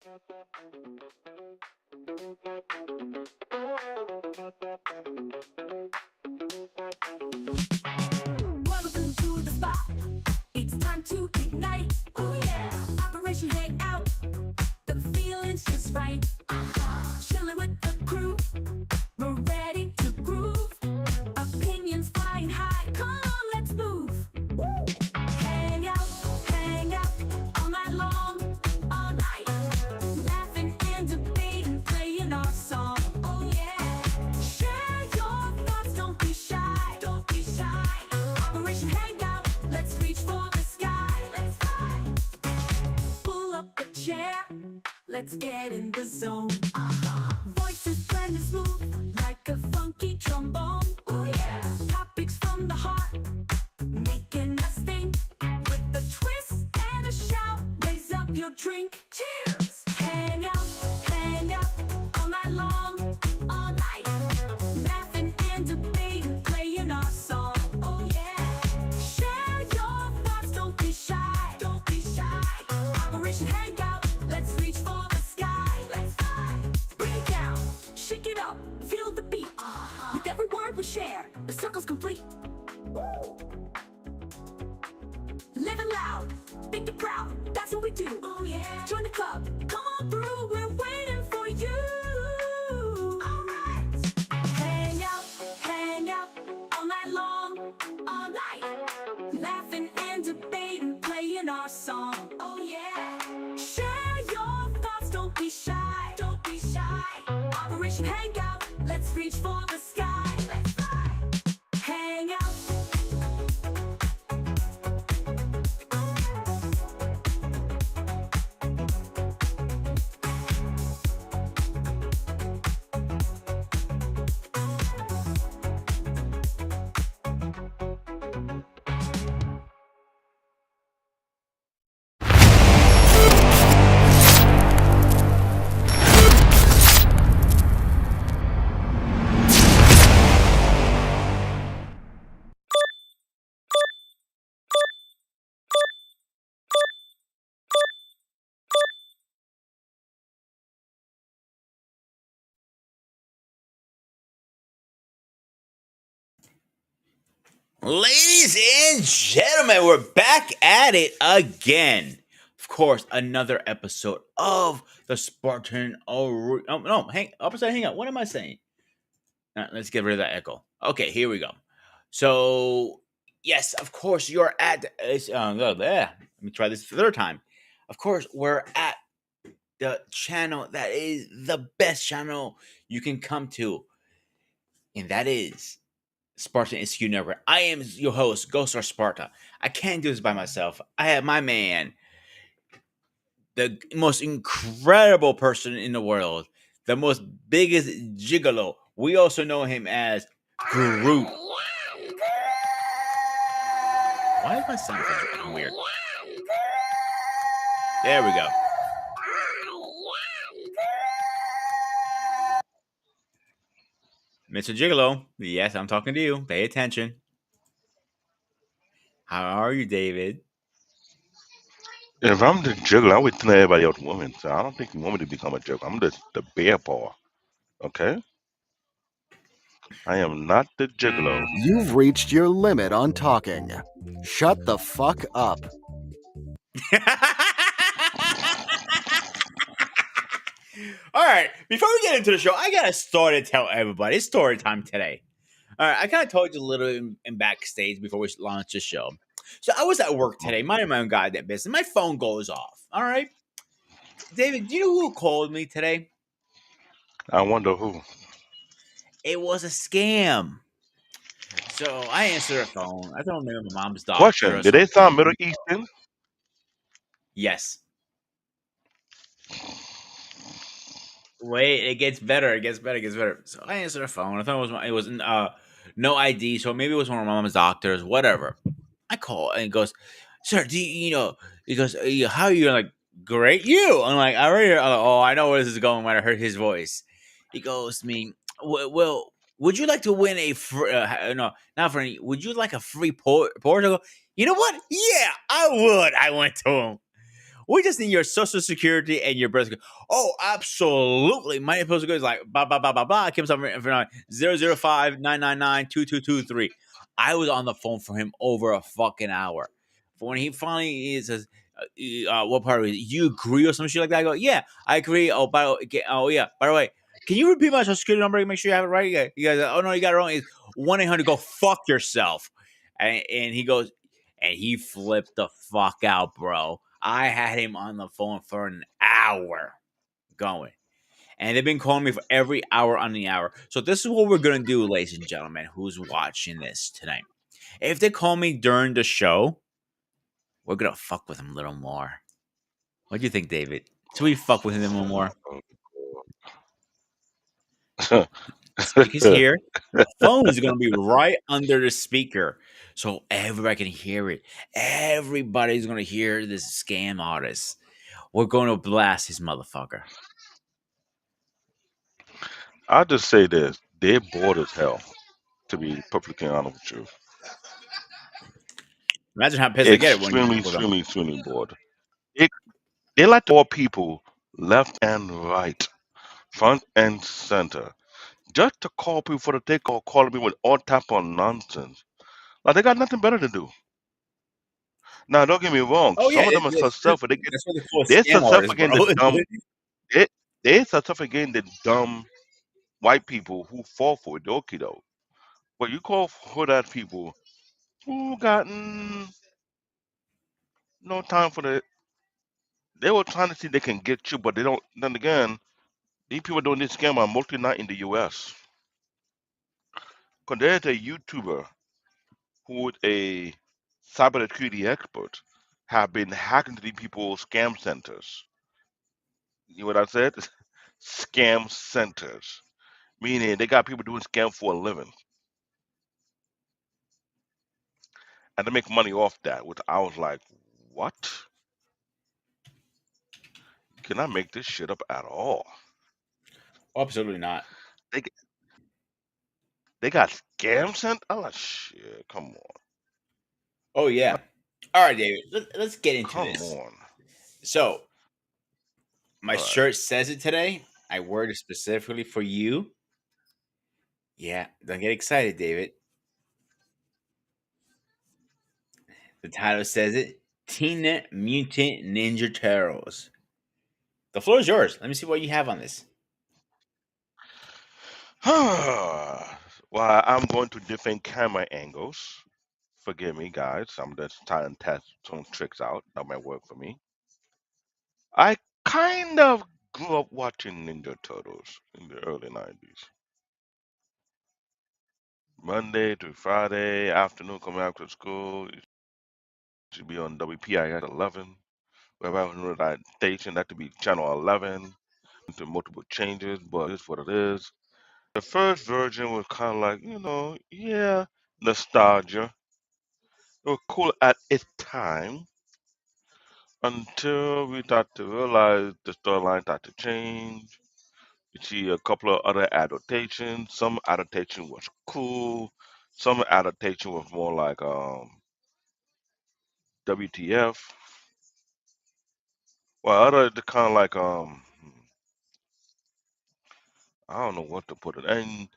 Welcome to the spot. It's time to ignite. Oh yeah. Operation Hangout. The feeling's just right. Chilling with the crew. We're ready to groove. Opinions flying high. Come on, let's move. Hang out all night long, all night. Laughing and debating, playing our song. Oh yeah. Share your thoughts, don't be shy. Don't be shy. Operation Hangout, let's reach for the sky. Let's fly. Pull up a chair, let's get in the zone. Voices blending smooth like a funky trombone. Oh yeah. Topics from the heart, making us think. With a twist and a shout, raise up your drink. Cheers. Hang out all night long, all night. Laughing and debating, playing our song. Oh yeah. Share your thoughts, don't be shy. Don't be shy. Operation Hangout, let's reach for the sky. Let's fly. Bring it down, shake it up, feel the beat. With every word we share, the circle's complete. Living loud, think it proud, that's what we do. Oh yeah. Join the club, come on through, we're waiting for you. Alright. Hang out all night long, all night. Laughing and debating, playing our song. Oh yeah. Share your thoughts, don't be shy. Don't be shy. Operation Hangout, let's reach for the sky. Let's fly. Hang out. Ladies and gentlemen, we're back at it again. Of course, another episode of the Spartan. Oh no, hang on. What am I saying? Let's get rid of that echo. Okay, here we go. So, yes, of course, you're at. Let me try this the third time. Of course, we're at the channel that is the best channel you can come to, and that is Spartan SQ Network. I am your host, Ghost or Sparta. I can't do this by myself. I have my man, the most incredible person in the world, the most biggest gigolo. We also know him as Groot. Why is my sound effects weird? There we go. Mr. Gigolo, yes, I'm talking to you. Pay attention. How are you, David? If I'm the juggler, I would think everybody else woman. So I don't think you want me to become a juggler. I'm the bear paw. Okay? I am not the gigolo. You've reached your limit on talking. Shut the fuck up. All right, before we get into the show, I got a story to tell everybody. It's story time today. All right, I kind of told you a little in backstage before we launched the show. So I was at work today, minding my own goddamn business. My phone goes off. All right, David, do you know who called me today? I wonder who. It was a scam. So I answered the phone. I don't know my mom's doctor. Question: Did they sound Middle Eastern? Yes. Wait, it gets better. It gets better. So I answered the phone. I thought it was no ID, so maybe it was one of my mom's doctors, whatever. I call and he goes, "Sir, do you know?" He goes, "How are you?" I'm like, "Great, you." I'm like, "Oh, I know where this is going." When I heard his voice, he goes to me, "Well, would you like to win a free? No, not for any. Would you like a free Portugal?" You know what? Yeah, I would. I went to him. We just need your social security and your birth. Oh, absolutely. My postal code is like blah blah blah blah blah. It comes up in front of 005 999 2223. I was on the phone for him over a fucking hour. When he finally he says, "What part of it? You agree or some shit like that?" I go, "Yeah, I agree." Oh yeah. By the way, can you repeat my social security number to make sure you have it right? You guys, oh no, you got it wrong. It's 1-800. Go fuck yourself. And he goes, and he flipped the fuck out, bro. I had him on the phone for an hour going. And they've been calling me for every hour on the hour. So this is what we're gonna do, ladies and gentlemen, who's watching this tonight. If they call me during the show, we're gonna fuck with them a little more. What do you think, David? Should we fuck with him a little more? The speaker's here. The phone is gonna be right under the speaker, so everybody can hear it. Everybody's gonna hear this scam artist. We're going to blast this motherfucker. I'll just say this: they're bored as hell. To be perfectly honest with you, Imagine how pissed I get it when you extremely, fuck with them. extremely, extremely bored. They, they like to bore people left and right, front and center, just to call people for the take or calling me with all type of nonsense. Like they got nothing better to do. Now, don't get me wrong. Oh yeah, Some of them are successful. that's what they call a They're scam successful artist, again. The bro. dumb. They, they're successful again. The dumb white people who fall for it. Okay, though. But you call for that people who got no time for the. They were trying to see they can get you, but they don't. Then again, these people doing this scam are mostly not in the U.S. Because there's a YouTuber who is a cybersecurity expert have been hacking to these people's scam centers. You know what I said? Scam centers, meaning they got people doing scam for a living, and they make money off that. Which I was like, what? Can I make this shit up at all? Absolutely not. They they got scam cent. I'm like, shit. Come on, Oh yeah. All right, David. Let's get into come this. on. So my All right. shirt says it today. I wore it specifically for you. Yeah, don't get excited, David. The title says it. Teen Mutant Ninja Turtles. The floor is yours. Let me see what you have on this. Well, I'm going to different camera angles. Forgive me, guys. I'm just trying to test some tricks out that might work for me. I kind of grew up watching Ninja Turtles in the early 90s. Monday to Friday afternoon coming after school. It should be on WPIX 11. Wherever I was on that station, that to be channel 11. Into multiple changes, but it's what it is. The first version was kind of like, yeah, nostalgia. It was cool at its time until we start to realize the storyline started to change. You see a couple of other adaptations. Some adaptation was cool. Some adaptation was more like WTF. Well, other the kind of like I don't know what to put it. And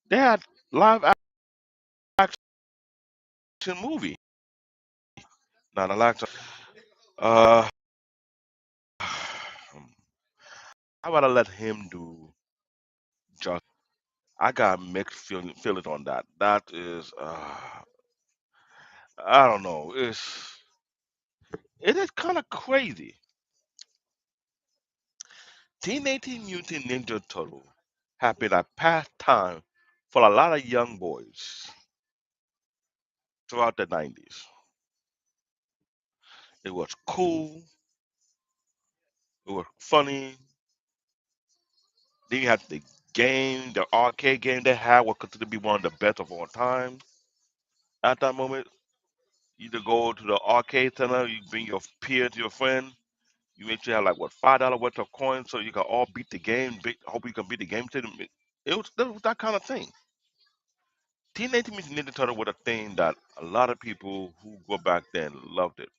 they had live action movie. Not a live action. Uh, how about I let him do just? I got mixed feelings on that. That is, I don't know. It is kind of crazy. Teenage Mutant Ninja Turtle have been a pastime for a lot of young boys throughout the 90s. It was cool. It was funny. Then you had the game, the arcade game they had was considered to be one of the best of all time. At that moment, you either go to the arcade center, you bring your peers, your friend, you make sure you have like what $5 worth of coins so you can all beat the game. Hope you can beat the game. It was that kind of thing. Teenage Mutant Ninja Turtle was a thing that a lot of people who go back then loved it.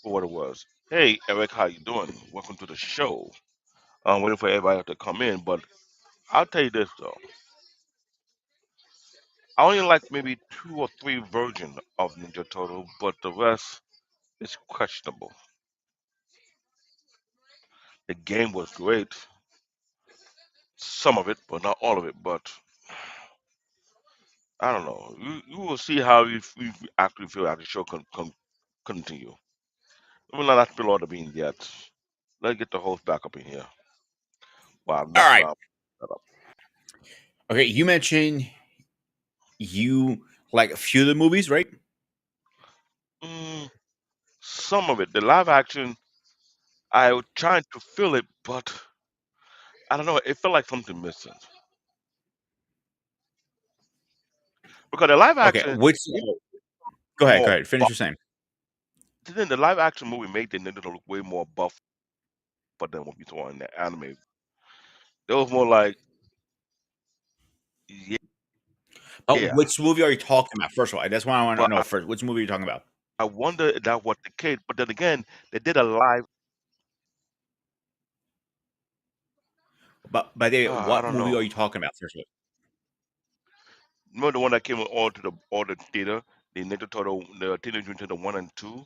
for what it was. Hey, Eric, how you doing? Welcome to the show. I'm waiting for everybody to come in, but I'll tell you this though. I only like maybe two or three versions of Ninja Turtle, but the rest is questionable. The game was great, some of it, but not all of it. But I don't know. You will see how you actually feel after the show continue. We will not spill all the beans yet. Let's get the host back up in here while I'm All messing right. around. With that Okay, you mentioned you like a few of the movies, right? Some of it, the live action, I was trying to feel it, but I don't know. It felt like something missing because the live Okay, action, which it go was ahead, more go ahead, finish buff. your saying. Then the live action movie made the Ninja look way more buff than what we saw in the anime. It was more like, Oh, yeah, which movie are you talking about? First of all, that's what I want to but know first. Which movie are you talking about? I wonder if that was the case. But then again, they did a live. But by the way, I what don't movie are know. you talking about? First of Remember the one that came all the theater, the Ninja Turtle, the Teenage Mutant Ninja 1 and 2.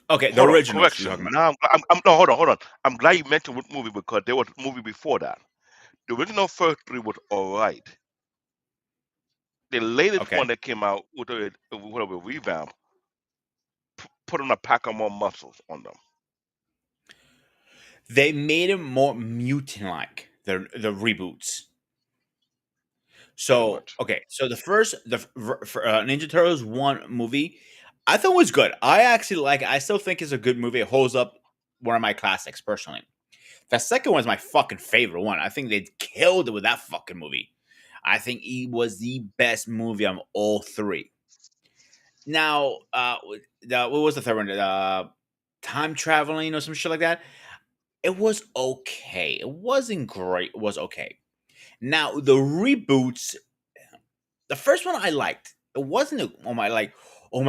all, okay, the Hold on, originals you're talking correction. about. Now I'm no, hold on, hold on. I'm glad you mentioned what movie because there was a movie before that. The original first three was all right. The latest Okay, one that came out with a revamp put on a pack of more muscles on them, they made it more mutant-like. The reboots. pretty So much. okay, so Ninja Turtles one movie, I thought was good. I actually like. I still think it's a good movie. It holds up. One of my classics, personally. The second one is my fucking favorite one. I think they killed it with that fucking movie. I think it was the best movie of all three. Now, what was the third one? Time traveling or some shit like that. It was okay. It wasn't great. It was okay. Now the reboots. The first one I liked. It wasn't oh my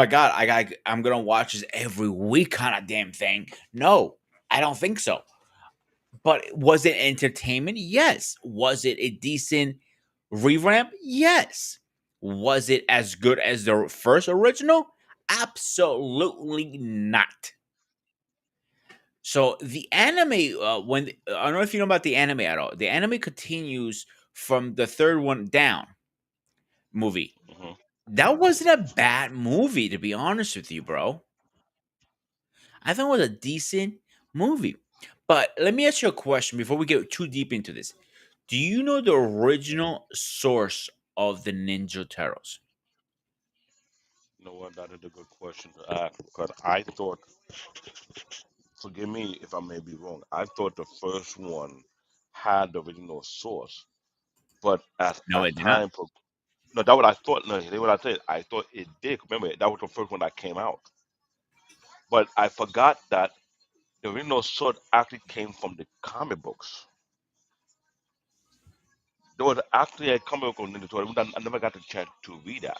god, I'm gonna watch this every week kind of damn thing. No, I don't think so. But was it entertainment? Yes. Was it a decent revamp? Yes. Was it as good as the first original? Absolutely not. So the anime, I don't know if you know about the anime at all. The anime continues from the third one down movie. Hmm. That wasn't a bad movie, to be honest with you, bro. I thought it was a decent movie. But let me ask you a question before we get too deep into this. Do you know the original source of the Ninja Turtles? You know what? That is a good question to ask because I thought, forgive me if I may be wrong, I thought the first one had the original source, but No, as it did not. time progressed, no, that what I thought. No, that's what I said. I thought it did. Remember, that was the first one that came out, but I forgot that the original source actually came from the comic books. There was actually a comic book on Ninja Turtle. I never got the chance to read that,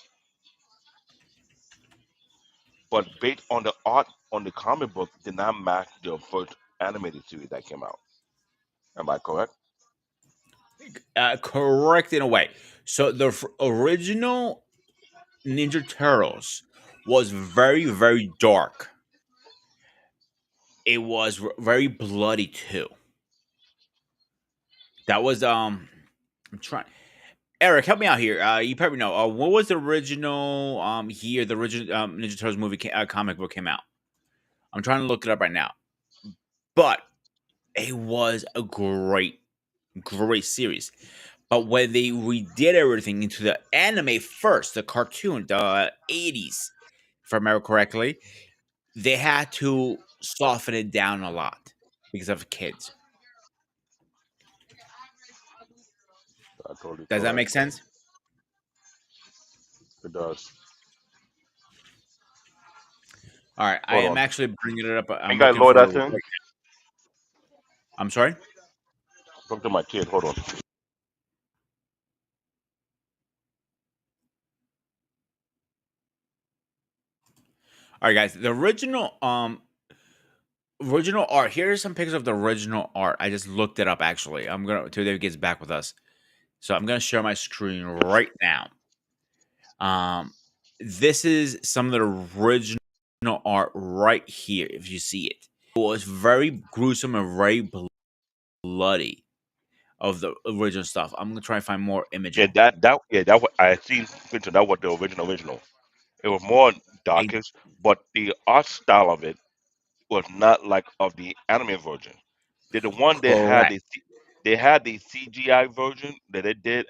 but based on the art on the comic book, did not match the first animated series that came out. Am I correct? Correct in a way. So the original Ninja Turtles was very, very dark. It was very bloody too. That was I'm trying. Eric, help me out here. You probably know. What was the original here? The original Ninja Turtles movie comic book came out. I'm trying to look it up right now. But it was a great series. But when they redid everything into the anime first, the cartoon, the 80s, if I remember correctly, they had to soften it down a lot because of kids. That's totally Does that correct. make sense? It does. All right, I Hold am on. actually bringing it up. Ain't I'm got looking lower for that it. thing? I'm sorry. Talk to my kid. Hold on. All right, guys. The original art. Here's some pictures of the original art. I just looked it up actually. I'm gonna till David gets back with us. So I'm gonna share my screen right now. Um, this is some of the original art right here. If you see it, it was very gruesome and very bloody of the original stuff. I'm gonna try and find more Yeah, images. that what I seen picture. That was the original. It was more I darkish, but the art style of it was not like of the anime version. The one correct. they had the CGI version that they did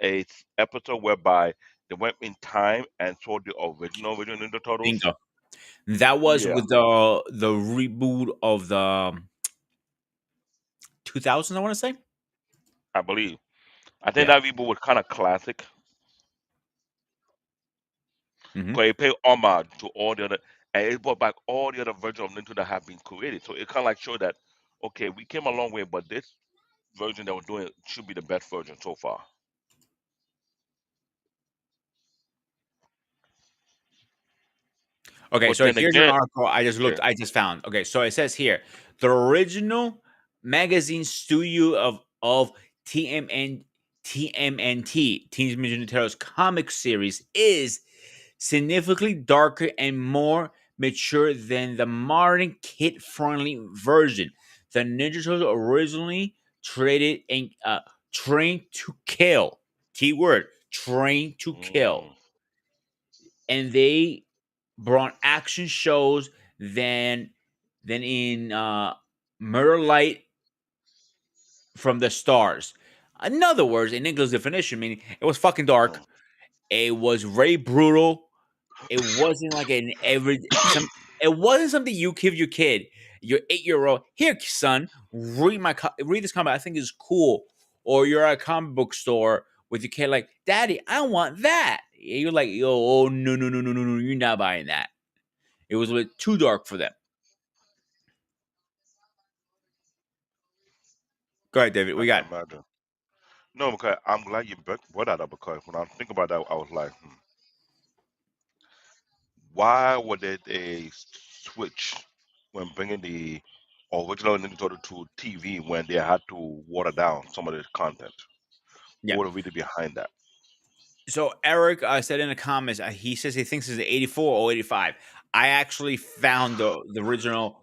episode whereby they went in time and saw the original Ninja Turtles. Bingo. That was Yeah, with the reboot of the 2000s. I want to say. I believe. I think Yeah. that reboot was kind of classic Hmm. because it paid homage to all the other, and it brought back all the other versions of Ninja that have been created. So it kind of like showed that okay, we came a long way, but this version that we're doing should be the best version so far. Okay, But so then here's an again, article I just yeah. looked. I just found. Okay, so it says here the original magazine studio of TMN TMNT Teenage Mutant Ninja Turtles comic series is significantly darker and more mature than the modern kid-friendly version. The Ninja Turtles originally traded and trained to kill. Keyword: trained to kill, Mm, and they brought action shows than in Murder Light from the Stars. In other words, in English definition, meaning it was fucking dark. mm. It was very brutal. It wasn't like an every some. It wasn't something you give your kid, your 8-year old. Here, son, read this comic. I think is cool. Or you're at a comic book store with your kid, like, Daddy, I want that. You're like, yo, oh no, no, no, no, no, no, you're not buying that. It was a bit too dark for them. Go ahead, David. I We can got. imagine. No, because I'm glad you brought that up because when I think about that, I was like, why would they switch when bringing the original Ninja Turtle to TV when they had to water down some of the content? Yeah. What are really behind that? So Eric said in the comments, he says he thinks it's 84 or 85. I actually found the original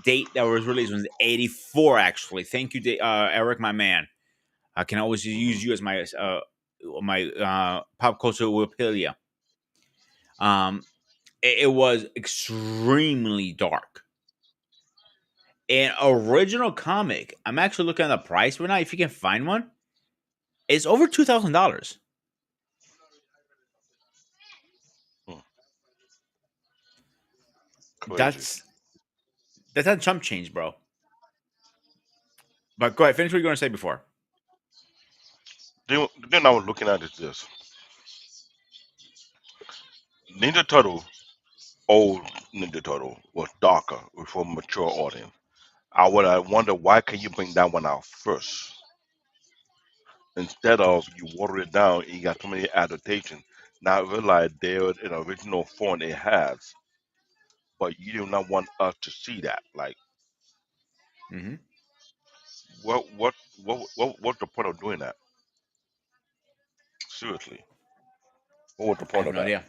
date that was released was 84. Actually, thank you, Eric, my man. I can always Hmm. use you as my pop culture Wikipedia. Um, it was extremely dark. An original comic. I'm actually looking at the price right now. If you can find one, it's over $2,000. Hmm. Crazy. That's that's a chump change, bro. But go ahead, finish what you're going to say before. Then I was looking at is this Ninja Turtle, old Ninja Turtle was darker for a mature audience. I wonder why can you bring that one out first instead of you water it down and you got so many adaptations. Now I realize there's an original form it has, but you do not want us to see that. Like, Hmm. what, what's the point of doing that? Seriously, what was the I point have of no that? idea.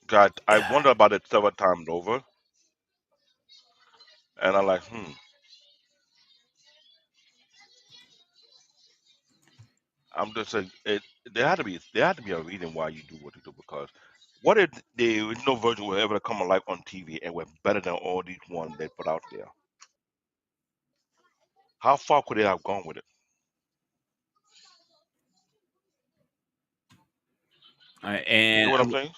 God, I wonder about it several times over, and I'm like, I'm just saying, there had to be a reason why you do what you do because what if the original version would ever come alive on TV and were better than all these ones they put out there? How far could they have gone with it? You get And what I'm saying?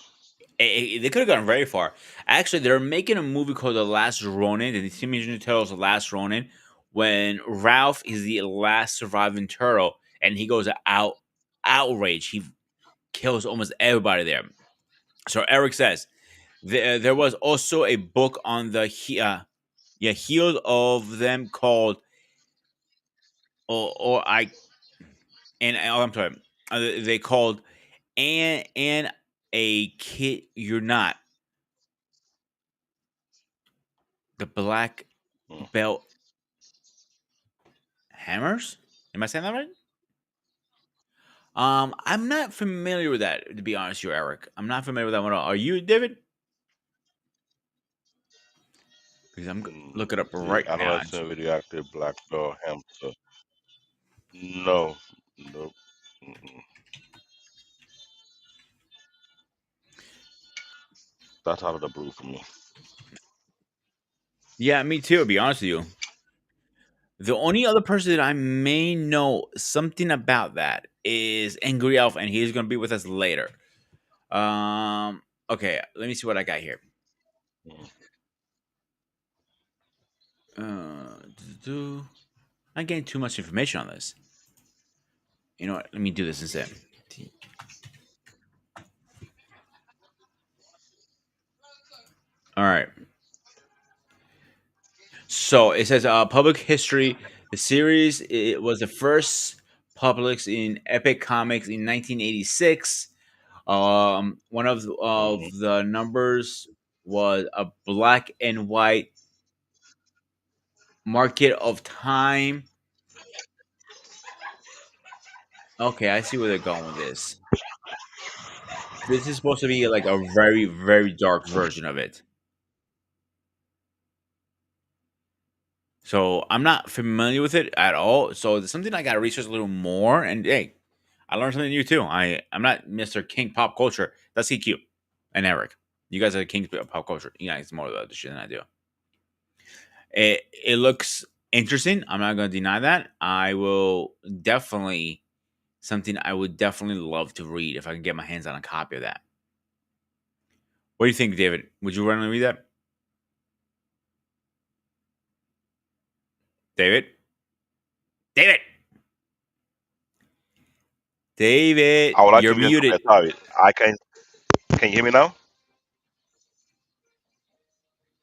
they could have gone very far. Actually, they're making a movie called The Last Ronin, and the Teenage Mutant Ninja Turtles: The Last Ronin, when Ralph is the last surviving turtle, and he goes outrage. He kills almost everybody there. So Eric says there was also a book on the heels of them called or I and oh, I'm sorry, they called and a kid. You're not the black Mm, belt hammers. Am I saying that right? I'm not familiar with that, to be honest, with you, Eric. I'm not familiar with that one at all. Are you, David? Because look it up the right now. adolescent radioactive black belt hamster. No, nope. Mm-mm. That's out of the blue for me. Yeah, me too. To be honest with you, the only other person that I may know something about that is Angry Elf, and he's going to be with us later. Um, okay, let me see what I got here. Mm. I'm getting too much information on this. You know what? Let me do this instead. All right. So it says public history. The series it was the first published in Epic Comics in 1986. One of Mm. the numbers was a black and white market of time. Okay, I see where they're going with this. This is supposed to be like a very, very dark version of it. So I'm not familiar with it at all. So it's something I got to research a little more. And hey, I learned something new too. I'm not Mr. King Pop Culture. That's EQ and Eric. You guys are King Pop Culture. You guys more about the shit than I do. It looks interesting. I'm not going to deny that. I will definitely something I would definitely love to read if I can get my hands on a copy of that. What do you think, David? Would you run and read that, David? David, David, I would like you're to read muted. okay, sorry. I can. Can you hear me now?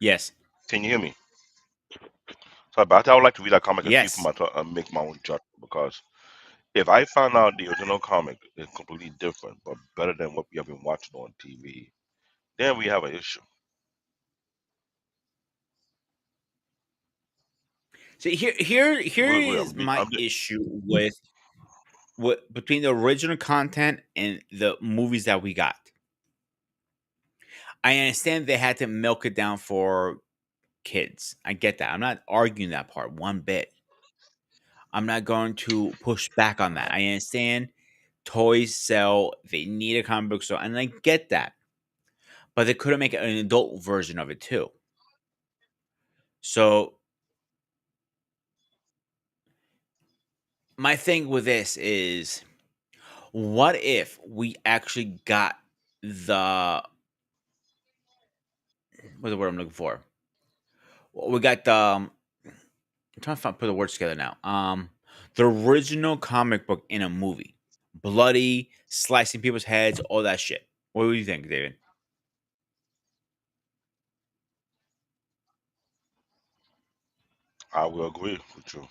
Yes, Can you hear me? Sorry, but I would like to read that comic and see for yes. my make my own judgment because if I found out the original comic is completely different but better than what we have been watching on TV, then we have an issue. See, here We're, is my issue with what between the original content and the movies that we got. I understand they had to milk it down for kids. I get that. I'm not arguing that part one bit. I'm not going to push back on that. I understand toys sell, they need a comic book store, and I get that. But they could have made an adult version of it too. So my thing with this is what if we actually got the what's the word I'm looking for? We got the I'm trying to put the words together now. The original comic book in a movie, bloody, slicing people's heads, all that shit. What do you think, David? I will agree with you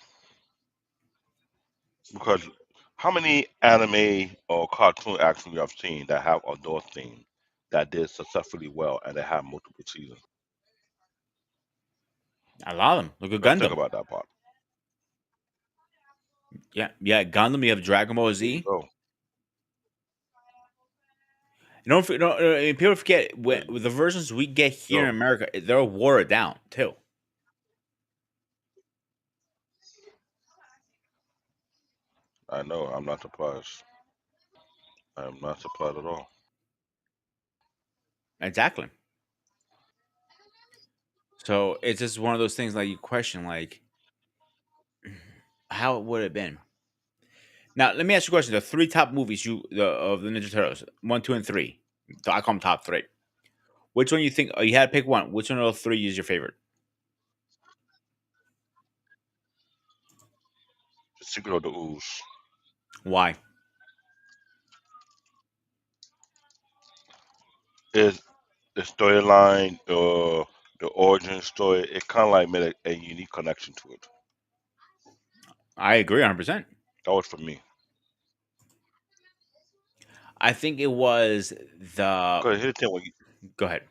because how many anime or cartoon actually you have seen that have adult theme that did successfully well and they have multiple seasons? A lot of them. Look at Let's think Gundam. about that part. Yeah, yeah, Gundam. You have Dragon Ball There you Z. go. You don't, people forget There with the versions we get you here in go. America, they're watered down too. I know. I'm not surprised. I'm not surprised at all. Exactly. So it's just one of those things like you question, like, how would it have been? Now, let me ask you a question. The three top movies of the Ninja Turtles, one, two, and three. So I call them top three. Which one you think? Oh, you had to pick one. Which one of those three is your favorite? The Secret of the Ooze Why? is the storyline, the origin story. It kind of like made a unique connection to it. I agree 100%. That was for me. I think it was the. Because here's the thing: Go ahead.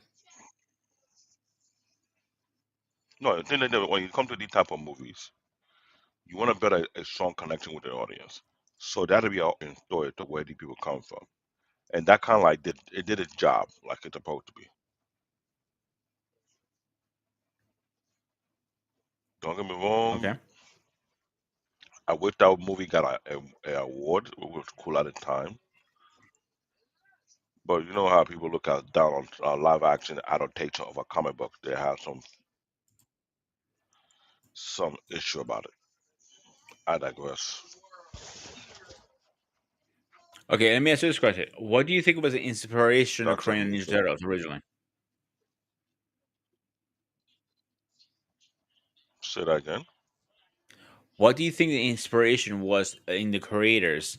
no, the thing that when you come to these type of movies, you want to build a strong connection with the audience. So that'll be our story to where these people come from, and that kind of like did its job like it's supposed to be. Don't get me wrong. Okay. I wish that movie got a award. It was cool at the time. But you know how people look at down on live action adaptation of a comic book. They have some issue about it. I digress. Okay, let me ask you this question. What do you think was the inspiration of That's on creating me. Ninja So Turtles originally? say that again. What do you think the inspiration was in the creators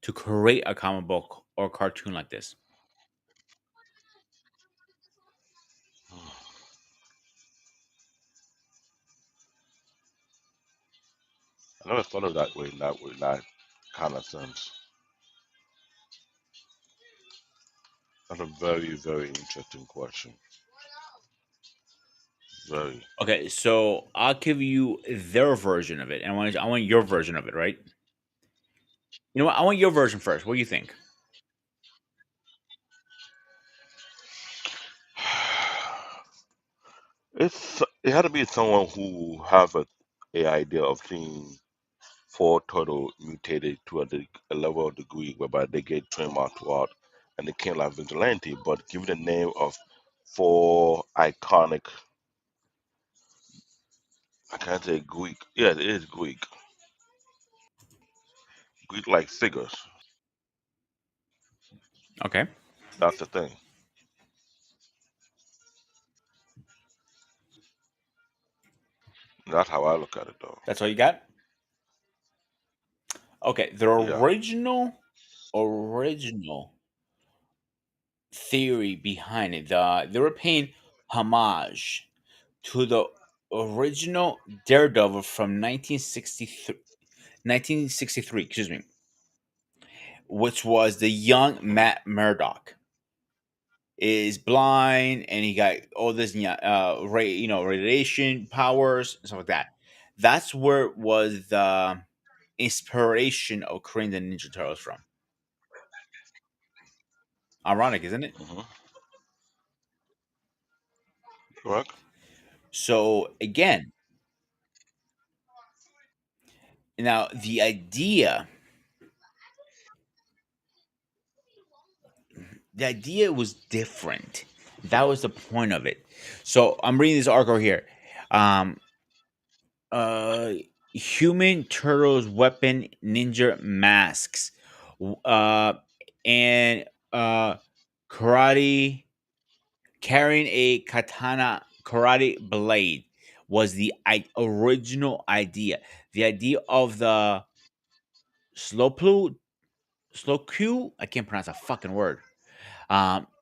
to create a comic book or cartoon like this? I never thought of that way. In that kind of sense. That's a very, very interesting question. Very. Okay, so I'll give you their version of it, and I want your version of it, right? You know what? I want your version first. What do you think? It had to be someone who have a idea of seeing four turtle mutated to a level of degree whereby they get trained martial art and they can't like vigilante, but give it the name of four iconic. I can't say Greek. Yeah, it is Greek. Greek like figures. Okay, That's the thing. That's how I look at it, though. that's all you got. Okay, the Yeah. original theory behind it, they were paying homage to the original Daredevil from 1963, 1963, excuse me, which was the young Hmm. Matt Murdock. Is blind and he got all this radiation powers and stuff like that. That's where was the inspiration of creating the Ninja Turtles from. Ironic, isn't it? Hmm. Correct. So again, now the idea was different. That was the point of it. So I'm reading this article here. Um, uh, Human turtles, weapon, ninja masks, and karate carrying a katana karate blade was the original idea. The idea of the slowplu slowq. I can't pronounce a fucking word.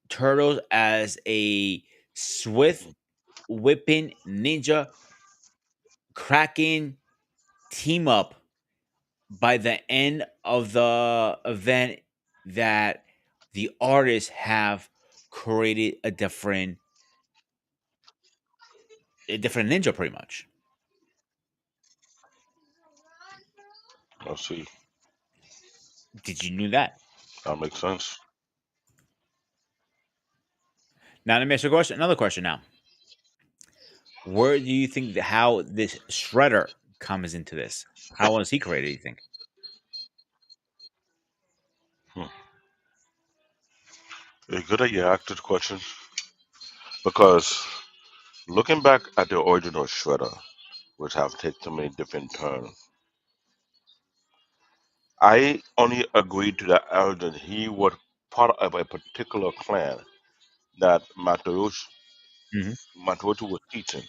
Turtles as a swift Hmm. whipping ninja cracking team up by the end of the event that the artists have created a different ninja pretty much. I see. Did you knew that? That makes sense. Now let me ask you a question, another question now. Where do you think how this shredder comes into this? How was he created, you think? Hmm. It's good that you asked this question because looking back at the original Shredder, which have taken so many different turns, I only agreed to that origin. He was part of a particular clan that Hmm. Mataroshi was teaching,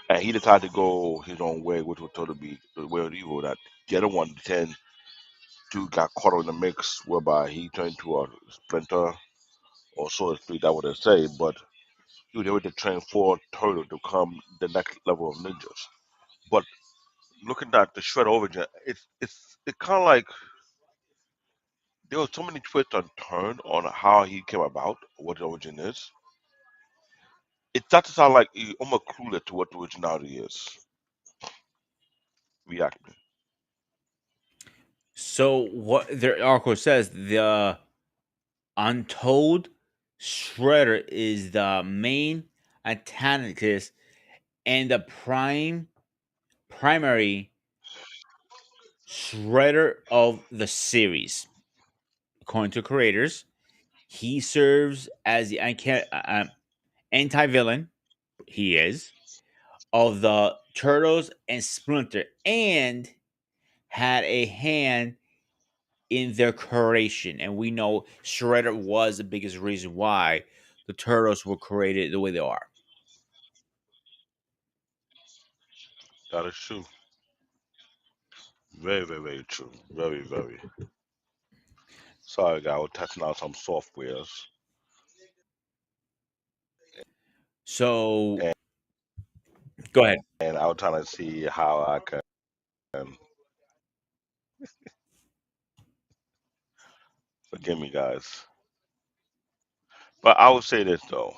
and he decided to go his own way, which was totally be the way of evil. That the other one, tend to got caught in the mix, whereby he turned to a splinter or so to speak. That would say, but he was able to train four turtles to come the next level of ninjas. But looking at the shred origin, it kind of like there were so many twists and turns on how he came about, what the origin is. It starts to sound like he almost clueless to what the originality is. React me. So what their article says, the untold Shredder is the main antagonist and the primary Shredder of the series. According to creators, he serves as the anti-villain. He is of the Turtles and Splinter, and had a hand in their creation. And we know Shredder was the biggest reason why the Turtles were created the way they are. That is true. Very, very, very true. Very, very. Sorry, guy. I was testing out some softwares, So and, go ahead. and I was trying to see how I can. Forgive me, guys. But I would say this though.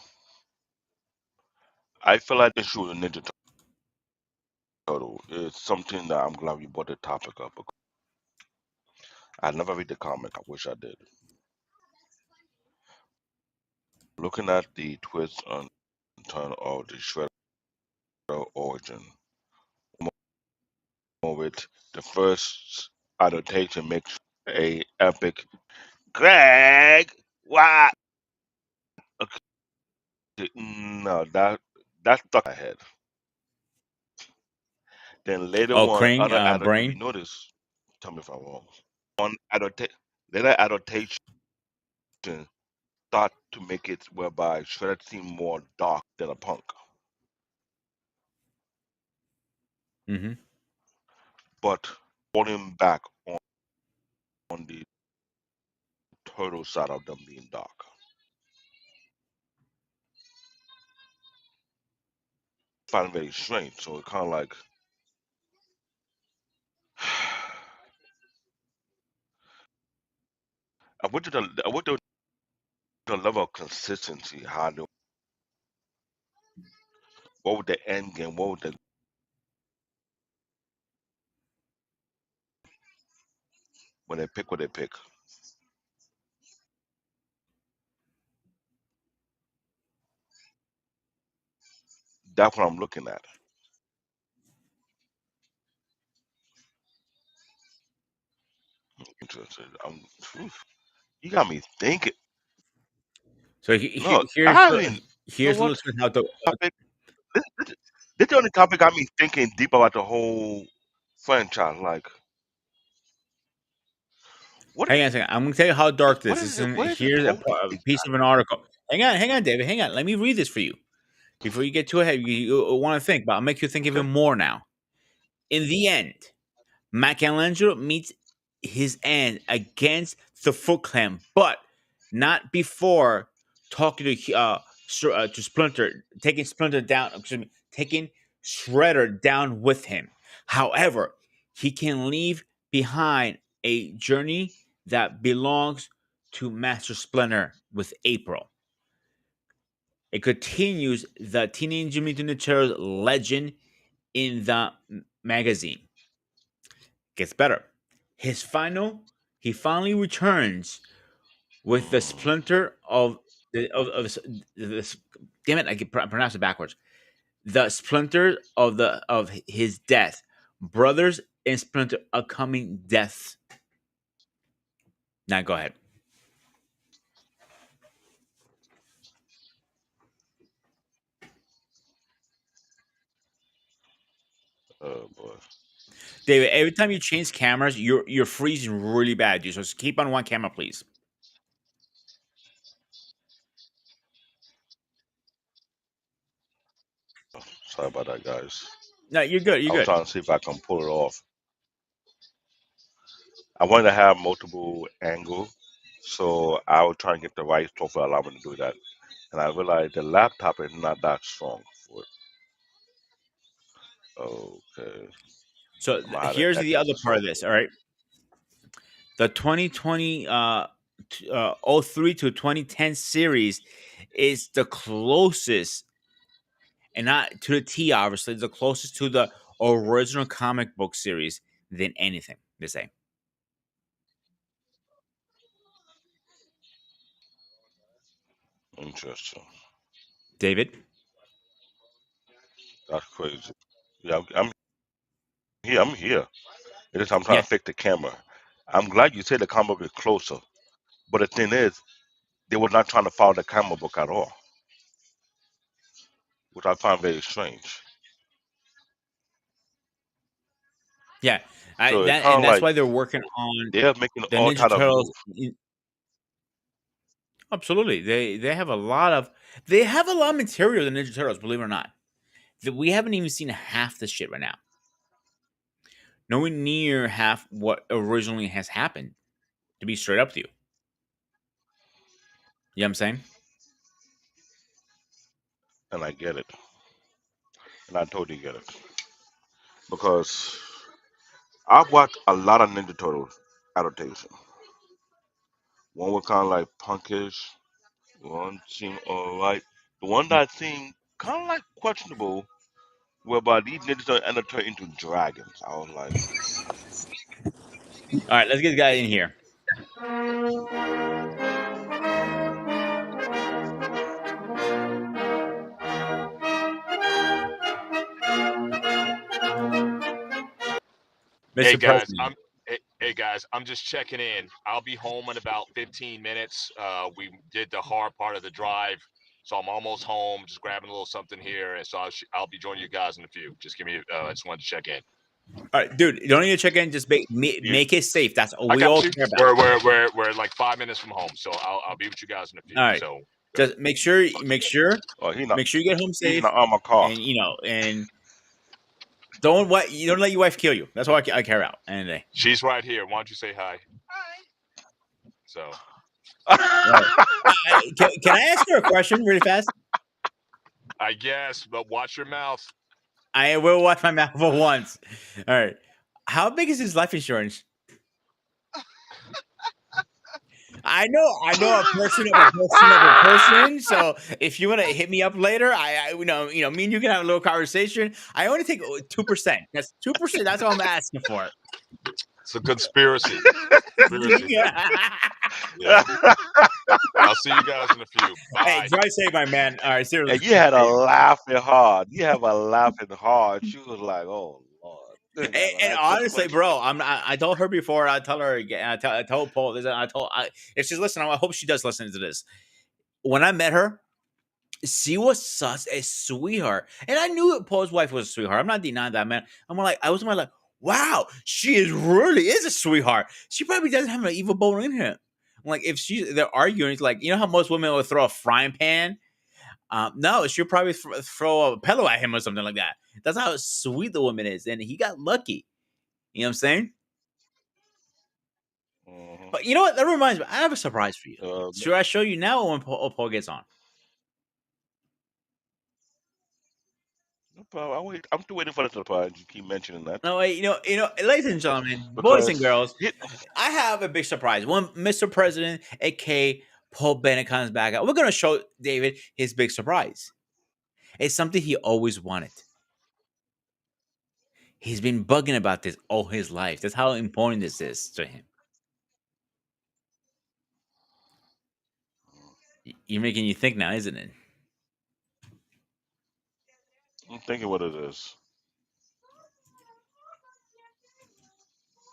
I feel like this shoe, the Ninja Turtle, is something that I'm glad we brought the topic up. I never read the comic. I wish I did. Looking at the twist and turn of the Shredder origin, with the first adaptation makes a epic. Greg, why? Okay, no, that stuck in my head. Then later Oh, on, Krang, other if you Brain. notice, tell me if I'm wrong. On later adaptation start to make it whereby Shredder seemed more dark than a punk, Hmm. but falling back on the turtle side of them being dark. I find it very strange. So it kind of like I went to the level of consistency. What would the end game? What would the when they pick what they pick? That's what I'm looking at. Interested. You got me thinking. So Look, here's I the mean, you know here's the what? twist how the Topic. This the only topic got me thinking deep about the whole franchise. Like, what hang on a second. I'm gonna tell you how dark what this is is. it? And What is it here's supposed to a be? piece of an article. Hang on, David. Hang on. Let me read this for you before you get too ahead. You want to think, but I'll make you think even Okay. more now. In the end, Michelangelo meets his end against the Foot Clan, but not before talking to Splinter, taking Splinter down. Excuse me, taking Shredder down with him. However, he can leave behind a journey that belongs to Master Splinter with April. It continues the Teenage Mutant Ninja Turtles legend in the magazine. Gets better. His final, he finally returns with the Mm, splinter of this. Damn it, I can pronounce it backwards. The splinter of his death, brothers and splinter are coming death. Now go ahead, oh boy. David. Every time you change cameras, you're freezing really bad, dude. So just keep on one camera, please. Sorry about that, guys. No, you're good. You're I was good. trying to see if I can pull it off. I wanted to have multiple angle, so I was trying to get the right software allow me to do that. And I realized the laptop is not that strong for it. Okay. So I'm mad at here's that. the That's other a part of so. this. All right, the 2020 03 to 2010 series is the closest, and not to the T, obviously, the closest to the original comic book series than anything. They say, Interesting. David. That's crazy. Yeah, I'm here. I'm here. It is I'm trying Yeah, to fix the camera. I'm glad you said the comic book is closer. But the thing is, they were not trying to follow the comic book at all, which I find very strange. yeah. So it's That kind and of that's like why they're working on they're making the all Ninja kind of Turtles. move. Absolutely, they have a lot of material. The Ninja Turtles, believe it or not, that we haven't even seen half the shit right now. Nowhere near half what originally has happened. To be straight up to you, you know what I'm saying? And I get it. And I totally get it. Because I've watched a lot of Ninja Turtles adaptation. One was kind of like punkish. One seemed alright. The one that seemed kind of like questionable, whereby these Ninja Turtles ended up turning into dragons. I was like, All right, let's get the guy in here, Hey Mr. guys, President. hey guys, I'm just checking in. I'll be home in about 15 minutes. We did the hard part of the drive, so I'm almost home. Just grabbing a little something here, and so I'll be joining you guys in a few. Just give me. I just wanted to check in. All right, dude, you don't need to check in. Just you, make it safe. That's all I we got all you. care about. We're like 5 minutes from home, so I'll be with you guys in a few. All right, So good. just oh, he not, make sure you get home he's in safe, the armor car. and you don't let your wife kill you. That's all I care about. End of the day. She's right here. Why don't you say hi? So All right. Can I ask her a question really fast? I guess, but watch your mouth. I will watch my mouth for once. All right. How big is his life insurance? I know a person of a person of a person. So if you want to hit me up later, me and you can have a little conversation. I only take 2%. That's 2%. That's all I'm asking for. It's a conspiracy. Conspiracy. Yeah. I'll see you guys in a few. Hey, Bye. drive safe, my man. All right, seriously. And you had a laughing hard. You have a laughing hard. She was like, "Oh Lord, this guy gonna And ask this honestly, question." bro, I told her before. I tell her again. I told Paul this. If she's listening, I hope she does listen to this. When I met her, she was such a sweetheart, and I knew Paul's wife was a sweetheart. I'm not denying that, man. I was like, wow, she is a sweetheart. She probably doesn't have an evil bone in her. I'm like, if they're arguing, it's like, you know how most women will throw a frying pan. No, she'll probably throw a pillow at him or something like that. That's how sweet the woman is, and he got lucky. You know what I'm saying? Mhm. But you know what? That reminds me. I have a surprise for you. Uh, Should I show you now or when Paul gets on? no problem. I'm still waiting for the surprise. You keep mentioning that No, wait, ladies and gentlemen, boys and because girls, he, I have a big surprise. When Mr. President, aka Paul Bennett, comes back out, we're gonna show David his big surprise. It's something he always wanted. He's been bugging about this all his life. That's how important this is to him. You're making you think now, isn't it? I'm thinking what it is.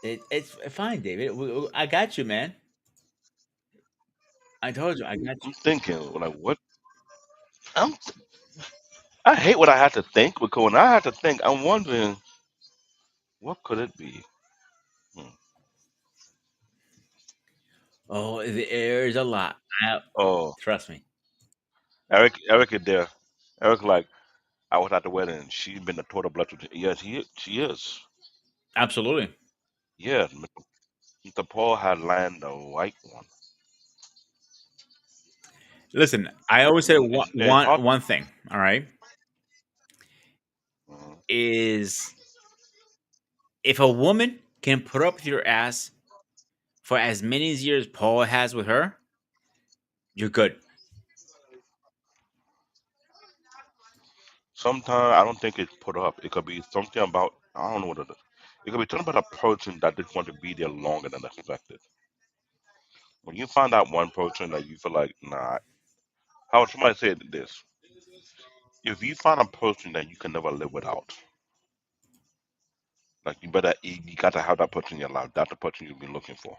It's fine, David. I got you, man. I told you, I got I'm you. thinking like what? I'm. I hate what I have to think because when I have to think, I'm wondering what could it be. Hmm. Oh, there's a lot. Oh, Trust me. Eric is there. Eric like I was at the wedding. And she been the total blood. Yes, she is. Absolutely. Yeah, Mr. Paul had land the right one. Listen, I always say It's hard. one thing. All right, Mhm. is If a woman can put up with your ass for as many years Paul has with her, you're good. Sometimes I don't think it's put up. It could be something about I don't know what it is. It could be something about a person that just want to be there longer than expected. When you find out one person that you feel like, nah, how somebody said this: if you find a person that you can never live without, like you got to have that person in your life. That's the person you've been looking for.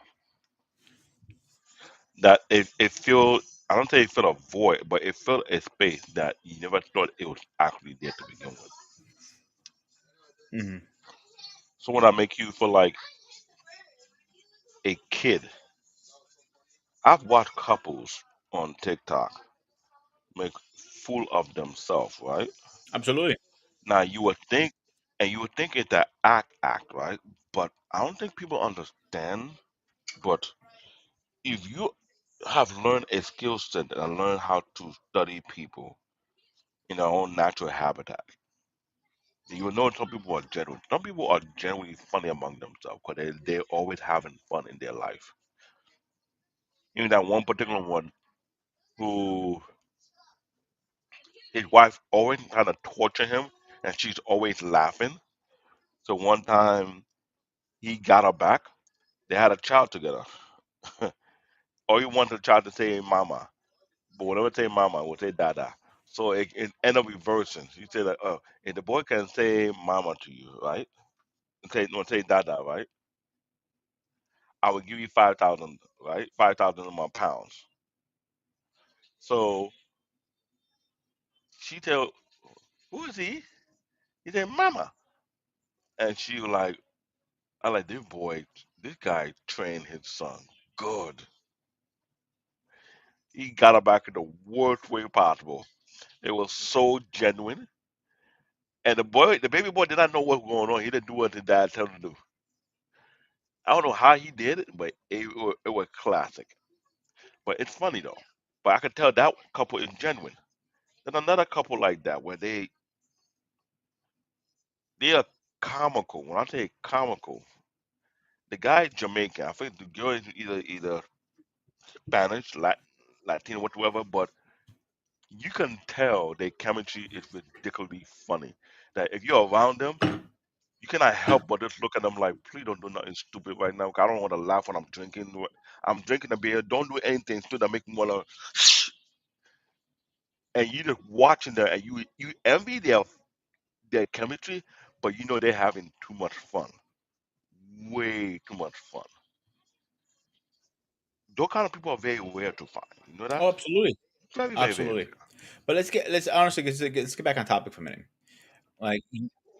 That it feel I don't say it filled a void, but it filled a space that you never thought it was actually there to begin with. Hmm. Someone that make you feel like a kid. I've watched couples on TikTok make fool of themselves, right? Absolutely. Now you would think it's that act, right? But I don't think people understand. But if you have learned a skill set and learn how to study people in their own natural habitat, you will know some people are genuine. Some people are genuinely funny among themselves because they're always having fun in their life. Even that one particular one who his wife always kind of torture him and she's always laughing. So one time he got her back. They had a child together. All he wanted the child to say mama. But whenever say mama, it would say dada. So it ended up reversing. He said like, oh, if the boy can say mama to you, right? And say no say dada, right? I will give you 5,000, right? 5,000 of my pounds. So she tell who is he? He said mama. And she was like, I like this boy, this guy trained his son good. He got her back in the worst way possible. It was so genuine. And the baby boy did not know what was going on. He didn't do what his dad told him to do. I don't know how he did it, but it was classic. But it's funny though. But I could tell that couple is genuine. Then another couple like that where they are comical. When I say comical, the guy is Jamaican. I think the girl is either Spanish, Latino, whatever. But you can tell their chemistry is ridiculously funny. That if you're around them, you cannot help but just look at them like, please don't do nothing stupid right now. 'Cause I don't want to laugh when I'm drinking. I'm drinking a beer. Don't do anything stupid that make me wanna. And you just watching them, and you envy their chemistry, but you know they're having too much fun, way too much fun. Those kind of people are very rare to find. You know that? Oh, absolutely. Very, very, very Absolutely. rare. But let's honestly let's get back on topic for a minute. Like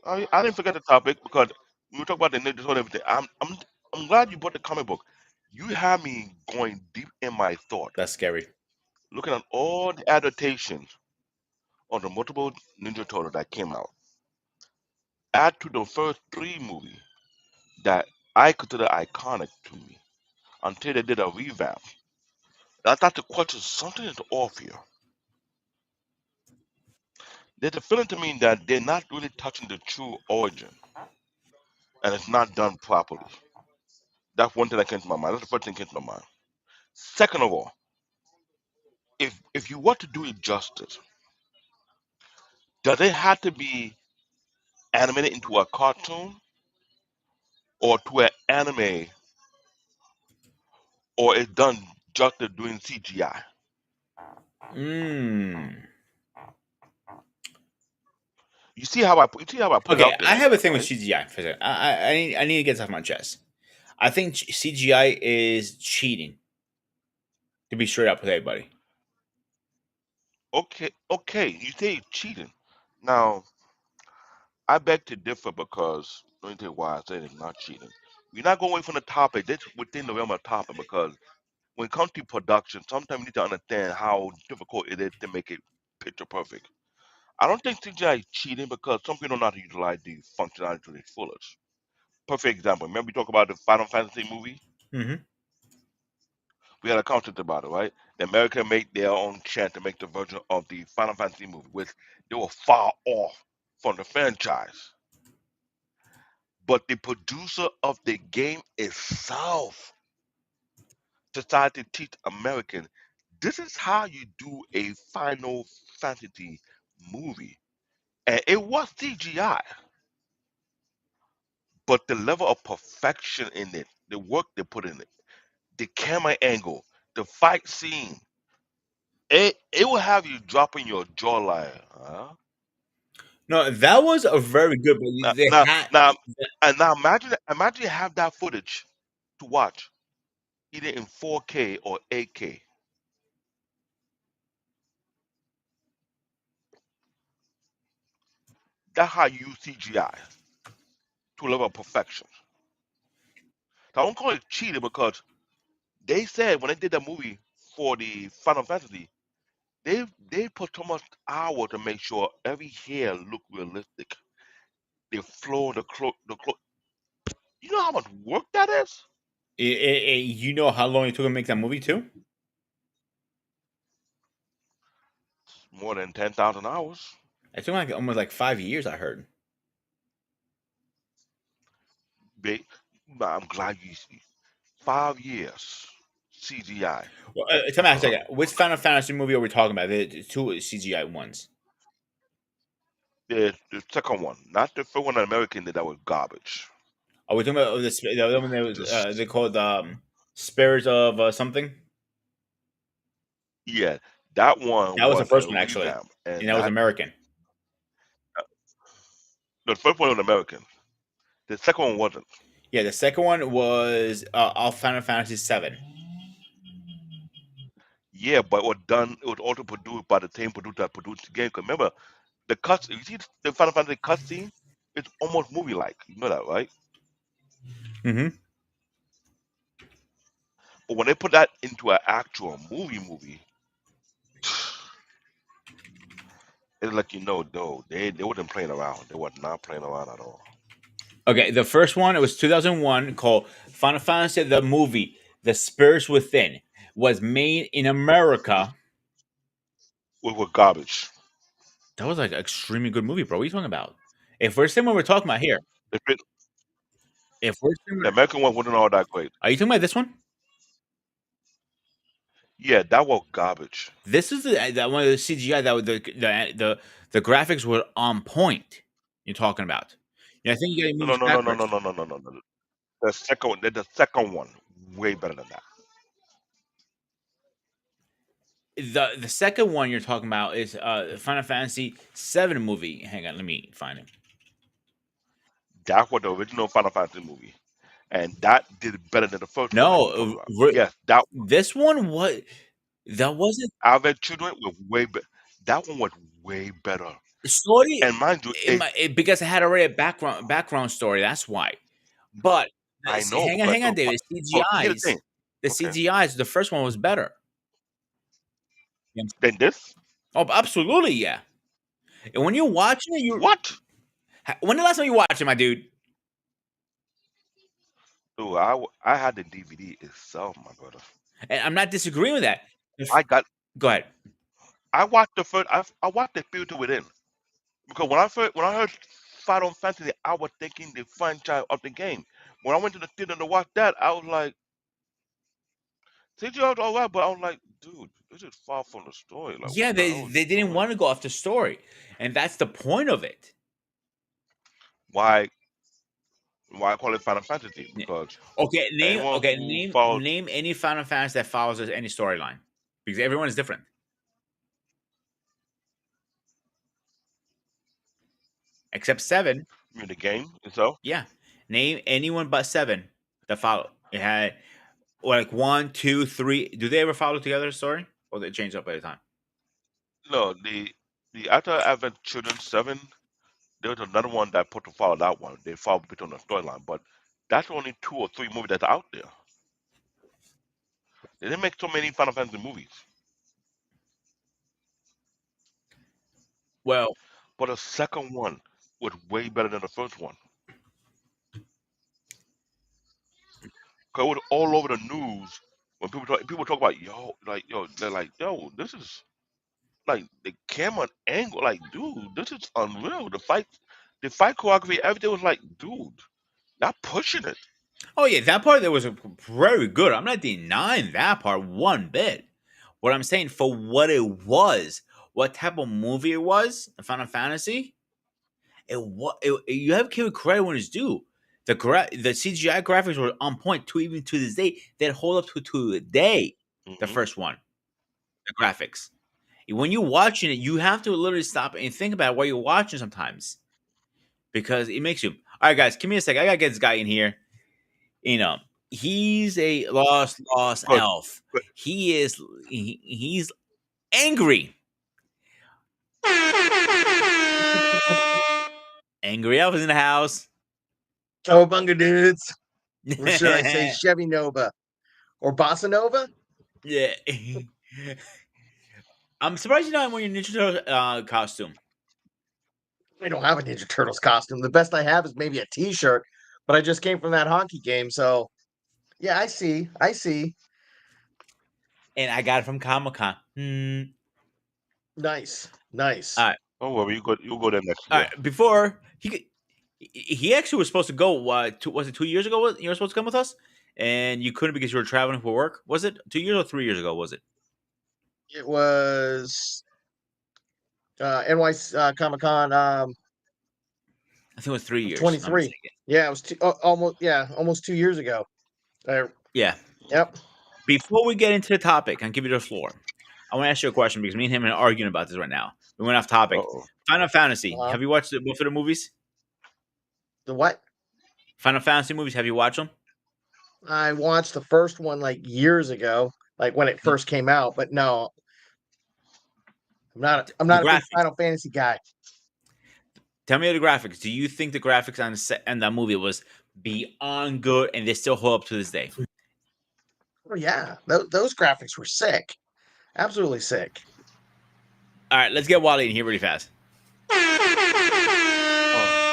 I didn't forget the topic because we were talking about the ninjas and everything. I'm glad you brought the comic book. You have me going deep in my thought, that's scary. looking at all the adaptations on the multiple Ninja Turtles that came out. Add to the first three movies that I consider iconic to me until they did a revamp. I thought the question something is off here. There's a feeling to me that they're not really touching the true origin and it's not done properly. That's one thing that came to my mind. That's the first thing that came to my mind. Second of all, if you want to do it justice, does it have to be animated into a cartoon or to an anime or it's done just to doing CGI? Mm. You see how I put it Okay, out there I like have a that, thing with right? CGI. For a second. I need to get this off my chest. I think CGI is cheating. To be straight up with everybody. Okay, you say it's cheating. Now, I beg to differ because let me tell you why I say it's not cheating. We're not going away from the topic. That's within the realm of the topic because when it comes to production, sometimes you need to understand how difficult it is to make it picture perfect. I don't think CGI is cheating because some people don't know how to utilize the functionality to its fullest. Perfect example. Remember we talked about the Final Fantasy movie? Hmm. We had a concept about it, right? The America made their own chant to make the version of the Final Fantasy movie, which they were far off from the franchise. but the producer of the game itself decided to teach American this is how you do a Final Fantasy movie. And it was CGI, but the level of perfection in it, the work they put in it, the camera angle, the fight scene, it will have you dropping your jawline. Huh? No, that was a very good. Now, But they now, had now, and now imagine you have that footage to watch either in 4K or 8K. That's how you use CGI to a level of perfection. So I don't call it cheating because they said when they did that movie for the Final Fantasy, they put so much hour to make sure every hair look realistic. The floor, the clo. You know how much work that is? you know how long it took to make that movie too? More than 10,000 hours. It took like almost like 5 years. I heard. Big. I'm glad you see. 5 years CGI. Well, tell me a second. Which Final Fantasy movie are we talking about? The two CGI ones. The second one, not the first one in American that was garbage. Are we talking about the other one that was This, they called Spirits of something? yeah, that one That was the was a first one actually, revamp, and and that was that American. the first one was American. The second one wasn't. Yeah, the second one was off Final Fantasy VII. Yeah, but it was done. It was also produced by the same producer that produced the game. 'Cause remember, the cuts. You see the Final Fantasy cutscene? It's almost movie-like. You know that, right? Mm-hmm. But when they put that into an actual movie, it's like no, they wasn't playing around. They were not playing around at all. Okay, the first one it was 2001 called Final Fantasy the movie. The Spirits Within was made in America. It was garbage. That was like an extremely good movie, bro. What are you talking about? If we're saying what we're talking about here, The, fit- if we're saying, the American one wasn't all that great. are you talking about this one? Yeah, that was garbage. This is that one of the CGI that the graphics were on point. You're talking about. Yeah, I think you got your No, no, movies no, no, no, no, backwards. no, no, no, no, no. The second one, way better than that. The second one you're talking about is Final Fantasy VII movie. Hang on, let me find it. That was the original Final Fantasy movie, and that did better than the first one that No, you were talking about. Yes, this one was that wasn't Alvin Children was way better. That one was way better. story. And mind you, Because it had already a background story. That's why. But I know hang on, David. but here's the thing. The Okay, CGIs. The first one was better. You know what I'm saying? then this Oh, absolutely, yeah. And when you're watching it, what? when the last time you watched it, my dude? Dude, I had the DVD itself, my brother. And I'm not disagreeing with that. I got Go ahead. I watched the first. I watched the Filter Within because when I heard Final Fantasy, I was thinking the franchise of the game. When I went to the theater to watch that, I was like, CGI was all right, but I was like, dude, this is far from the story. Like, Yeah, what the hell is they this didn't doing? want to go off the story, and that's the point of it. Why? Why I call it Final Fantasy? Yeah. Because Okay, anyone who follows, name any Final Fantasy that follows any storyline, because everyone is different. Except seven. I mean, the game itself, Yeah, name anyone but seven that follow. It had like one, two, three. Do they ever follow together? Story, or they change up every time? no, the after Advent Children 7, there was another one that put to follow that one. They followed a bit on the storyline, but that's only 2 or 3 movies that's out there. They didn't make so many Final Fantasy movies. Well, But the second one was way better than the first one. 'Cause it was all over the news when people talk about they're like, yo, this is like the camera angle, like, dude, this is unreal. The fight choreography, everything was like, dude. Not pushing it. Oh yeah, that part that was very good. I'm not denying that part one bit. What I'm saying for what it was, what type of movie it was, Final Fantasy, you have to give it credit when it's due. The CGI graphics were on point to even to this day. That hold up to the day. The Hmm. first one, the graphics. When you're watching it, you have to literally stop and think about what you're watching sometimes because it makes you. All right, guys, give me a second. I gotta get this guy in here. You know, he's a lost Good. elf. Good. He's angry. Angry elf is in the house. Cowabunga dudes. Or should I say Chevy Nova or Bossa Nova? Yeah. I'm surprised you're not wearing your Ninja Turtle costume. I don't have a Ninja Turtles costume. The best I have is maybe a T-shirt, but I just came from that hockey game, so yeah, I see. I see. And I got it from Comic Con. Nice. Nice. All right. Don't worry, you go there next All year. right. Before he actually was supposed to go. Was it 2 years ago? You were supposed to come with us, and you couldn't because you were traveling for work. Was it 2 years or 3 years ago? Was it? It was NY Comic Con I think it was 3 years. If I'm not 23. mistaken. Yeah, it was almost 2 years ago. Yeah. Yep. Before we get into the topic, I'll give you the floor. I want to ask you a question because me and him are arguing about this right now. We went off topic. Uh-oh. Final Fantasy. Uh, Have you watched both of the movies? the what? Final Fantasy movies. Have you watched them? I watched the first one like years ago, like when it first came out, but no, I'm The not a big graphics. Final Fantasy guy. Tell me the graphics. Do you think the graphics on the set and that movie was beyond good and they still hold up to this day? Oh yeah, those graphics were sick. Absolutely sick. All right, let's get Wally in here really fast. Oh.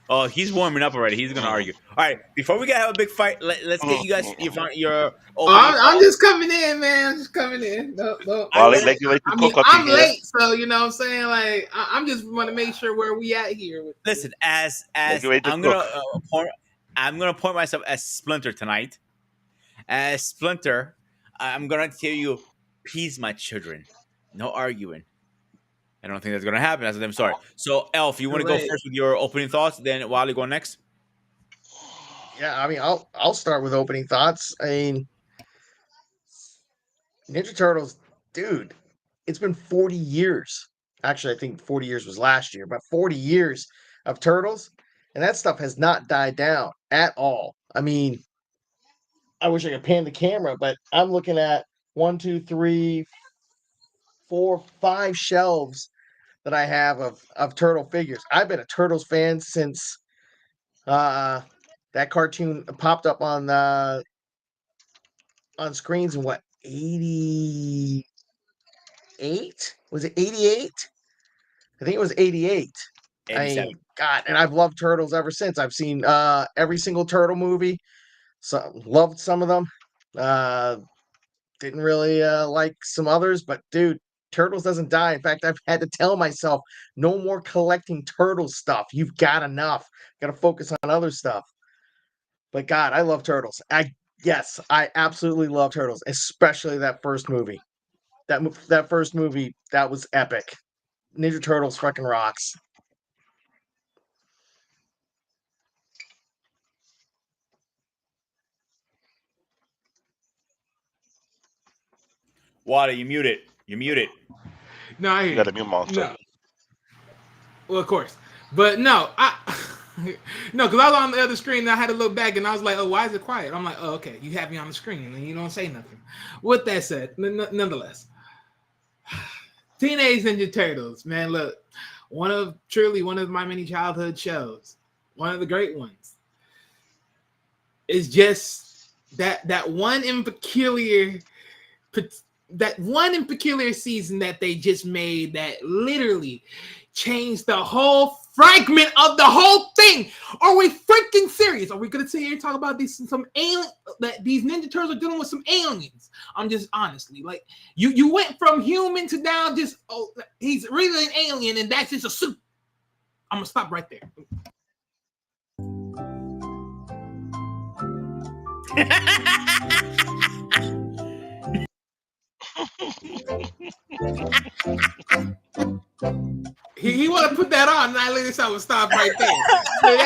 Oh, he's warming up already. He's gonna Mm, argue. All right, before we have a big fight, let's get mm, you guys mm, your Oh, opening I'm thoughts. just coming in, man. I'm just coming in. No, no. I Well, let like you like to I mean, cook up in I'm here. late, so you know what I'm saying. Like, I'm just want to make sure where we at here. With this. listen as Like you ready to cook. I'm gonna point myself as Splinter tonight. As Splinter, I'm gonna tell you, peace, my children. No arguing. I don't think that's gonna happen. I'm sorry. So, Elf, you want to go Late. first with your opening thoughts, then Wally go next. Yeah, I mean, I'll start with opening thoughts. I mean, Ninja Turtles, dude, it's been 40 years. Actually, I think 40 years was last year, but 40 years of Turtles, and that stuff has not died down at all. I mean, I wish I could pan the camera, but I'm looking at one, two, three, four, five shelves that I have of turtle figures. I've been a Turtles fan since uh that cartoon popped up on screens in what 88? Was it 88? I think it was 88. I 87. mean, God, and I've loved turtles ever since. I've seen every single turtle movie. So loved some of them. Uh didn't really like some others, but dude, turtles doesn't die. In fact, I've had to tell myself no more collecting turtle stuff. You've got enough. Got to focus on other stuff. But God, I love turtles. Yes, I absolutely love turtles, especially that first movie. That first movie, that was epic. Ninja Turtles fucking rocks. Wally, you mute it. You mute it. No, I You hear got you. a mute monster. No, well, of course, but no, no, because I was on the other screen and I had to look back and I was like, oh, why is it quiet? I'm like, oh, okay, you have me on the screen and you don't say nothing. With that said, nonetheless, Teenage Ninja Turtles, man, look, truly one of my many childhood shows, one of the great ones. It's just that one in peculiar season that they just made that literally changed the whole fragment of the whole thing. Are we freaking serious? Are we gonna sit here and talk about these Ninja Turtles are dealing with some aliens? I'm just honestly like you went from human to now just he's really an alien and that's just a suit. I'm gonna stop right there. He want to put that on, and I let this would stop right there. So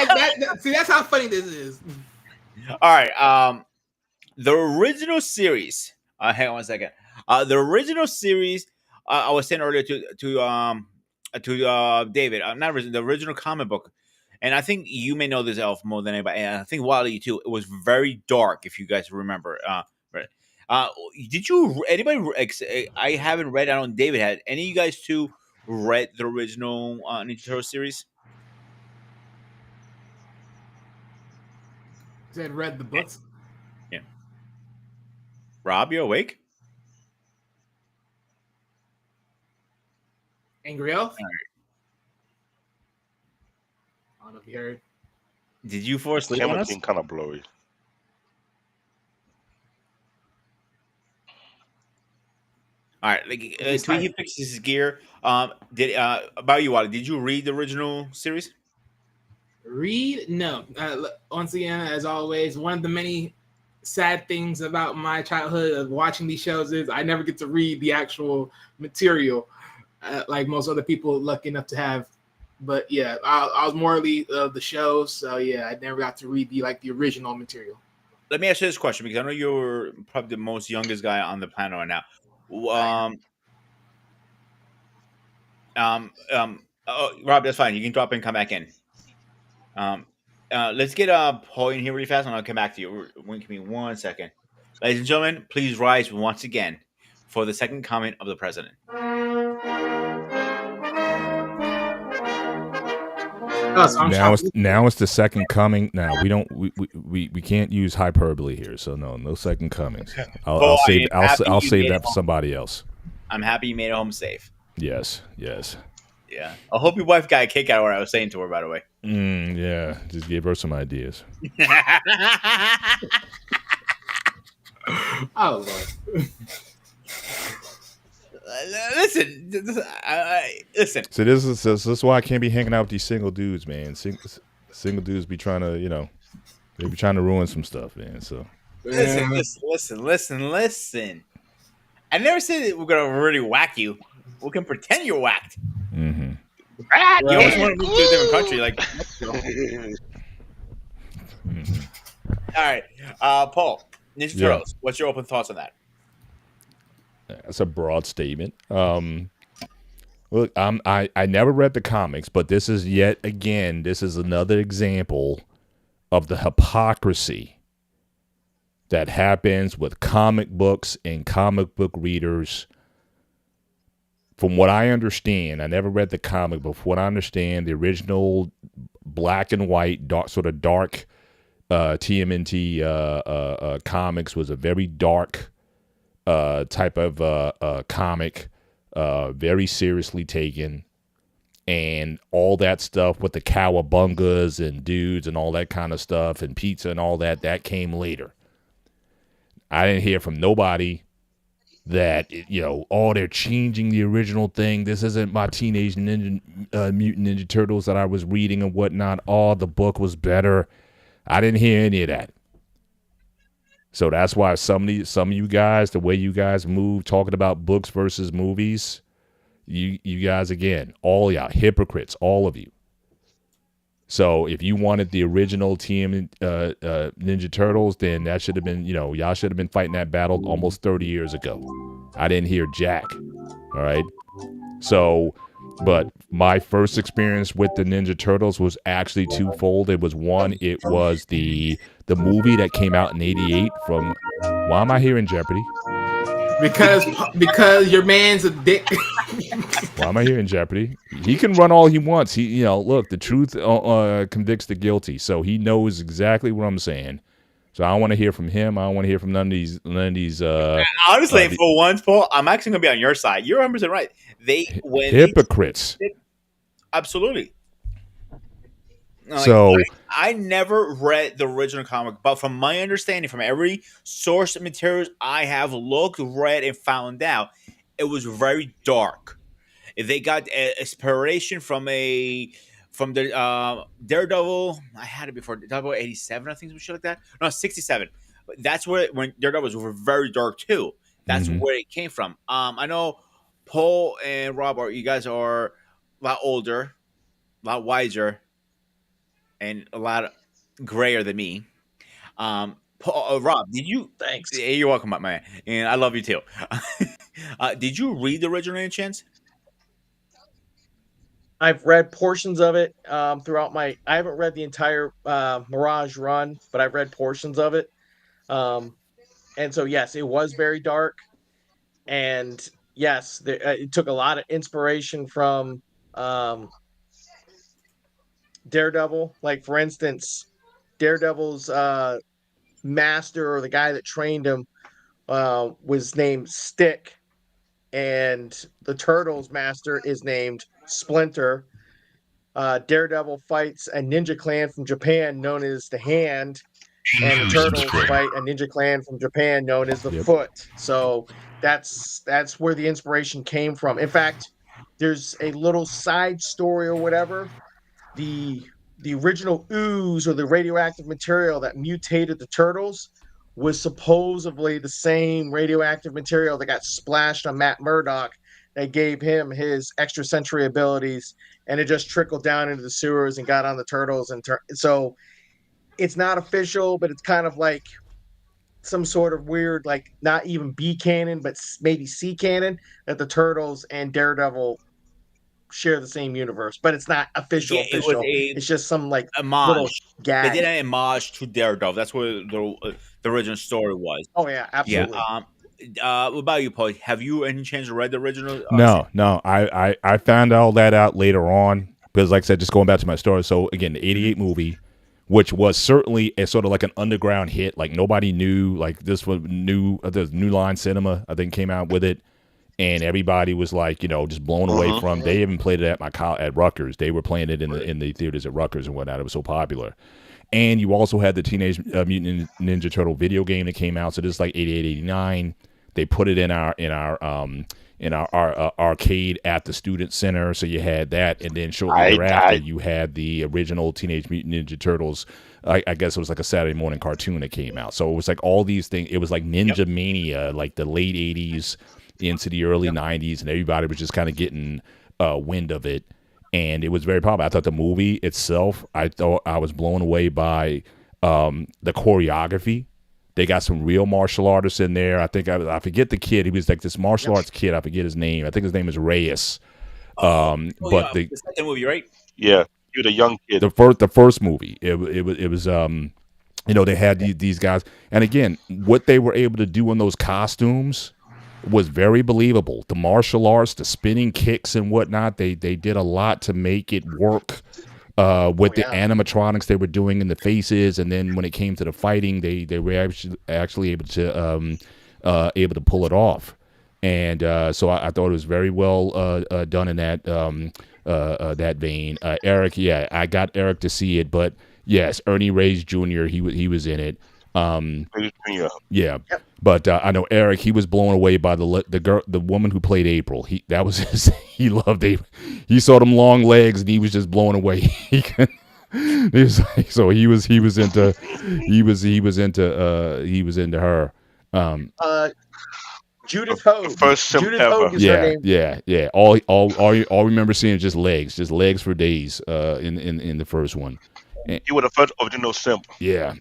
see, that's how funny this is. All right. The original series. Hang on one second. The original series. I was saying earlier to David. Not original, the original comic book, and I think you may know this Elf more than anybody. And I think Wally too. It was very dark, if you guys remember. Right. Did you? Anybody? I haven't read. I don't. David had. Any of you guys two read the original Ninja Turtle series? Said read the books. Yeah. Rob, you awake? Angry Elf. I don't know if you heard. Did you fall The asleep on camera us? seemed kind of blurry. All right, like It's till he tight. fixes his gear. Did about you, Wally? Did you read the original series? Read? No. Once again, as always, one of the many sad things about my childhood of watching these shows is I never get to read the actual material like most other people lucky enough to have. But yeah, I was morally the shows, so yeah, I never got to read the original material. Let me ask you this question because I know you're probably the most youngest guy on the planet right now. Rob, that's fine. You can drop in, come back in. Let's get Paul in here really fast, and I'll come back to you. Give me 1 second, ladies and gentlemen. Please rise once again for the second comment of the president. Oh, so I'm shocked. Now it's the second coming. Now we can't use hyperbole here, so no second comings. I'll save that for somebody else. I'm happy you made it home safe. Yes. Yeah. I hope your wife got a kick out of what I was saying to her, by the way. Yeah, just gave her some ideas. Oh Lord. Listen. Listen. So this is why I can't be hanging out with these single dudes, man. Single dudes be trying to, they be trying to ruin some stuff, man. So Listen. I never said that we're gonna really whack you. We can pretend you're whacked. Mm-hmm. You always want to move to a different country, like. All right, Paul, Ninja Turtles. What's your open thoughts on that? That's a broad statement. Look, I never read the comics, but this is another example of the hypocrisy that happens with comic books and comic book readers. From what I understand, I never read the comic, but from what I understand, the original black and white, dark TMNT comics was a very dark type of comic, very seriously taken, and all that stuff with the Cowabungas and dudes and all that kind of stuff and pizza and all that came later. I didn't hear from nobody that, they're changing the original thing. This isn't my Teenage Mutant Ninja Turtles that I was reading and whatnot. Oh, the book was better. I didn't hear any of that. So that's why some of you guys, the way you guys move, talking about books versus movies, you guys, again, all y'all, hypocrites, all of you. So if you wanted the original Ninja Turtles, then that should have been, y'all should have been fighting that battle almost 30 years ago. I didn't hear jack. All right. So, but my first experience with the Ninja Turtles was actually twofold. It was the movie that came out in '88 from. Why am I here in Jeopardy? Because your man's a dick. Why am I here in Jeopardy? He can run all he wants. Look, the truth convicts the guilty, so he knows exactly what I'm saying. So I don't want to hear from him. I don't want to hear from none of these. Honestly, for once, Paul, I'm actually gonna be on your side. You're 100% right. Hypocrites. Absolutely. So I never read the original comic, but from my understanding, from every source of materials I have looked, read, and found out, it was very dark. They got inspiration from the Daredevil. I had it before Daredevil 87, I think, some shit like that. No, 67. But that's where when Daredevils were very dark too. That's Mhm. where it came from. I know Paul and Rob are you guys are a lot older, a lot wiser, and a lot grayer than me. Paul, Rob, did you? Thanks. Hey, you're welcome, my man, and I love you too. Did you read the original any chance? I've read portions of it throughout my. I haven't read the entire Mirage run, but I've read portions of it. Um, and so yes, it was very dark, and yes, it took a lot of inspiration from um, Daredevil. Like for instance, Daredevil's master or the guy that trained him was named Stick, and the Turtles' master is named Splinter. Daredevil fights a ninja clan from Japan known as the Hand, and the Turtles fight a ninja clan from Japan known as the Yep. Foot. So that's where the inspiration came from. In fact, there's a little side story or whatever. The the original ooze or the radioactive material that mutated the turtles was supposedly the same radioactive material that got splashed on Matt Murdock that gave him his extrasensory abilities, and it just trickled down into the sewers and got on the turtles. And so it's not official, but it's kind of like some sort of weird, like not even B canon, but maybe C canon, that the turtles and Daredevil share the same universe, but it's not Yeah, official. it was Official. a It's just some like little homage. They gag. did an homage to Daredevil. That's what the original story was. Oh yeah, Yeah. absolutely. What about you, Paul? Have you any chance to read the original? No. I found all that out later on because, like I said, just going back to my story. So again, the '88 movie, which was certainly a sort of like an underground hit. Like nobody knew. Like this was new. The New Line Cinema, I think, came out with it, and everybody was like, just blown away Mhm. from. They even played it at at Rutgers. They were playing it in the theaters at Rutgers and whatnot. It was so popular. And you also had the Teenage Mutant Ninja Turtle video game that came out. So this is like 88, 89. They put it in our arcade at the student center. So you had that, and then shortly thereafter, you had the original Teenage Mutant Ninja Turtles. I guess it was like a Saturday morning cartoon that came out. So it was like all these things. It was like Ninja Mania, like the late 80s into the early 90s, and everybody was just kind of getting wind of it. And it was very popular. I thought the movie itself, I thought I was blown away by the choreography. They got some real martial artists in there. I think I forget the kid. He was like this martial arts kid. I forget his name. I think his name is Reyes. But yeah, the second movie, right? Yeah, you're the young kid. the first movie, it was they had these guys, and again, what they were able to do in those costumes was very believable. The martial arts, the spinning kicks and whatnot, they did a lot to make it work with the animatronics they were doing in the faces, and then when it came to the fighting, they were actually able to pull it off. And so I thought it was very well done in that vein. Eric, yeah, I got Eric to see it, but yes, Ernie Reyes Jr. He was in it. Yeah, but I know Eric. He was blown away by the woman who played April. He loved April. He saw them long legs and he was just blown away. So he was into her. Judith Hogue. First sim Judith ever. Hogue is her name. Yeah. All remember seeing is just legs for days. In the first one. You were the first original simp. Yeah.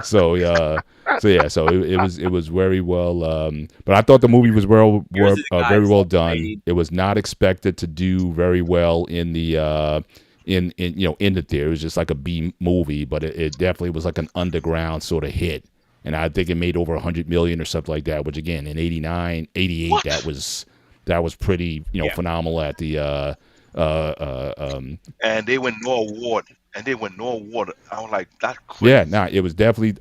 So it was very well. But I thought the movie was very well done. It was not expected to do very well in the in the theater. It was just like a B movie, but it definitely was like an underground sort of hit. And I think it made over 100 million or something like that. Which again, in 89, 88, what? that was pretty phenomenal at the. And they win no award. I was like, that's crazy. Yeah, it was definitely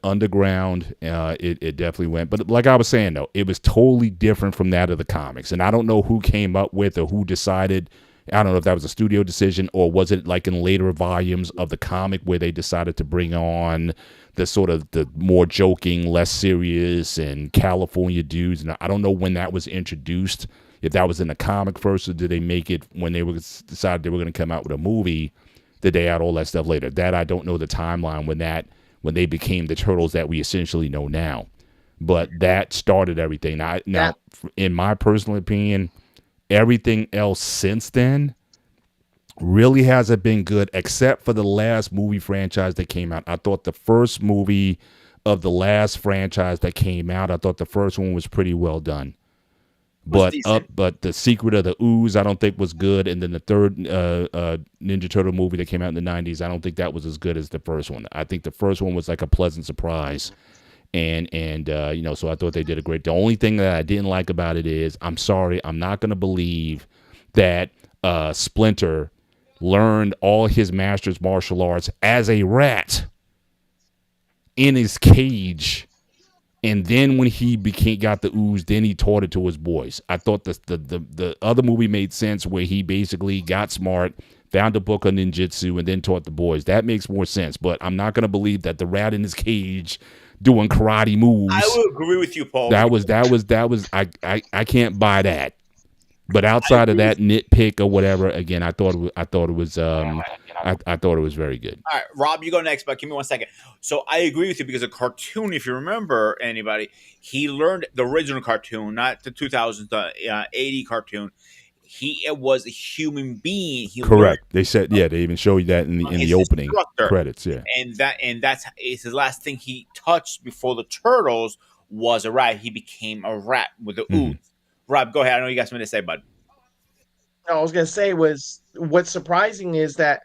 underground. It definitely went. But like I was saying, though, it was totally different from that of the comics. And I don't know who came up with or who decided. I don't know if that was a studio decision or was it like in later volumes of the comic where they decided to bring on the sort of the more joking, less serious and California dudes. And I don't know when that was introduced. If that was in the comic first, or did they make it when they decided they were going to come out with a movie? Did they add all that stuff later? That I don't know the timeline when when they became the turtles that we essentially know now. But that started everything. Now, in my personal opinion, everything else since then really hasn't been good, except for the last movie franchise that came out. I thought the first movie of the last franchise that came out, I thought the first one was pretty well done. But the Secret of the Ooze, I don't think was good. And then the third Ninja Turtle movie that came out in the 90s, I don't think that was as good as the first one. I think the first one was like a pleasant surprise. And so I thought they did a great. The only thing that I didn't like about it is, I'm sorry, I'm not going to believe that Splinter learned all his master's martial arts as a rat in his cage, and then when he got the ooze, then he taught it to his boys. I thought the other movie made sense, where he basically got smart, found a book on ninjutsu, and then taught the boys. That makes more sense. But I'm not going to believe that the rat in his cage doing karate moves. I would agree with you, Paul. That was I can't buy that. But outside of that nitpick or whatever, again, I thought it was very good. All right, Rob, you go next, but give me 1 second. So I agree with you, because a cartoon, if you remember, anybody, he learned the original cartoon, not the 2000s, the 80 cartoon. It was a human being. Correct. They said, they even show you that in the opening credits. Yeah, and that's the last thing he touched before the turtles was a rat. He became a rat with the ooze. Rob, go ahead. I know you got something to say, bud. No, I was gonna say was what's surprising is that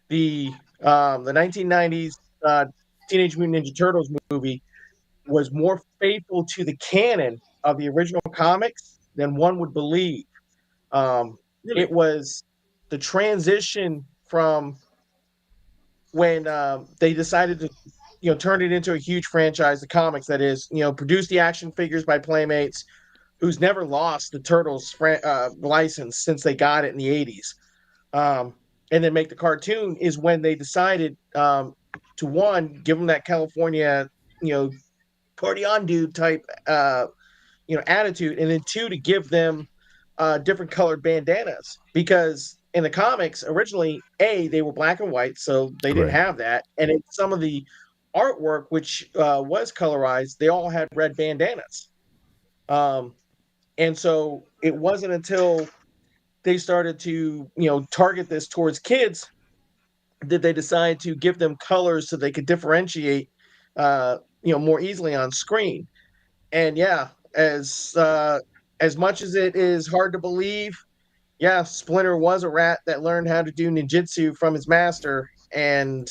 the 1990s Teenage Mutant Ninja Turtles movie was more faithful to the canon of the original comics than one would believe. Really? It was the transition from when they decided to turn it into a huge franchise, the comics, that is, produce the action figures by Playmates, who's never lost the Turtles license since they got it in the 80s. And then make the cartoon, is when they decided to, one, give them that California, party on dude type, attitude, and then two, to give them different colored bandanas, because in the comics originally, they were black and white, so they didn't have that, and in some of the artwork, which was colorized, they all had red bandanas. And so it wasn't until they started to, target this towards kids, that they decide to give them colors so they could differentiate, more easily on screen. And yeah, as much as it is hard to believe, yeah, Splinter was a rat that learned how to do ninjutsu from his master, and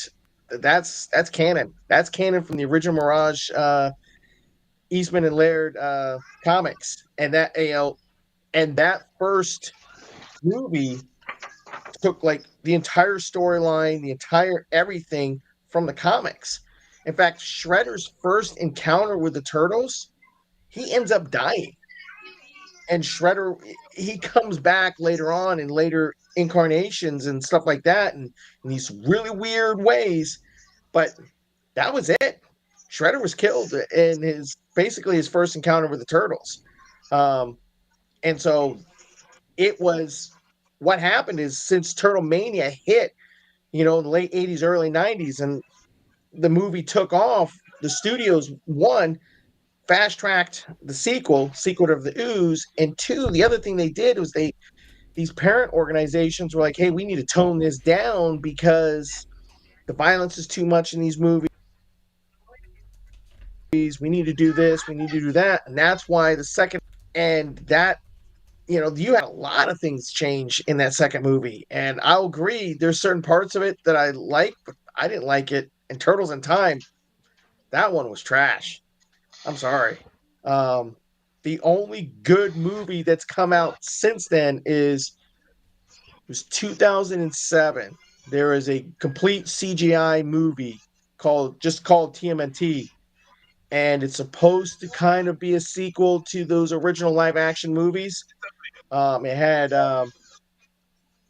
that's canon. That's canon from the original Mirage, Eastman and Laird comics, and that first movie took like the entire storyline, the entire everything from the comics. In fact, Shredder's first encounter with the Turtles, he ends up dying. And Shredder, he comes back later on in later incarnations and stuff like that, and in these really weird ways. But that was it. Shredder was killed in basically his first encounter with the Turtles. And so it was, what happened is, since Turtle Mania hit, in the late 80s, early 90s, and the movie took off, the studios, one, fast-tracked the sequel, Secret of the Ooze, and two, the other thing they did was these parent organizations were like, hey, we need to tone this down because the violence is too much in these movies. We need to do this, we need to do that. And that's why the second, and that, you had a lot of things change in that second movie. And I'll agree, there's certain parts of it that I like, but I didn't like it. And Turtles in Time, that one was trash. I'm sorry. The only good movie that's come out since then was 2007. There is a complete CGI movie called TMNT, and it's supposed to kind of be a sequel to those original live action movies. It had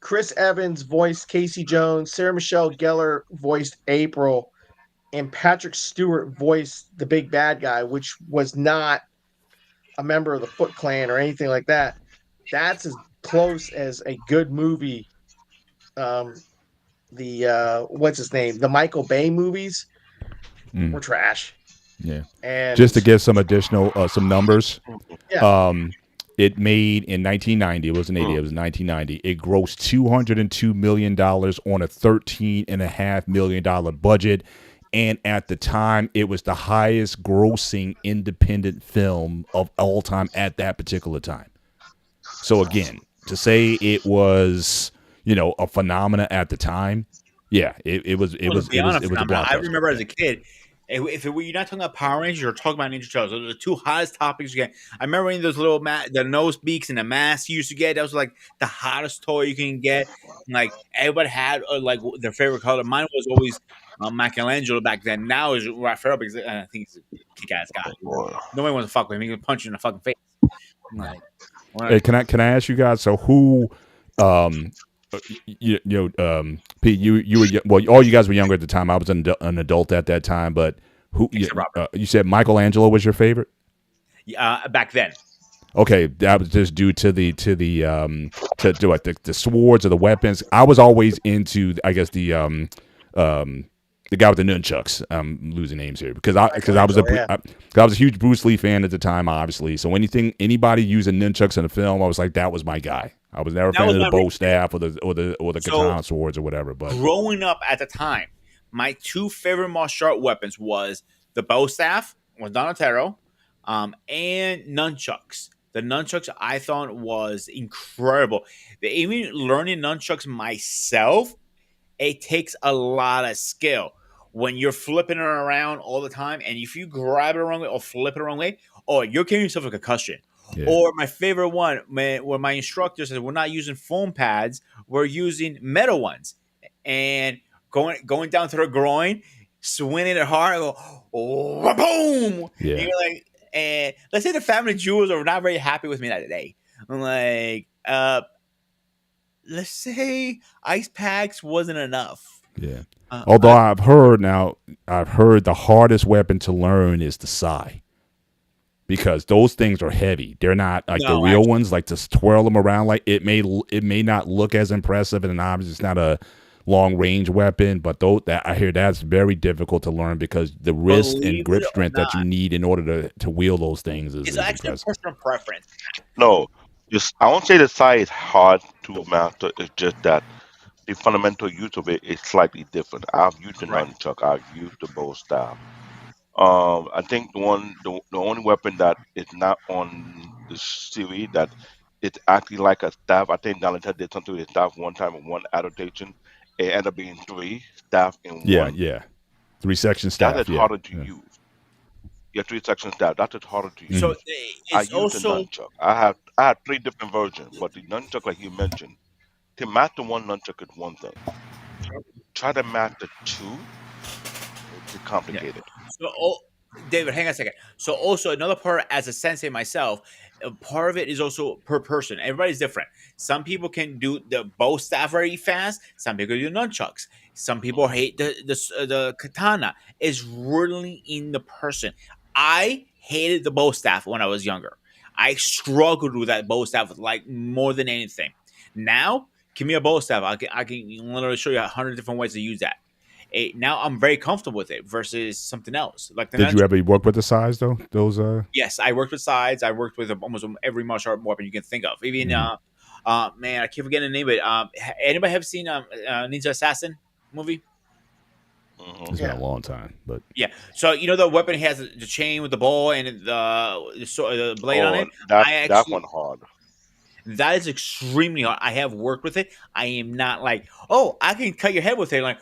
Chris Evans voiced Casey Jones, Sarah Michelle Gellar voiced April, and Patrick Stewart voiced the big bad guy, which was not a member of the Foot Clan or anything like that. That's as close as a good movie. The what's his name? The Michael Bay movies. Mm. were trash. Yeah. And Just to give some additional some numbers. yeah, It made in 1990. It wasn't 80. It was 1990. It grossed $202 million on a $13.5 million budget. And at the time, it was the highest grossing independent film of all time at that particular time. So again, to say it was, a phenomena at the time, yeah, it was it was was it was beyond a it was a phenomenon. I blockbuster. remember as a kid, if you're not talking about Power Rangers, you're talking about Ninja Turtles. Those are the two hottest topics you get. I remember when those little the nose beaks and the masks you used to get. That was like the hottest toy you can get. Like everybody had like their favorite color. Mine was always Michelangelo back then. Now is Raphael because I think he's a kick-ass guy. Boy. Nobody wants to fuck with him. He can punch you in the fucking face. Like, Hey, can I ask you guys? So who, um, Pete, you were well. All you guys were younger at the time. I was an adult at that time. But who Except Robert. you said Michelangelo was your favorite? Back then. Okay, that was just due to to what the swords or the weapons. I was always into, I guess, the guy with the nunchucks. I'm losing names here because I was I was a huge Bruce Lee fan at the time, obviously. So anybody using nunchucks in a film, I was like, that was my guy. I was never a fan of the bow staff or the katana swords or whatever. But growing up at the time, my two favorite martial art weapons was the bow staff with Donatello, and nunchucks. The nunchucks I thought was incredible. Even learning nunchucks myself, it takes a lot of skill when you're flipping it around all the time, and if you grab it the wrong way or flip it the wrong way, oh, you're giving yourself a concussion. yeah, Or my favorite one, where my instructor says we're not using foam pads, we're using metal ones, and going down to the groin, swinging it hard, and go, oh, boom! yeah. And you're like, and let's say the family jewels are not very happy with me that day. I'm like, let's say ice packs wasn't enough. Yeah. Although I- I've heard the hardest weapon to learn is the sai. Because those things are heavy. They're not like the No, real actually. ones. Like to twirl them around, like it may not look as impressive, and obviously it's not a long range weapon. But I hear that's very difficult to learn because the wrist and Believe grip it or strength that you not, need in order to wield those things is it's actually a impressive. personal preference. No, I won't say the size is hard to master. It's just that the fundamental use of it is slightly different. I've used the Right. nunchuck. I've used the bow staff. I think the only weapon that is not on the series that it's actually like a staff. I think Donald did something with his staff one time in one adaptation. It ended up being three staff in Yeah, one. yeah. 3-section That staff. is Yeah. harder to Yeah. use. Yeah, three section staff. That is harder to So use. I it's use the also nunchuck. I have three different versions, but the nunchuck, like you mentioned, to master one nunchuck is one thing. Try to master two, it's yeah. complicated. So, David, hang on a second. So, also another part as a sensei myself, part of it is also per person. Everybody's different. Some people can do the bow staff very fast. Some people do nunchucks. Some people hate the katana. It's really in the person. I hated the bow staff when I was younger. I struggled with that bow staff like more than anything. Now, give me a bow staff. I can literally show you 100 different ways to use that. Now I'm very comfortable with it versus something else. Like the Did you ever work with the size though? Those yes, I worked with sides. I worked with almost every martial art weapon you can think of. Even man, I keep forgetting the name of it. Anybody have seen Ninja Assassin movie? Hmm. it's been a long time, but Yeah. So you know the weapon has the chain with the ball and the blade on Oh, it. that I that actually one hard. that is extremely hard. I have worked with it. I am not like, oh, I can cut your head with it. Like,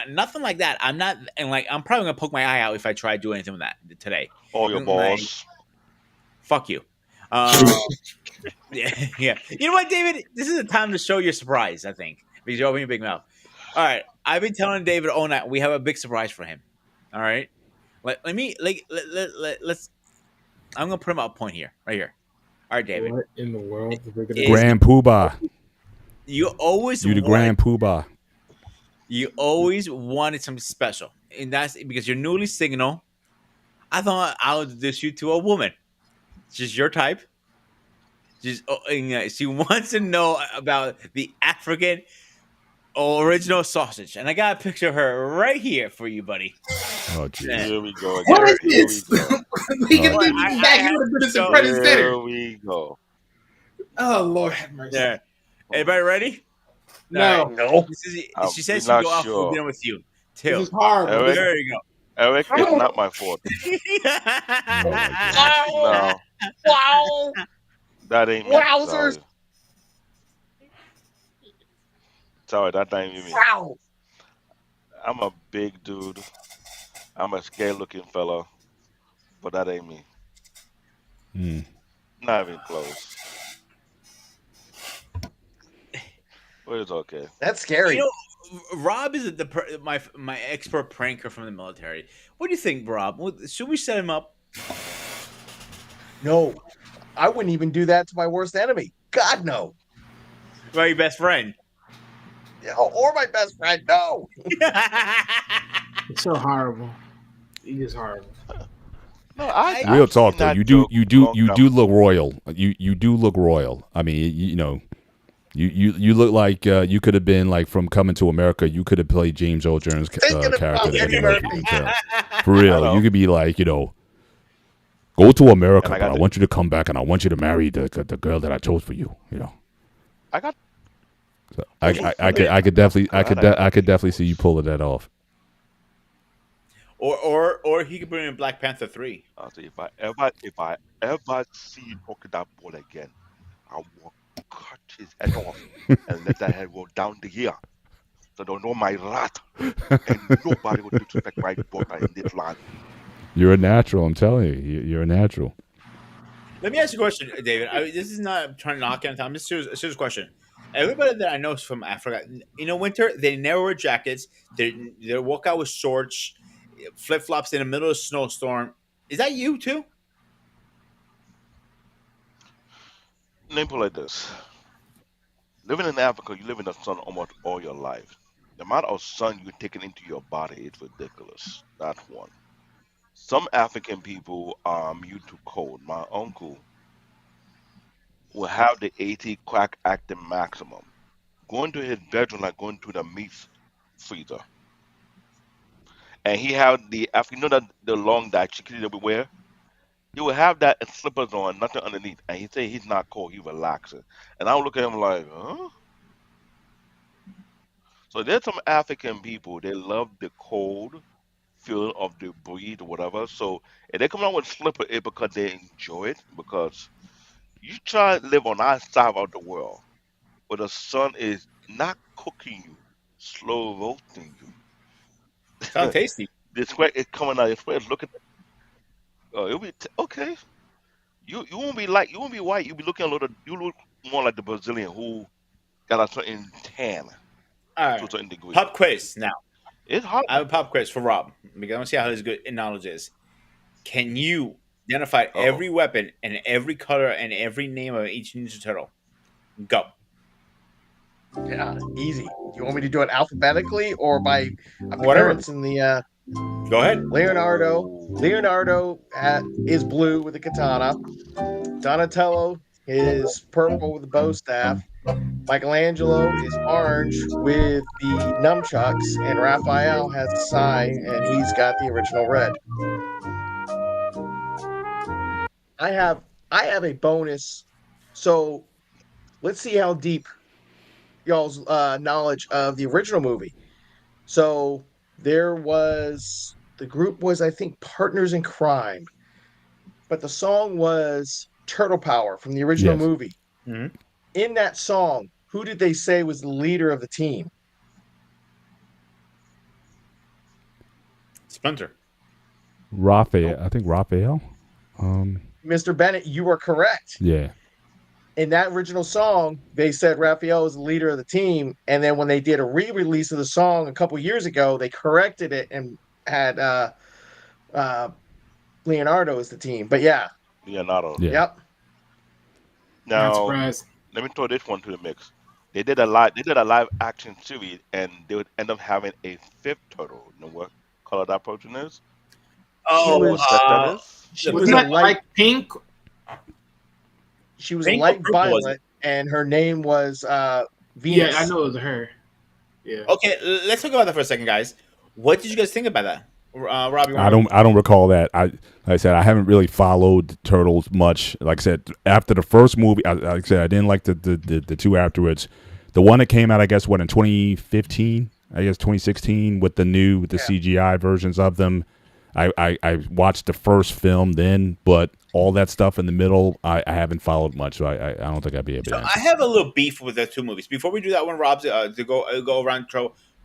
nothing like that. I'm not, and like, I'm probably gonna poke my eye out if I try to do anything with that today. Or your Like, balls. fuck you. Yeah, yeah. You know what, David? This is the time to show your surprise. I think because you're opening your big mouth. All right, I've been telling David all night we have a big surprise for him. All right, let me like let's. I'm gonna put him up a point here, right here. All right, David. What in the world is we gonna Is- do? Grand Poobah. You always You the wanted, Grand Poobah. you always wanted something special, and that's because you're newly single. I thought I would introduce you to a woman. She's your type. She's she wants to know about the African original sausage, and I got a picture of her right here for you, buddy. Oh, jeez. Yeah. Here we go What again. is Here we this? go. We can Oh, leave I him back. had You would have to been some show- credit center. Here we go. Oh Lord, have mercy. Yeah. Everybody ready? No, No. She We're says she not go out for sure. dinner with you. this Till. is horrible. Eric? There you go. Eric, it's not my fault. Oh, my God. No, Wow. that ain't me. Wowzers. Sorry, that ain't me. Wow. I'm a big dude. I'm a scary looking fella, but that ain't me. Hmm. Not even close. But it's okay. That's scary. You know, Rob is my expert pranker from the military. What do you think, Rob? Should we set him up? No. I wouldn't even do that to my worst enemy. God, no. About your best friend? Or my best friend. No. It's so horrible. It is horrible. No, Real I've talk seen though, that you do joke you do long you time. do look royal. You do look royal. I mean, you know, you look like you could have been like from Coming to America. You could have played James Earl Jones' Thinking about character there. Eddie You know, Murphy. you can tell. For real, Hello. you could be like, you know, go to America, And I but got I the- want you to come back and I want you to marry the girl that I chose for you. You know, I got so I could definitely see you pulling that off. or he could bring in Black Panther 3. I'll say if I ever see Polka Dot Boy again, I will cut his head off and let that head go down the ear. So don't know my rat. And nobody will disrespect my daughter in this land. You're a natural. I'm telling you, you're a natural. Let me ask you a question, David. This is not trying to knock on time. This is a serious question. Everybody that I know is from Africa. In the winter, they never wear jackets. They walk out with shorts, flip flops in the middle of a snowstorm. Is that you too? Let me put it like this. Living in Africa, you live in the sun almost all your life. The amount of sun you're taking into your body is ridiculous. That's one. Some African people are immune to cold. My uncle will have the 80 crack acting maximum. Going to his bedroom like going to the meat freezer. And he have the after you know that the long that chicken that we wear, he will have that and slippers on, nothing underneath. And he say he's not cold, he relaxing. And I would look at him like, huh? So there's some African people, they love the cold feel of the breed or whatever. So if they come out with slipper, it's because they enjoy it. Because you try to live on our side of the world where the sun is not cooking you, slow roasting you. Sound tasty. The sweat is coming out. Your sweat is looking. It'll be okay. You won't be like you won't be white. You'll be looking a little. You look more like the Brazilian who got a certain tan All to a right. certain degree. Pop quiz now. It's hot. I have a pop quiz for Rob because I want to see how his good knowledge is. Can you identify every weapon and every color and every name of each Ninja Turtle? Go. Yeah, easy. You want me to do it alphabetically or by Whatever. appearance in the Go ahead. Leonardo? Oh. Leonardo is blue with a katana. Donatello is purple with a bow staff. Michelangelo is orange with the nunchucks, and Raphael has a sai, and he's got the original red. I have a bonus, so let's see how deep y'all's knowledge of the original movie. So the group was, I think, Partners in Crime, but the song was Turtle Power from the original Yes. movie. Mhm. In that song, who did they say was the leader of the team? Splinter. Raphael, I think Raphael. Mr. Bennett, you are correct. Yeah. In that original song, they said Raphael was the leader of the team, and then when they did a re-release of the song a couple years ago, they corrected it and had Leonardo as the team. But yeah, Leonardo. Yeah. yep. Not Now surprised. let me throw this one to the mix. They did a live action series, and they would end up having a fifth turtle. You know what color that person is? Oh, was- What set that is? She The was Wasn't a that light. like pink? She was Pink or light purple, was violet, and her name was Venus. Yeah, I know it was her. Yeah. Okay, let's talk about that for a second, guys. What did you guys think about that? Rob, you want I to go? don't recall that. Like I said, I haven't really followed the Turtles much. Like I said, after the first movie, like I said, I didn't like the two afterwards. The one that came out, I guess, what in 2015, I guess 2016, with the Yeah. CGI versions of them. I watched the first film then, but all that stuff in the middle, I haven't followed much, so I don't think I'd be able So to I answer. have a little beef with the two movies. Before we do that one, Rob, to go around.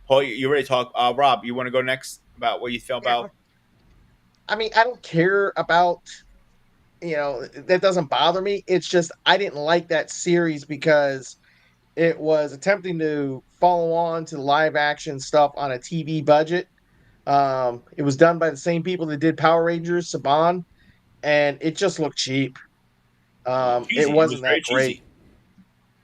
Paul, you ready to talk? Rob, you want to go next about what you felt Yeah. about? I mean, I don't care about, that doesn't bother me. It's just I didn't like that series because it was attempting to follow on to live action stuff on a TV budget. It was done by the same people that did Power Rangers, Saban, and it just looked cheap. It Cheesy. It was wasn't very that great. cheesy.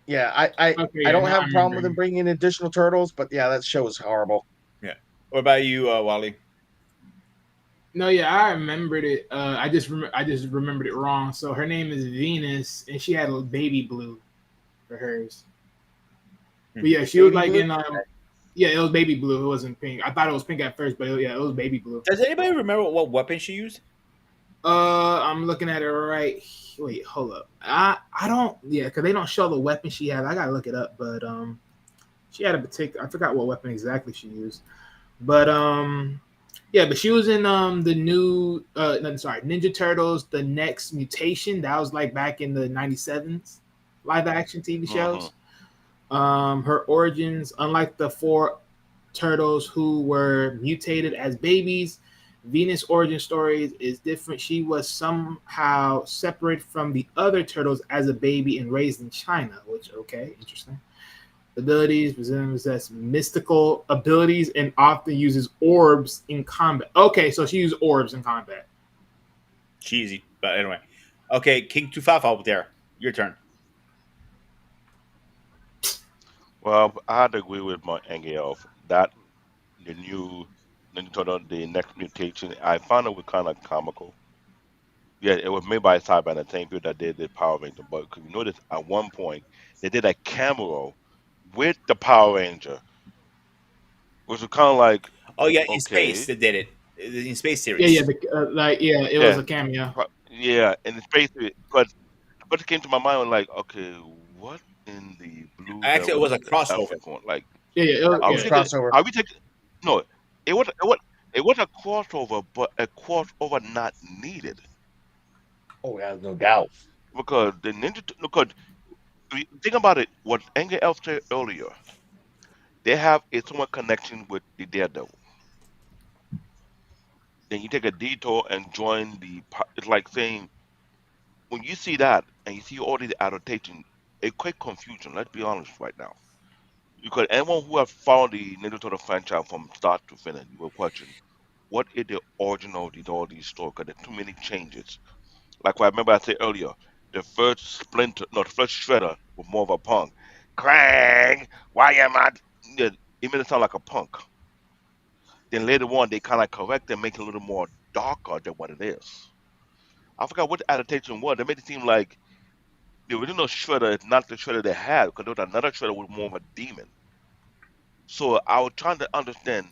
Yeah, Okay, I yeah, don't now have I a problem remember. with them bringing in additional turtles, but yeah, that show was horrible. Yeah. What about you, Wally? No, yeah, I remembered it. I just remembered it wrong. So her name is Venus, and she had a baby blue for hers. But Mhm. yeah, she was Baby like blue. in yeah, it was baby blue. It wasn't pink. I thought it was pink at first, but yeah, it was baby blue. Does anybody remember what weapon she used? I'm looking at it right. Wait, hold up. I don't. Yeah, because they don't show the weapon she had. I gotta look it up. But she had a particular. I forgot what weapon exactly she used. But yeah, but she was in the new no, sorry, Ninja Turtles: The Next Mutation. That was like back in the '97s live action TV Hmm. shows. Her origins, unlike the four turtles who were mutated as babies, Venus' origin story is different. She was somehow separate from the other turtles as a baby and raised in China, which, okay, interesting. Abilities, possess mystical abilities, and often uses orbs in combat. Okay, so she used orbs in combat. Cheesy. But anyway. Okay, King Tufafa up there. Your turn. Well, I'd agree with my Angel that the new Ninja Turtle, the next mutation, I found it was kind of comical. Yeah, it was made by Cyber the same people that did the Power Ranger. But could you notice at one point they did a cameo with the Power Ranger, which was kind of like, Oh yeah, in space okay, they did it. In space Yeah, yeah, series. yeah, it was yeah, a cameo. yeah, and it's basically, but the question came to my mind like, okay, what in the blue Actually, it devil was a is crossover. Alpha going? Like, Yeah, yeah, That are we was yeah. taking? crossover. Are we taking? No, it was a crossover, but a crossover not needed Oh yeah, no doubt. because because think about it. What Angel Elf said earlier, they have a somewhat connection with the Daredevil. Then you take a detour and join It's like saying when you see that and you see all these adaptations, it creates confusion. Let's be honest right now. Because anyone who has followed the Ninja Turtle franchise from start to finish, you will question what is the original of all these stories? Because there's too many changes. Like what I remember I said earlier, the first Splinter, no, the first Shredder was more of a punk. Krang, why am I? Yeah, it made it sound like a punk. Then later on, they kind of correct and make it a little more darker than what it is. I forgot what the adaptation was. They made it seem like the original Shredder is not the Shredder they had because there was another Shredder with more of a demon. So I was trying to understand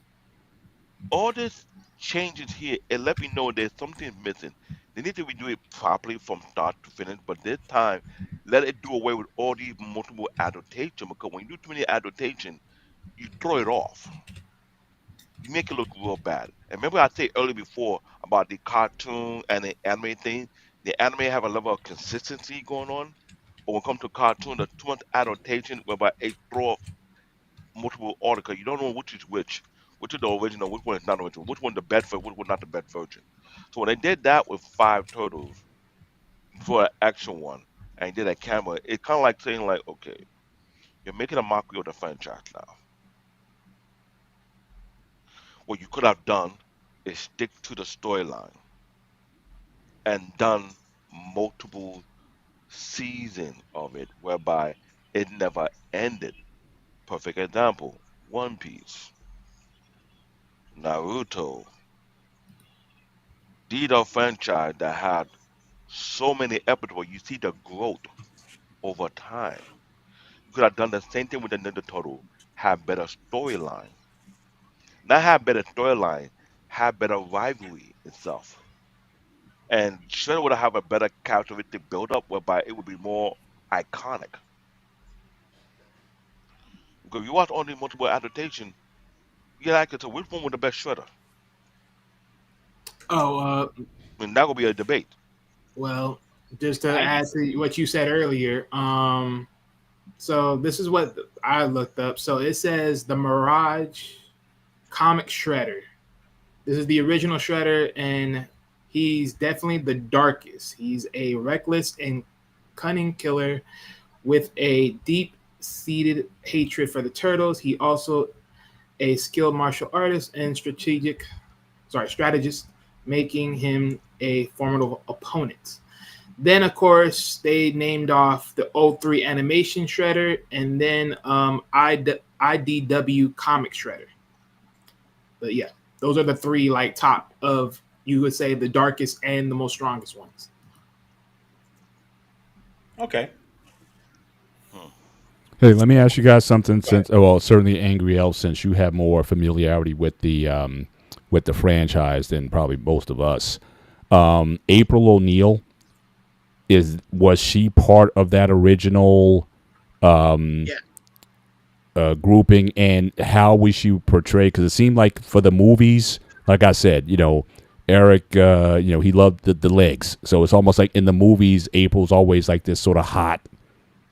all these changes here. It let me know there's something missing. They need to redo it properly from start to finish, but this time, let it do away with all these multiple adaptation because when you do too many adaptation, you throw it off. You make it look real bad. And remember I said earlier before about the cartoon and the anime thing? The anime have a level of consistency going on. But when it comes to cartoon, there's too much adaptation whereby it throw off multiple articles. You don't know which is the original, which one is not original, which one the best version, which one not the best version. So when they did that with five turtles for an action one and did a camera, it kind of like saying like, okay, you're making a mockery of the franchise now. What you could have done is stick to the storyline and done multiple seasons of it whereby it never ended. Perfect example, One Piece, Naruto. These are franchise that had so many episodes where you see the growth over time. You could have done the same thing with the Ninja Turtle. have better storyline. Not have better storyline, have better rivalry itself. And Shredder would have a better characteristic build up whereby it would be more iconic. Because you watch all these multiple adaptations, you gotta ask yourself which one was the best Shredder? Oh, And that will be a debate. well, just to I add to what you said earlier, so this is what I looked up. So it says the Mirage comic Shredder. This is the original Shredder, and he's definitely the darkest. He's a reckless and cunning killer with a deep-seated hatred for the turtles. He also a skilled martial artist and strategist, making him a formidable opponent. Then, of course, they named off the '03 animation Shredder, and then IDW comic Shredder. But yeah, those are the three like top of, you would say, the darkest and the most strongest ones. okay. Hmm. Hey, let me ask you guys something. Since certainly Angry Elf, since you have more familiarity with the franchise than probably most of us. April O'Neil, was she part of that original Yeah. grouping, and how was she portrayed? Because it seemed like for the movies, like I said, Eric, he loved the legs, so it's almost like in the movies, April's always like this sort of hot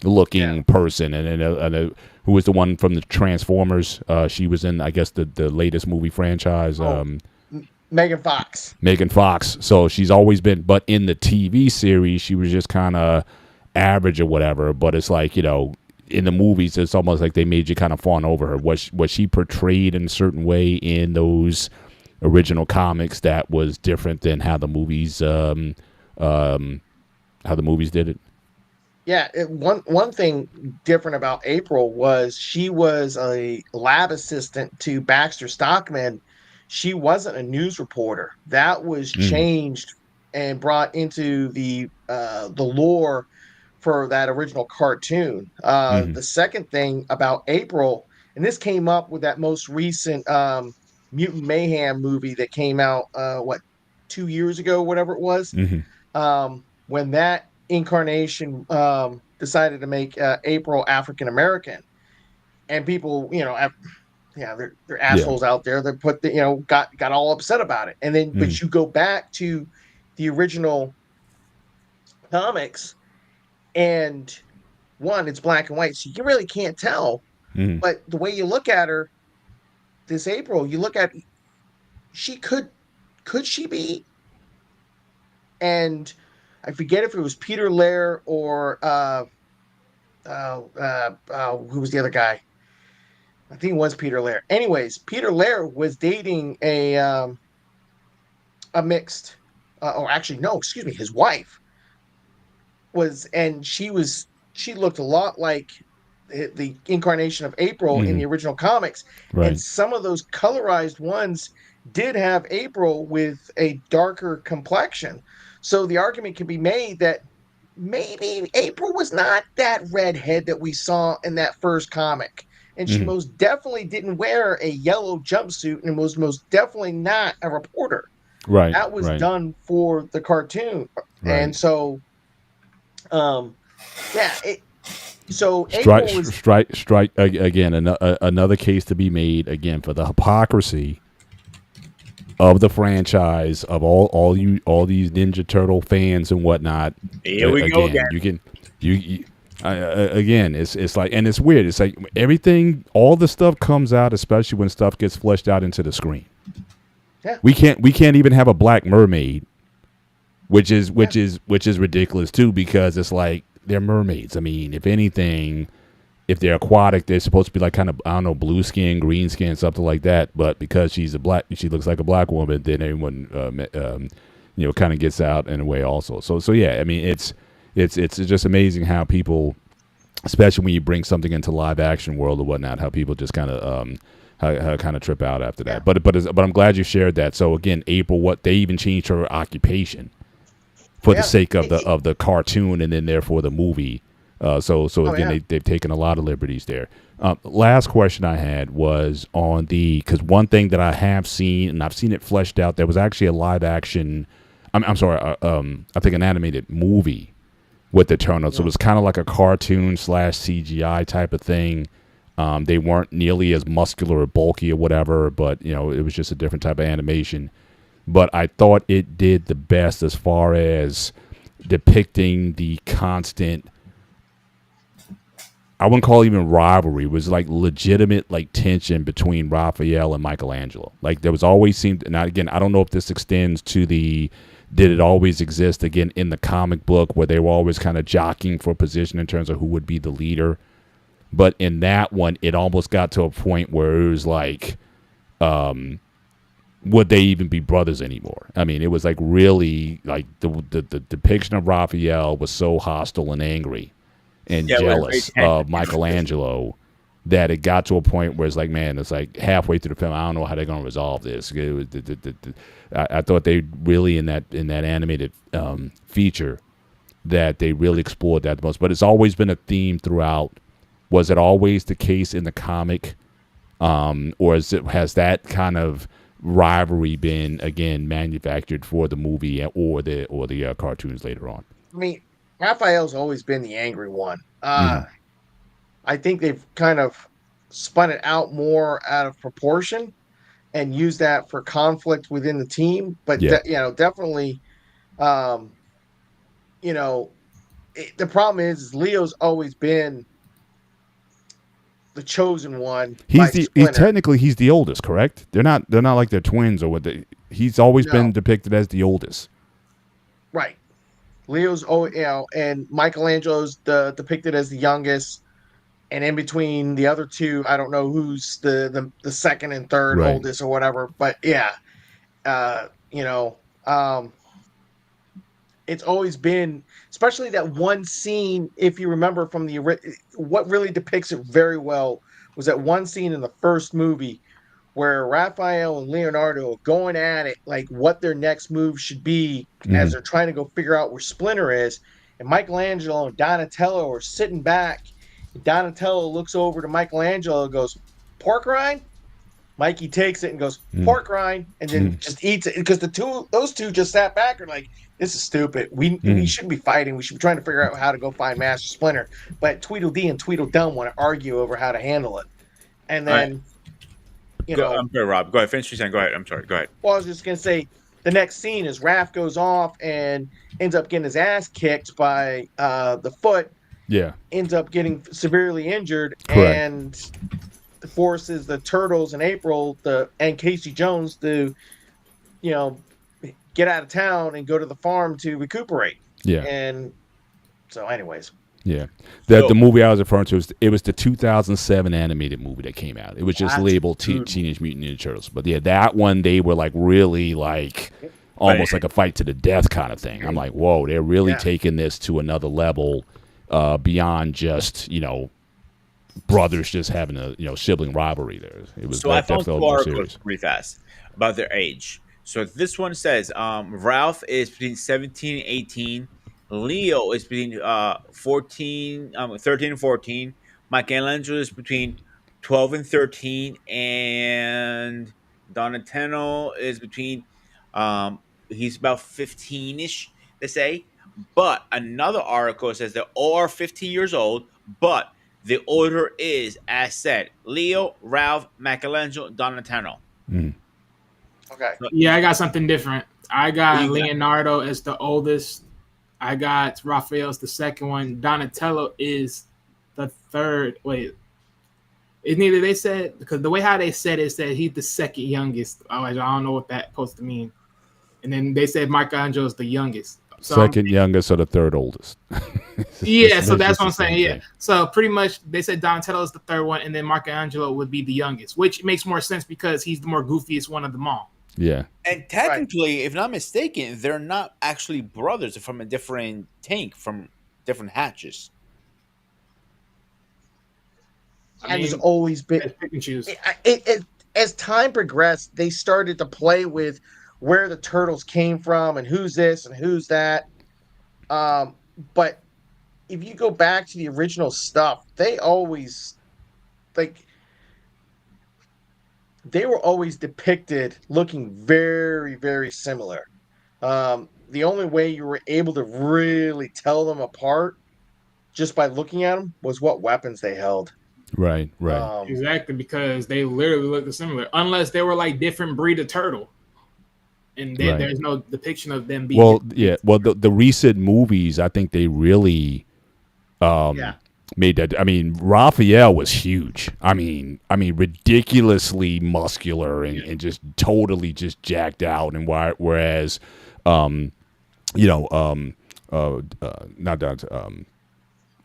looking person, and who was the one from the Transformers? She was in, I guess, the latest movie franchise. Megan Fox. Megan Fox. So she's always been, but in the TV series, she was just kind of average or whatever. But it's like, in the movies, it's almost like they made you kind of fawn over her. Was she portrayed in a certain way in those original comics that was different than how the movies did it? Yeah, one thing different about April was she was a lab assistant to Baxter Stockman. She wasn't a news reporter. That was changed and brought into the lore for that original cartoon. The second thing about April, and this came up with that most recent Mutant Mayhem movie that came out 2 years ago, whatever it was. When that incarnation decided to make April African American, and people, they're assholes out there that put got all upset about it. And then, but you go back to the original comics, and one, it's black and white, so you really can't tell. But the way you look at her, this April, you look at, she could she be? And I forget if it was Peter Laird or who was the other guy? I think it was Peter Laird. Anyways, Peter Laird was dating a mixed, or actually no, excuse me, his wife was, and she looked a lot like the incarnation of April in the original comics, and some of those colorized ones did have April with a darker complexion. So the argument can be made that maybe April was not that redhead that we saw in that first comic. And she most definitely didn't wear a yellow jumpsuit and was most definitely not a reporter. Right. That was done for the cartoon. Right. And so, so strike again. Another case to be made again for the hypocrisy of the franchise, of all these Ninja Turtle fans and whatnot. Here we go again. Again, it's like, and it's weird. It's like everything, all the stuff comes out, especially when stuff gets fleshed out into the screen. Yeah. We can't even have a black mermaid, which is ridiculous too, because it's like they're mermaids. I mean, if anything, if they're aquatic, they're supposed to be like kind of, I don't know, blue skin, green skin, something like that. But because she looks like a black woman, then everyone kind of gets out in a way also. So yeah, I mean, it's just amazing how people, especially when you bring something into live action world or whatnot, how people just kind of how kind of trip out after that. But I'm glad you shared that. So again, April, what they even changed her occupation for the sake of the cartoon, and then therefore the movie. So again, yeah. they've taken a lot of liberties there. Last question I had was on because one thing that I have seen, and I've seen it fleshed out, there was actually a live action, I'm sorry, I think an animated movie with the Eternals. So it was kind of like a cartoon / CGI type of thing. They weren't nearly as muscular or bulky or whatever, but it was just a different type of animation. But I thought it did the best as far as depicting the constant, I wouldn't call it even rivalry. It was like legitimate like tension between Raphael and Michelangelo. Like there was always seemed, and again, I don't know if this extends to did it always exist again in the comic book where they were always kind of jockeying for position in terms of who would be the leader. But in that one, it almost got to a point where it was like, would they even be brothers anymore? I mean, it was like really like the depiction of Raphael was so hostile and angry and Yeah, it was very jealous tense. of Michelangelo that it got to a point where it's like, man, it's like halfway through the film, I don't know how they're gonna resolve this. It was, I thought they really in that animated feature that they really explored that the most. But it's always been a theme throughout. Was it always the case in the comic, or has that kind of rivalry been again manufactured for the movie or the cartoons later on? I mean, Raphael's always been the angry one. I think they've kind of spun it out more out of proportion and used that for conflict within the team. But Yeah. definitely, the problem is Leo's always been the chosen one. He's technically he's the oldest, correct? They're not like they're twins or what. He's always been depicted as the oldest. Right. Leo's and Michelangelo's depicted as the youngest, and in between the other two, I don't know who's the second and third Right. oldest or whatever. But yeah, it's always been, especially that one scene, if you remember from what really depicts it very well was that one scene in the first movie where Raphael and Leonardo are going at it, like what their next move should be as they're trying to go figure out where Splinter is. And Michelangelo and Donatello are sitting back. And Donatello looks over to Michelangelo and goes, "Pork rind?" Mikey takes it and goes, "Pork rind," and then just eats it, because those two just sat back and like, this is stupid. We shouldn't be fighting. We should be trying to figure out how to go find Master Splinter. But Tweedledee and Tweedledum want to argue over how to handle it. And then, I'm sorry, Rob. Go ahead. Finish your saying. Go ahead. I'm sorry. Go ahead. Well, I was just gonna say the next scene is Raph goes off and ends up getting his ass kicked by the Foot. Yeah. Ends up getting severely injured. Correct. And forces the Turtles and April and Casey Jones to, get out of town and go to the farm to recuperate. Yeah. And so, anyways. Yeah. The movie I was referring to was the 2007 animated movie that came out. It was just labeled Teenage Mutant Ninja Turtles. But yeah, that one they were like really like almost like a fight to the death kind of thing. I'm like, whoa, they're really taking this to another level beyond just, brothers just having a sibling rivalry there. It was I found two articles pretty fast about their age. So this one says Ralph is between 17 and 18. Leo is between 13 and 14. Michelangelo is between 12 and 13. And Donatello is between he's about 15-ish, they say. But another article says they all are 15 years old, but the order is, as said, Leo, Ralph, Michelangelo, Donatello. Okay. Yeah, I got something different. I got Leonardo as the oldest. I got Raphael as the second one. Donatello is the third. Wait, it's neither they said, because the way how they said it is that he's the second youngest. I don't know what that's supposed to mean. And then they said Michelangelo is the youngest. So second youngest or the third oldest. Yeah, so that's what I'm saying. Yeah. So pretty much they said Donatello is the third one, and then Michelangelo would be the youngest, which makes more sense because he's the more goofiest one of them all. Yeah. And technically, if not mistaken, they're not actually brothers. They're from a different tank, from different hatches. Has always been. As time progressed, they started to play with where the Turtles came from and who's this and who's that. But if you go back to the original stuff, they always like they were always depicted looking very, very similar. The only way you were able to really tell them apart just by looking at them was what weapons they held. Right, right. Exactly, because they literally look similar, unless they were like different breed of turtle, and then Right. there's no depiction of them being. Well, yeah. Well, the recent movies, I think they really Yeah. made that. I mean, Raphael was huge. I mean, ridiculously muscular and just totally just jacked out. And whereas, you know, not that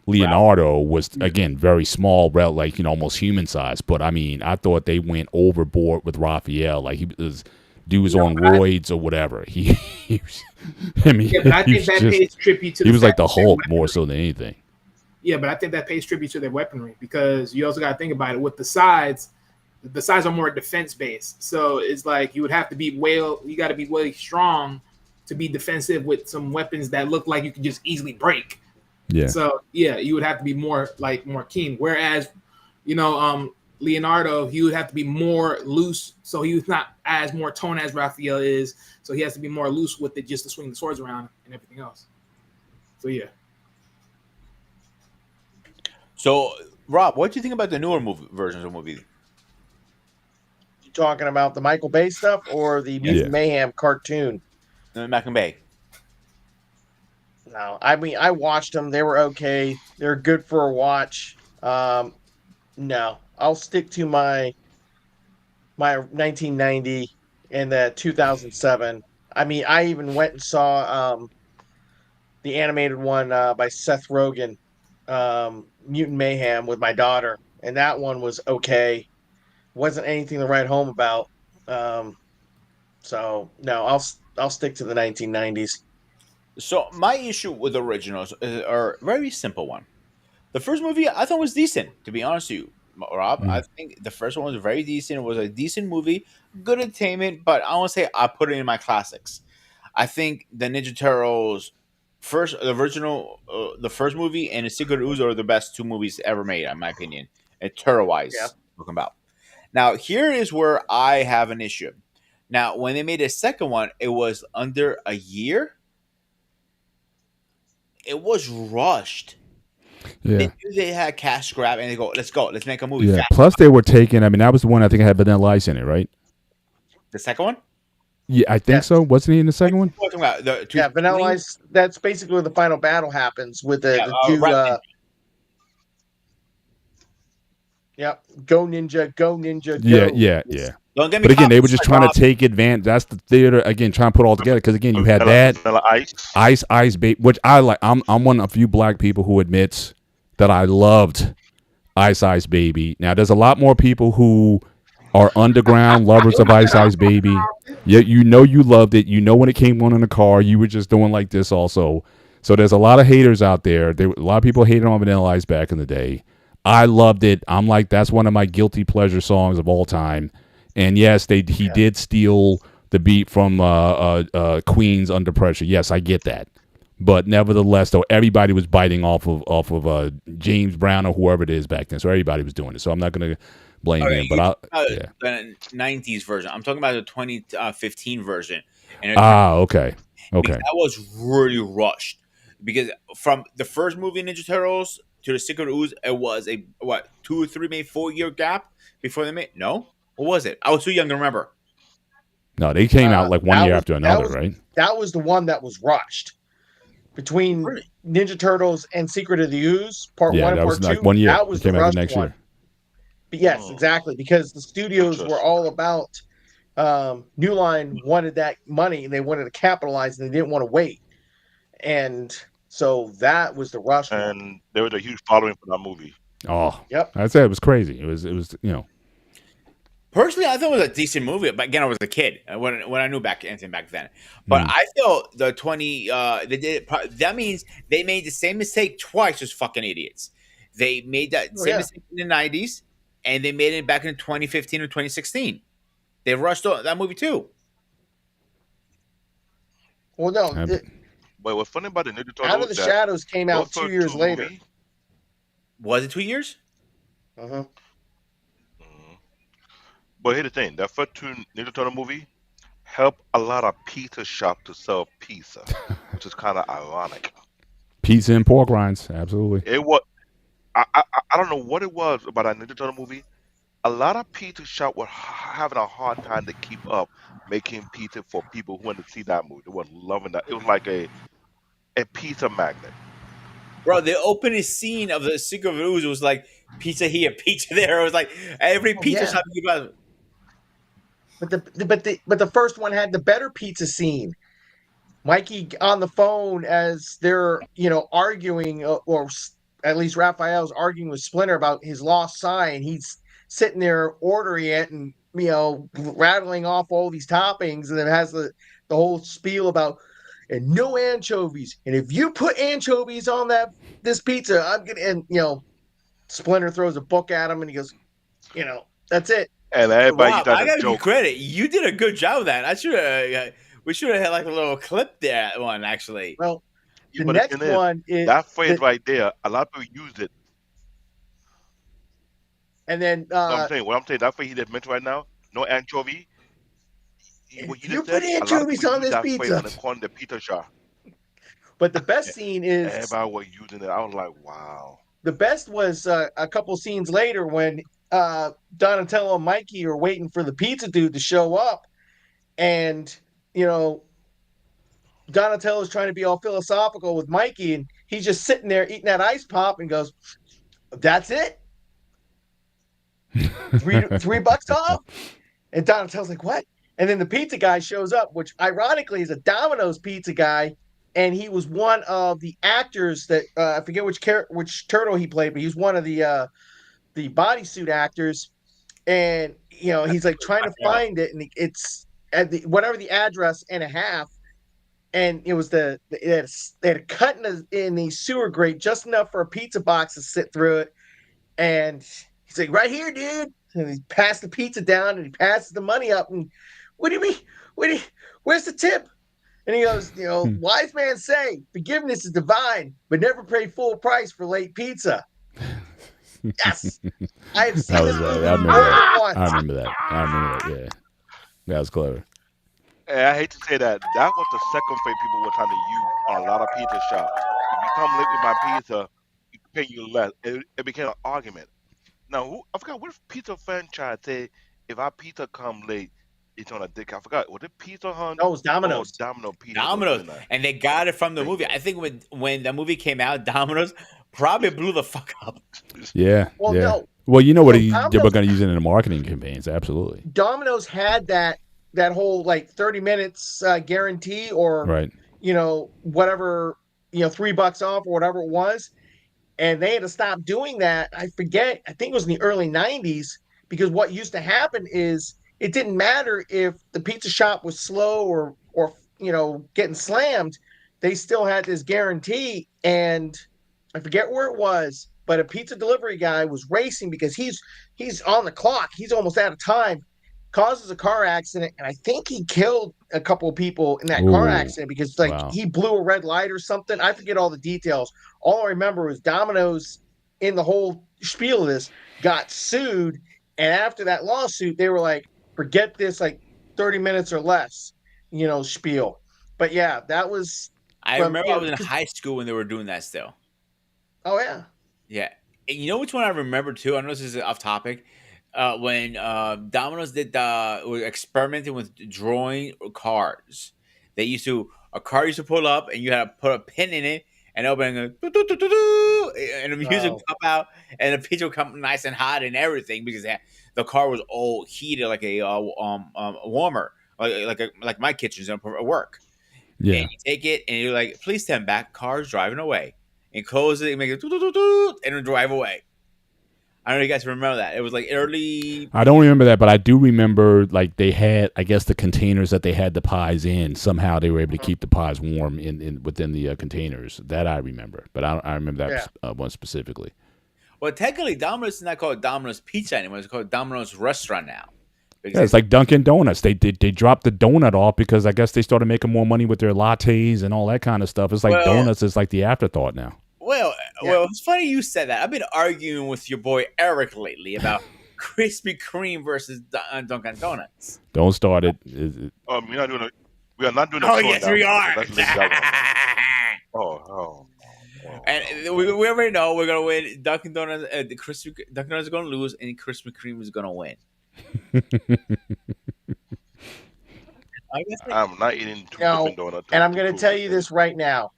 Leonardo was again very small, like almost human size. But I mean, I thought they went overboard with Raphael. Like he was. Dude was on roids or whatever. He was, I mean, Yeah, but I he think was that just- pays tribute to. he was like the fact that Hulk weaponry- more so than anything. Yeah, but I think that pays tribute to their weaponry, because you also got to think about it with the sides. The sides are more defense based, so it's like you would have to be you got to be really strong to be defensive with some weapons that look like you can just easily break. Yeah. So yeah, you would have to be more keen. Whereas, Leonardo, he would have to be more loose, so he was not as more tone as Raphael is. So he has to be more loose with it just to swing the swords around and everything else. So yeah. So, Rob, what do you think about the newer versions of the movie? You talking about the Michael Bay stuff or the Mutant Mayhem cartoon? Mac and Bay. No, I mean I watched them. They were okay. They're good for a watch. No, I'll stick to my 1990 and the 2007. I mean, I even went and saw the animated one by Seth Rogen, Mutant Mayhem, with my daughter, and that one was okay. Wasn't anything to write home about. So no, I'll stick to the 1990s. So my issue with the originals are a very simple one. The first movie I thought was decent, to be honest with you, Rob. I think the first one was very decent. It was a decent movie, good entertainment, but I won't say I put it in my classics. I think the Ninja Turtles the original, the first movie and the Secret Ooze are the best two movies ever made, in my opinion, and turtle wise. Yeah. Talking about. Now here is where I have an issue. Now when they made the second one, it was under a year. It was rushed. Yeah. They knew they had cash grab, and they go, let's make a movie." Yeah. fast." Plus, they were taking. I mean, that was the one I think had Vanilla Ice in it, right? The second one. Yeah, I think Yes. so. Wasn't he in the second one? What are you talking about? The two Yeah, Vanilla twins? Ice. That's basically where the final battle happens with the two. Rat Yep, go ninja, go ninja, go. Yeah, yeah, It's- yeah. Don't get me. But again, they caught were just like trying Rob. to take advantage. That's the theater again, trying to put it all together. Because again, you had that Vanilla Ice. Ice Baby, which I like. I'm one of a few black people who admits that I loved Ice Baby. Now, there's a lot more people who are underground lovers of Ice Baby. Yeah, you know you loved it. You know when it came on in the car, you were just doing like this also. So there's a lot of haters out there. A lot of people hated on Vanilla Ice back in the day. I loved it. I'm like, that's one of my guilty pleasure songs of all time. And yes, he did steal the beat from Queen's Under Pressure. Yes, I get that. But nevertheless, though, everybody was biting off of James Brown or whoever it is back then. So everybody was doing it. So I'm not going to blame Okay, him. But the 90s version. I'm talking about the 2015 version. And okay. because that was really rushed. Because from the first movie Ninja Turtles to the Secret Ooze, it was a 2 or 3, maybe 4 year gap before they made. No, what was it? I was too young to remember. No, they came out like one that year was- after that another, was- right? That was the one that was rushed. Between Really? Ninja Turtles and Secret of the Ooze, part Yeah, one and that part was two, like 1 year. that was It came the out rushed the next one. year. But yes, Oh. exactly, because the studios were all about New Line wanted that money and they wanted to capitalize and they didn't want to wait. And so that was the rush one. And there was a huge following for that movie. Oh, Yep. I said it was crazy. It was Personally, I thought it was a decent movie, but again, I was a kid when I knew anything back then. But I feel the 20 they did it, that means they made the same mistake twice. As fucking idiots. They made that same mistake in the 90s, and they made it back in 2015 or 2016. They rushed that movie too. Well, no, Yeah. But what's funny about the Ninja Out of Turtles the that Shadows came those out 2 first years two later. movies, Was it 2 years? Uh-huh. mhm. But here's the thing: that first two Ninja Turtle movie helped a lot of pizza shop to sell pizza, which is kind of ironic. Pizza and pork rinds, absolutely. It was I don't know what it was about that Ninja Turtle movie. A lot of pizza shop were having a hard time to keep up making pizza for people who wanted to see that movie. They were loving that. It was like a pizza magnet. Bro, the opening scene of the Secret of Ooze was like pizza here, pizza there. It was like every Oh pizza yeah. shop you got. But the first one had the better pizza scene. Mikey on the phone as they're arguing, at least Raphael's arguing with Splinter about his lost sign. He's sitting there ordering it and rattling off all these toppings, and it has the whole spiel about and no anchovies. And if you put anchovies on this pizza, I'm gonna. And Splinter throws a book at him, and he goes, that's it. And everybody used Rob, that I as a gotta give you joke. credit. You did a good job of that. I should have. We should have had like a little clip there. One actually. Well, Yeah, the but the next thing is, one is that phrase that, right there, a lot of people use it. and then No, what I'm saying, that phrase he just mentioned right now, no anchovy. What if you you just put said, a lot of anchovies people on use this that phrase pizza. when they're calling the pizza shop. But the best scene is Everybody was using it. I was like, wow. the best was a couple scenes later when Donatello and Mikey are waiting for the pizza dude to show up, and you know Donatello's trying to be all philosophical with Mikey, and he's just sitting there eating that ice pop, and goes, "That's it, $3 off." And Donatello's like, "What?" And then the pizza guy shows up, which ironically is a Domino's pizza guy, and he was one of the actors that I forget which turtle he played, but he was one of the bodysuit actors, and he's like trying to Yeah. find it, and it's at whatever the address and a half, and it was they had a cut in the sewer grate just enough for a pizza box to sit through it, and he's like, "Right here, dude." And he passed the pizza down, and he passes the money up, and what do you mean? Where's the tip? And he goes, wise man say, forgiveness is divine, but never pay full price for late pizza. Yes, I have seen this movie I remember more that. than once. I remember that. I remember that. Yeah, that was clever. And I hate to say that, that was the second phrase people were trying to use on a lot of pizza shop. If you come late with my pizza, you pay you less. It became an argument. Now, I forgot what pizza franchise said if our pizza come late, it's on a dick. I forgot. Was it Pizza Hut No, it was or Domino's. Domino Pizza was Domino's, doing that? and they got it from the movie. I think when the movie came out, Domino's probably blew the fuck up. Yeah, Well, yeah. no, Well, you know what? no, They were going to use it in the marketing campaigns. Absolutely. Domino's had that whole like 30 minutes guarantee, or Right. whatever, $3 off or whatever it was, and they had to stop doing that. I forget. I think it was in the early 90s, because what used to happen is it didn't matter if the pizza shop was slow or getting slammed. They still had this guarantee, and I forget where it was, but a pizza delivery guy was racing because he's on the clock. He's almost out of time. Causes a car accident, and I think he killed a couple of people in that car Ooh. accident because like Wow. he blew a red light or something. I forget all the details. All I remember was Domino's in the whole spiel of this got sued, and after that lawsuit, they were like, "Forget this, like 30 minutes or less," spiel. But yeah, that was I from remember I was in high school when they were doing that still. oh yeah, Yeah. And you know which one I remember too? I know this is off topic. When Domino's were experimenting with drawing cars. They used to a car used to pull up and you had to put a pin in it and open and go, doo, doo, doo, doo, doo, and the music would Oh. come out and the picture would come nice and hot and everything because the car was all heated like a warmer, like my kitchen's at work. Yeah. And you take it and you're like, please stand back, car's driving away. And close it and make it doo, doo, doo, doo, and then drive away. I don't know if you guys remember that. It was like early. I don't remember that, but I do remember like they had, I guess, the containers that they had the pies in. Somehow they were able to keep the pies warm in within the containers. That I remember, but I remember that one specifically. Well, technically, Domino's is not called Domino's Pizza anymore. It's called Domino's Restaurant now. Yeah, it's like Dunkin' Donuts. They dropped the donut off because I guess they started making more money with their lattes and all that kind of stuff. It's like well, donuts is like the afterthought now. well, Yeah. it's funny you said that. I've been arguing with your boy Eric lately about Krispy Kreme versus Dunkin' Donuts. Don't start it. We are not doing a Oh showdown yes, we now, are. so let's leave that one alone. Oh, And we already know we're gonna win. Dunkin' Donuts, Dunkin' Donuts is gonna lose, and Krispy Kreme is gonna win. I guess I'm not eating two No, different donuts and to, I'm to going to prove tell you anything. this right now.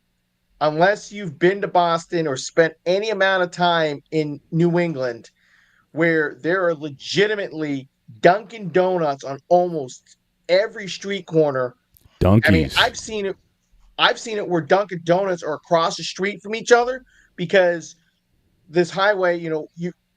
Unless you've been to Boston or spent any amount of time in New England, where there are legitimately Dunkin' Donuts on almost every street corner. I mean, Donkeys. I've seen it. I've seen it where Dunkin' Donuts are across the street from each other because this highway,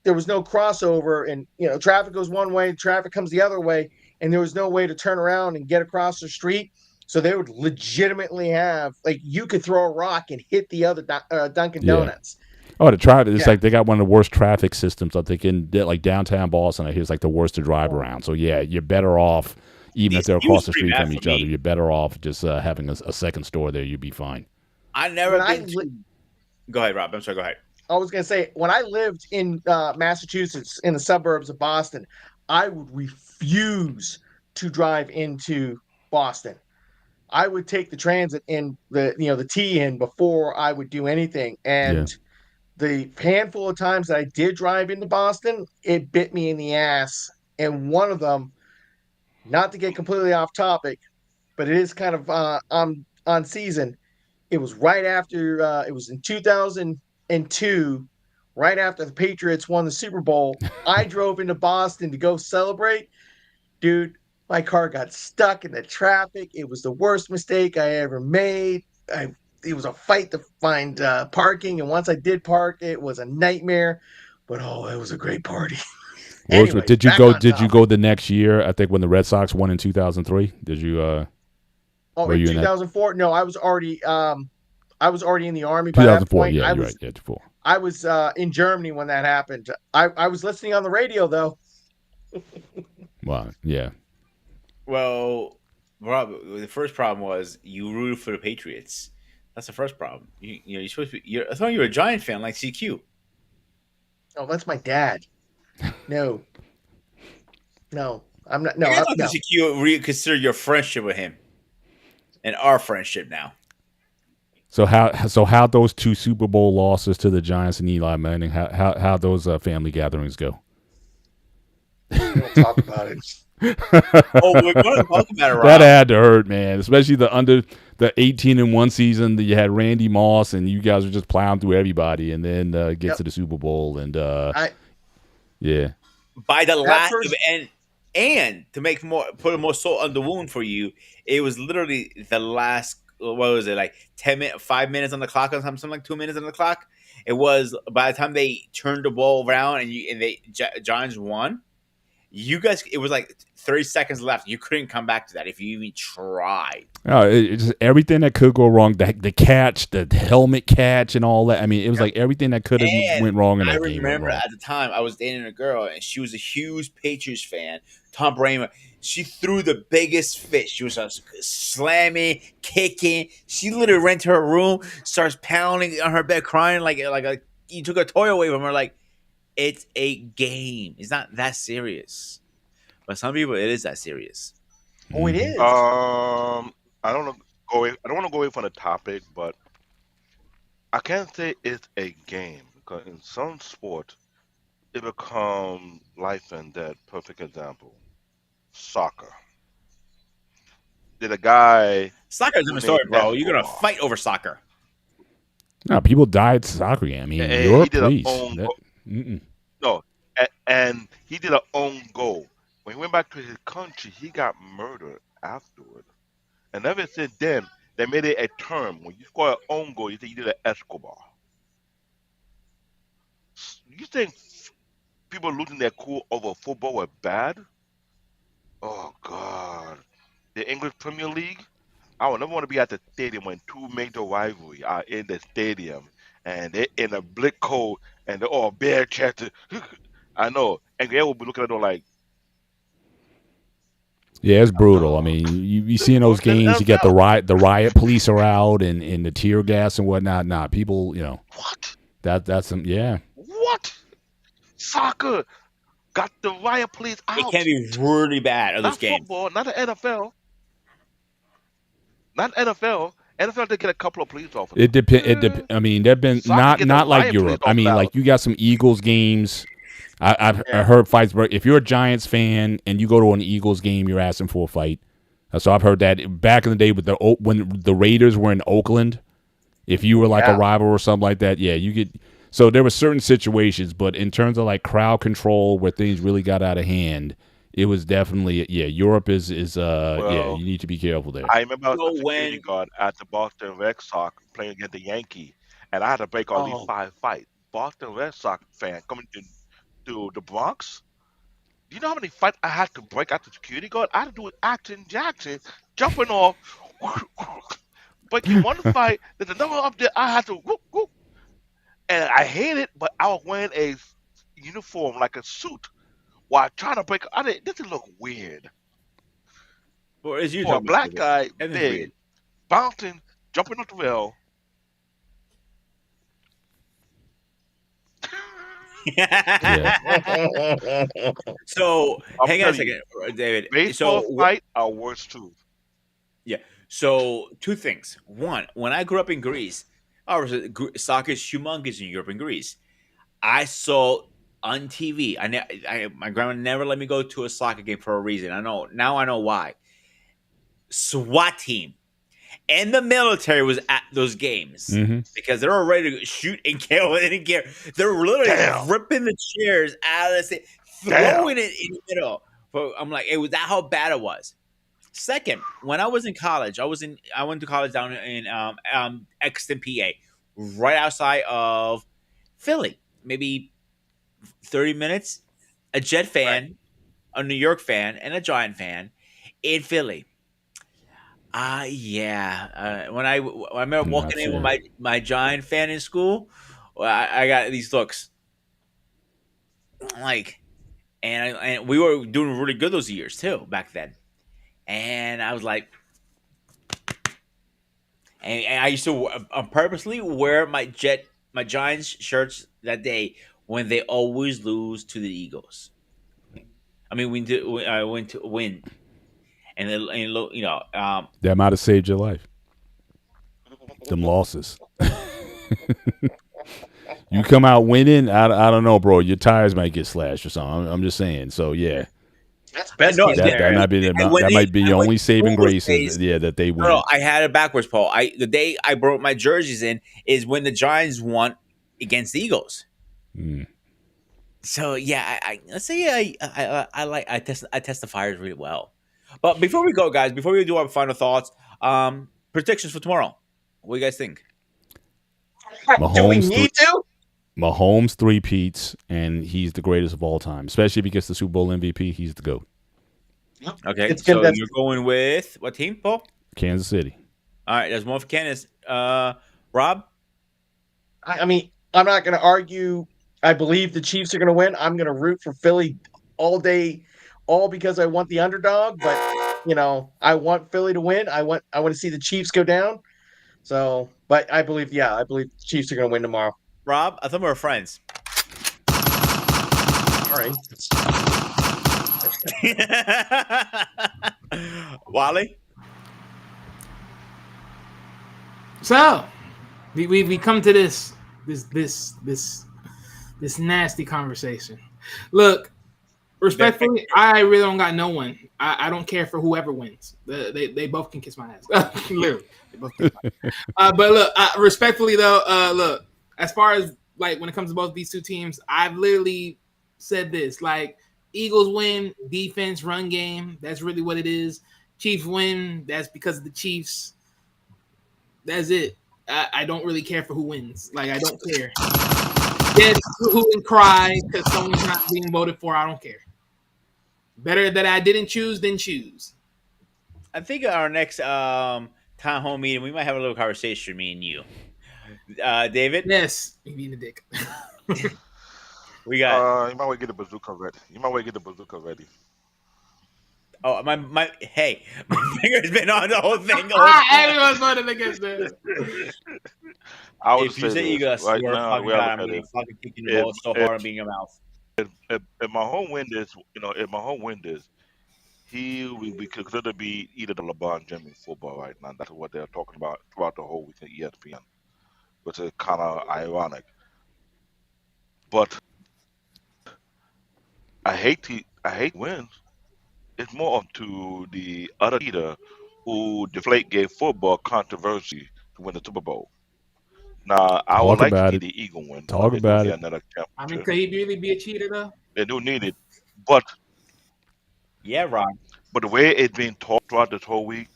there was no crossover, and traffic goes one way, traffic comes the other way, and there was no way to turn around and get across the street. So they would legitimately have, like, you could throw a rock and hit the other Dunkin' Yeah. Donuts. Oh, to try it, it's Yeah. like they got one of the worst traffic systems. I think in like downtown Boston, I hear it's like the worst to drive around. So yeah, you're better off, even if These they're used across to the be street bad from for each other. me. You're better off just having a second store there. You'd be fine. I never When I been to. Go ahead, Rob. I'm sorry. Go ahead. I was going to say, when I lived in Massachusetts, in the suburbs of Boston, I would refuse to drive into Boston. I would take the transit and the T in before I would do anything. Yeah. And the handful of times that I did drive into Boston, it bit me in the ass. And one of them, not to get completely off topic, but it is kind of on season. It was right after it was in 2002, right after the Patriots won the Super Bowl. I drove into Boston to go celebrate. Dude, my car got stuck in the traffic. It was the worst mistake I ever made. It was a fight to find parking, and once I did park, it was a nightmare. But oh, it was a great party. Anyways, Did you back go? on Did you topic. go the next year? I think when the Red Sox won in 2003. Did you? Oh, Were in you in that? 2004? No, I was already in the army by that 2004. point. Yeah, I you're was right. Yeah, 2004. I was in Germany when that happened. I was listening on the radio though. Wow. Yeah. Well, Rob, the first problem was you rooted for the Patriots. That's the first problem. You're supposed to be. I thought you were a Giant fan like CQ. Oh, that's my dad. No, no, I'm not. I No, gotta talk to no. CQ. Reconsider your friendship with him and our friendship now. So how those two Super Bowl losses to the Giants and Eli Manning, how those family gatherings go? We don't talk about it. Oh, we're gonna talk about it, That Rob. had to hurt, man. Especially the 18-1 season that you had Randy Moss and you guys were just plowing through everybody, and then get Yep. to the Super Bowl and I yeah. By the that last of first. and to make more put more salt on the wound for you, it was literally the last. What was it like? 10 minutes, 5 minutes on the clock, or something like 2 minutes on the clock. It was by the time they turned the ball around and they Giants won. You guys, it was like 30 seconds left. You couldn't come back to that if you even tried. It's just everything that could go wrong. The catch, the helmet catch, and all that. I mean, it was like everything that could have And went wrong in I that game went remember wrong. at the time I was dating a girl and she was a huge Patriots fan. Tom Brady. She threw the biggest fit. She was just slamming, kicking. She literally ran to her room, starts pounding on her bed, crying like you took a toy away from her. Like it's a game. It's not that serious. But some people, it is that serious. Oh, it Mhm. is. I don't know. Go away. I don't want to go away from the topic, but I can't say it's a game because in some sport it becomes life and death. Perfect example: soccer. Did a guy Soccer is a who different named story, bro. You're gonna Escobar? fight over soccer. No, people died soccer game. I mean, He Europe, did a please. own That, mm-mm. no, and he did a own goal. When he went back to his country, he got murdered afterward. And ever since then, they made it a term. When you score an own goal, you say you did an Escobar. You think people losing their cool over football were bad? Oh God, the English Premier League. I would never want to be at the stadium when two major rivalry are in the stadium and they're in a blick cold and they're all bare chested. I know, and they will be looking at them like, Yeah, it's brutal. I Oh, mean, you see in those worse than games, you got NFL. the riot police are out and the tear gas and whatnot. Nah, people, What? that's some yeah. What? Soccer got the riot police It can out. be really bad of those Not games. football, not the NFL, not NFL. NFL did get a couple of police It officers. depend. I mean, there've been Soccer get the not like riot police Europe. I officer mean, out. like you got some Eagles games. I Yeah. heard fights. If you're a Giants fan and you go to an Eagles game, you're asking for a fight. So I've heard that back in the day with when the Raiders were in Oakland. If you were like a Yeah. rival or something like that, yeah, you get. So there were certain situations, but in terms of like crowd control where things really got out of hand, it was definitely Europe is Well, you need to be careful there. I remember I was So a security when guard at the Boston Red Sox playing against the Yankee, and I had to break all these Oh, 5 fights. Boston Red Sox fan coming to the Bronx. Do you know how many fights I had to break out the security guard? I had to do with Action Jackson jumping off, breaking one fight. There's another up there. I had to whoop, whoop, and I hate it, but I was wearing a uniform like a suit while trying to break. I didn't. This would look weird well, as you for a told me, black David, guy, everything's big, weird. bouncing, jumping off the rail. Yeah, So I'm hang on a telling you, second, David. baseball So fight are worse too. yeah. So two things. One, when I grew up in Greece, obviously soccer is humongous in Europe and Greece. I saw on TV. My grandma never let me go to a soccer game for a reason. I know now. I know why. SWAT team and the military was at those games hmm because they're all ready to shoot and kill and care. They're literally Damn, ripping the chairs out of the seat, damn. throwing it in the middle. But I'm like, it was that how bad it was. Second, when I was in college, I went to college down in Exton, PA, right outside of Philly, maybe 30 minutes. A Jet right. fan, a New York fan, and a Giant fan in Philly. Yeah. I remember Not walking in with fair. my Giant fan in school, well, I got these looks like, and we were doing really good those years too back then. And I was like, and I used to purposely wear my Giants shirts that day when they always lose to the Eagles. I mean, I went to win, and That might have saved your life. Them losses. You come out winning, I don't know, bro. Your tires might get slashed or something. I'm just saying. So yeah, That's best no, case that scenario. might be I went that in. might be I the went only to saving school those grace days. is that they No, win. I had it backwards, Paul. The day I brought my jerseys in is when the Giants won against the Eagles. Mm. So yeah, let's say I test the fires really well. But before we go, guys, before we do our final thoughts, predictions for tomorrow. What do you guys think? Do we Mahomes need to? Mahomes three-peats, and he's the greatest of all time. Especially if he gets the Super Bowl MVP, he's the GOAT. Okay, It's so gonna. you're going with what team, Paul? Kansas City. All right, there's one for Candace. Rob. I mean, I'm not going to argue. I believe the Chiefs are going to win. I'm going to root for Philly all day, all because I want the underdog. But I want Philly to win. I want to see the Chiefs go down. So, but I believe the Chiefs are going to win tomorrow. Rob, I thought we were friends. All right. Wally. So we come to this nasty conversation. Look, respectfully, I really don't got no one. I don't care for whoever wins. They both can kiss my ass. Literally, they both kiss my ass. But look, respectfully though, look, as far as like when it comes to both these two teams, I've literally said this: like Eagles win, defense, run game. That's really what it is. Chiefs win. That's because of the Chiefs. That's it. I don't really care for who wins. Like I don't care. Yes, who can cry because someone's not being voted for. I don't care. Better that I didn't choose than choose. I think our next town hall meeting, we might have a little conversation, me and you. David, Yes, me being the dick. we got. You might want to get the bazooka ready. Oh, hey, my finger's been on the whole thing. Everyone's voting against it. I would If just you say say you this got a right swear now. The fucking way I God, look I'm at gonna it, fucking kick you in the if balls so if hard and be in your mouth. if my home win this, if my home win this, he will be considered to be either the LeBron James in football right now. That's what they're talking about throughout the whole weekend ESPN, which is kind of ironic. But I hate wins. It's more up to the other leader who deflate gave football controversy to win the Super Bowl. Now I would Talk like to about see it. the Eagle win because Talk they do about need it. another I mean, championship. could he really be a cheater though? They do need it, but Yeah, Ron. the way it's been taught throughout this whole week,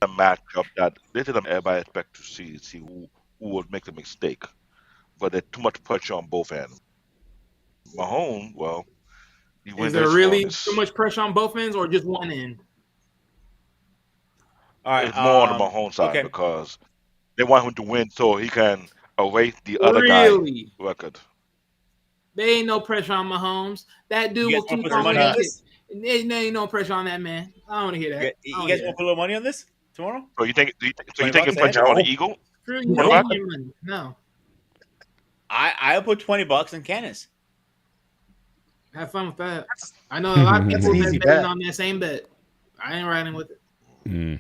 a matchup that this is everybody expect to see who would make the mistake. But there's too much pressure on both ends. Mahomes, well, he Is win there this one. really too much pressure on both ends or just one end? All right. It's more on the Mahomes side Okay. because they want him to win so he can erase the other guy Really? record. There ain't no pressure on Mahomes. That dude You guys will want to keep put some on money on winning shit. this? There ain't no pressure on that man. I don't want to hear that. I You don't guys hear want to that. put a little money on this tomorrow? So you 20 think bucks it's a head? pressure on the No. Eagle? Screw What you about and your money. No. I'll put $20 in Candace. Have fun with that. I know a lot of That's people an that easy betting bet. on that same bet. I ain't riding with it. Mm.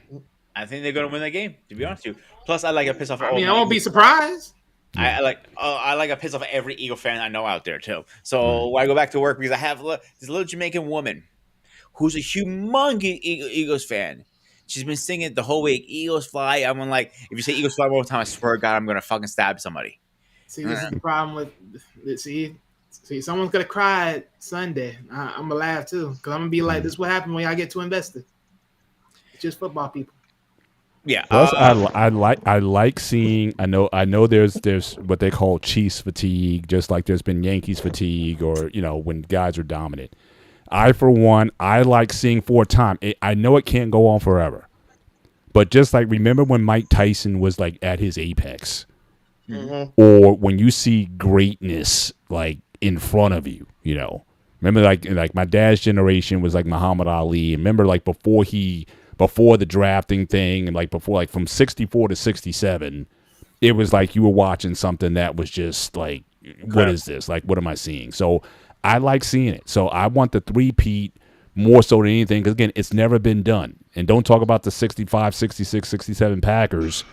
I think they're gonna win that game. To be honest with you. Plus, I like a piss off. I all mean, I my won't be Eagles. surprised. I like a piss off every Eagle fan I know out there too. So when I go back to work because I have this little Jamaican woman who's a humongous Eagles fan. She's been singing the whole week. Eagles fly. I'm like, if you say Eagles fly one more time, I swear to God, I'm gonna fucking stab somebody. See, this is the problem with see, someone's gonna cry Sunday. I'm gonna laugh too because I'm gonna be like, "This is what happened when y'all get too invested." It's just football people. Yeah. Plus, I like seeing. I know there's what they call Chiefs fatigue, just like there's been Yankees fatigue, or when guys are dominant. I for one, I like seeing for a time. I know it can't go on forever, but just like remember when Mike Tyson was like at his apex, or when you see greatness like in front of you, Remember like my dad's generation was like Muhammad Ali. Remember like before the drafting thing and like before like from 64 to 67, it was like you were watching something that was just like, what is this? Like, what am I seeing? So I like seeing it. So I want the three-peat more so than anything because, again, it's never been done. And don't talk about the 65, 66, 67 Packers.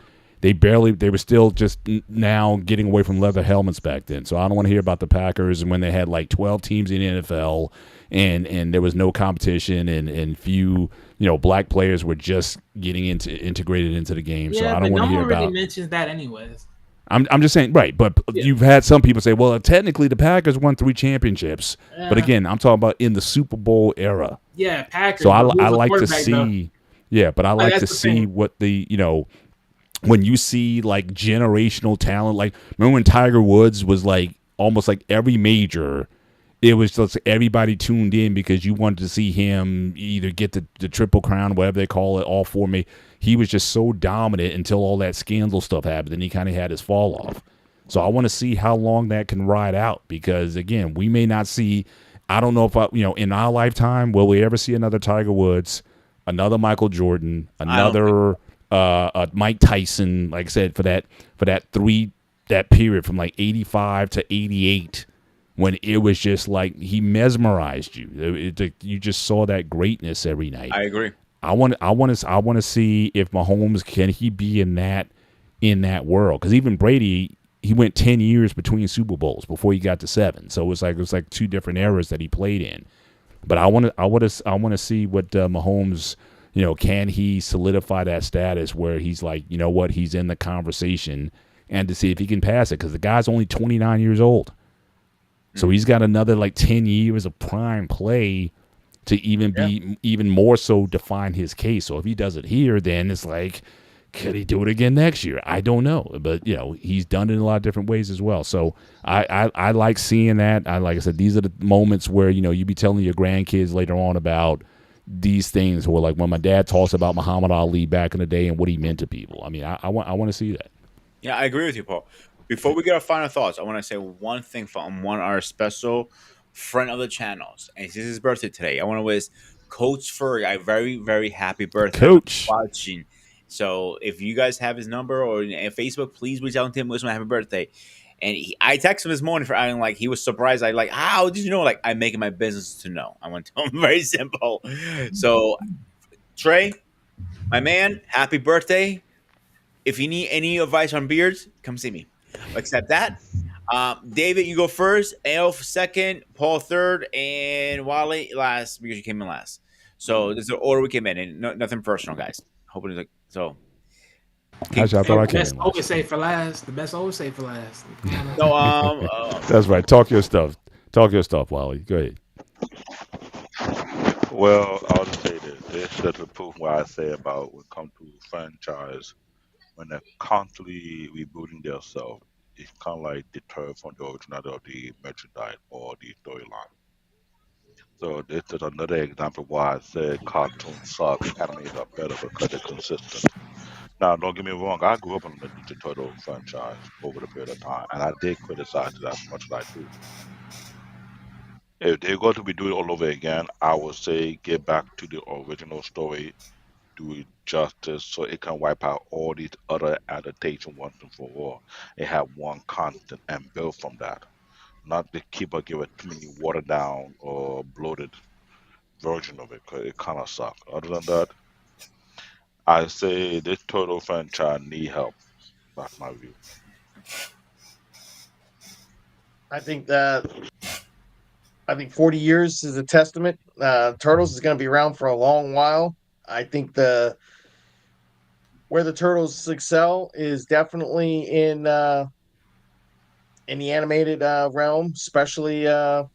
They were still just now getting away from leather helmets back then. So I don't want to hear about the Packers and when they had like 12 teams in the NFL and there was no competition and few, black players were just getting integrated into the game. Yeah, so I but don't want no to hear one really about. mentions that anyways. I'm just saying, right? But you've had some people say, well, technically the Packers won 3 championships, but again, I'm talking about in the Super Bowl era. Yeah, Packers. So I but who's the like to quarterback, though? see, yeah, but I like that's to the see thing. what the when you see like generational talent. Like remember when Tiger Woods was like almost like every major. It was just everybody tuned in because you wanted to see him either get the triple crown, whatever they call it, all 4. He was just so dominant until all that scandal stuff happened, and he kind of had his fall off. So I want to see how long that can ride out because, again, we may not see. I don't know if in our lifetime will we ever see another Tiger Woods, another Michael Jordan, another Mike Tyson. Like I said, for that period from like 85 to 88. When it was just like he mesmerized you, you just saw that greatness every night. I agree. I want to see if Mahomes can he be in that world because even Brady he went 10 years between Super Bowls before he got to 7, so it was like 2 different eras that he played in. But I want to see what Mahomes can he solidify that status where he's like what he's in the conversation and to see if he can pass it because the guy's only 29 years old. So he's got another like 10 years of prime play to even be even more so define his case. So if he does it here, then it's like, could he do it again next year? I don't know. But, he's done it in a lot of different ways as well. So I like seeing that. Like I said, these are the moments where, you be telling your grandkids later on about these things where like when my dad talks about Muhammad Ali back in the day and what he meant to people. I mean, I want to see that. Yeah, I agree with you, Paul. Before we get our final thoughts, I want to say one thing from one of our special friend of the channels, and it's his birthday today. I want to wish Coach Furry, a very, very happy birthday. Coach. Watching. So if you guys have his number or Facebook, please reach out to him, wish him a happy birthday. And I texted him this morning for acting like he was surprised. I like, how did you know? Like, I make it my business to know. I went to him very simple. So Trey, my man, happy birthday. If you need any advice on beards, come see me. Except that, David, you go first. Elf second. Paul third, and Wally last because you came in last. So this is the order we came in, and nothing personal, guys. Hoping like so. Actually, I thought Hey, I the came best in always last. say for last. The best always say for last. Come on now. No, That's right. Talk your stuff. Talk your stuff, Wally. Go ahead. Well, I'll just say this. This is the proof what I say about when it comes to franchise, when they're constantly rebooting themselves, it's kind of like deterred from the originality of the merchandise or the storyline. So this is another example why I said cartoons suck, animes are better because they're consistent. Now, don't get me wrong, I grew up on the Ninja Turtle franchise over the period of time, and I did criticize it as much as I do. If they're going to be doing it all over again, I would say get back to the original story, do it justice so it can wipe out all these other adaptations once and for all and have one constant and build from that. Not to keep or give it too many watered down or bloated version of it because it kind of sucks. Other than that, I say this Turtle franchise need help. That's my view. I think that 40 years is a testament. Turtles is going to be around for a long while. I think the where the Turtles excel is definitely in the animated realm, especially on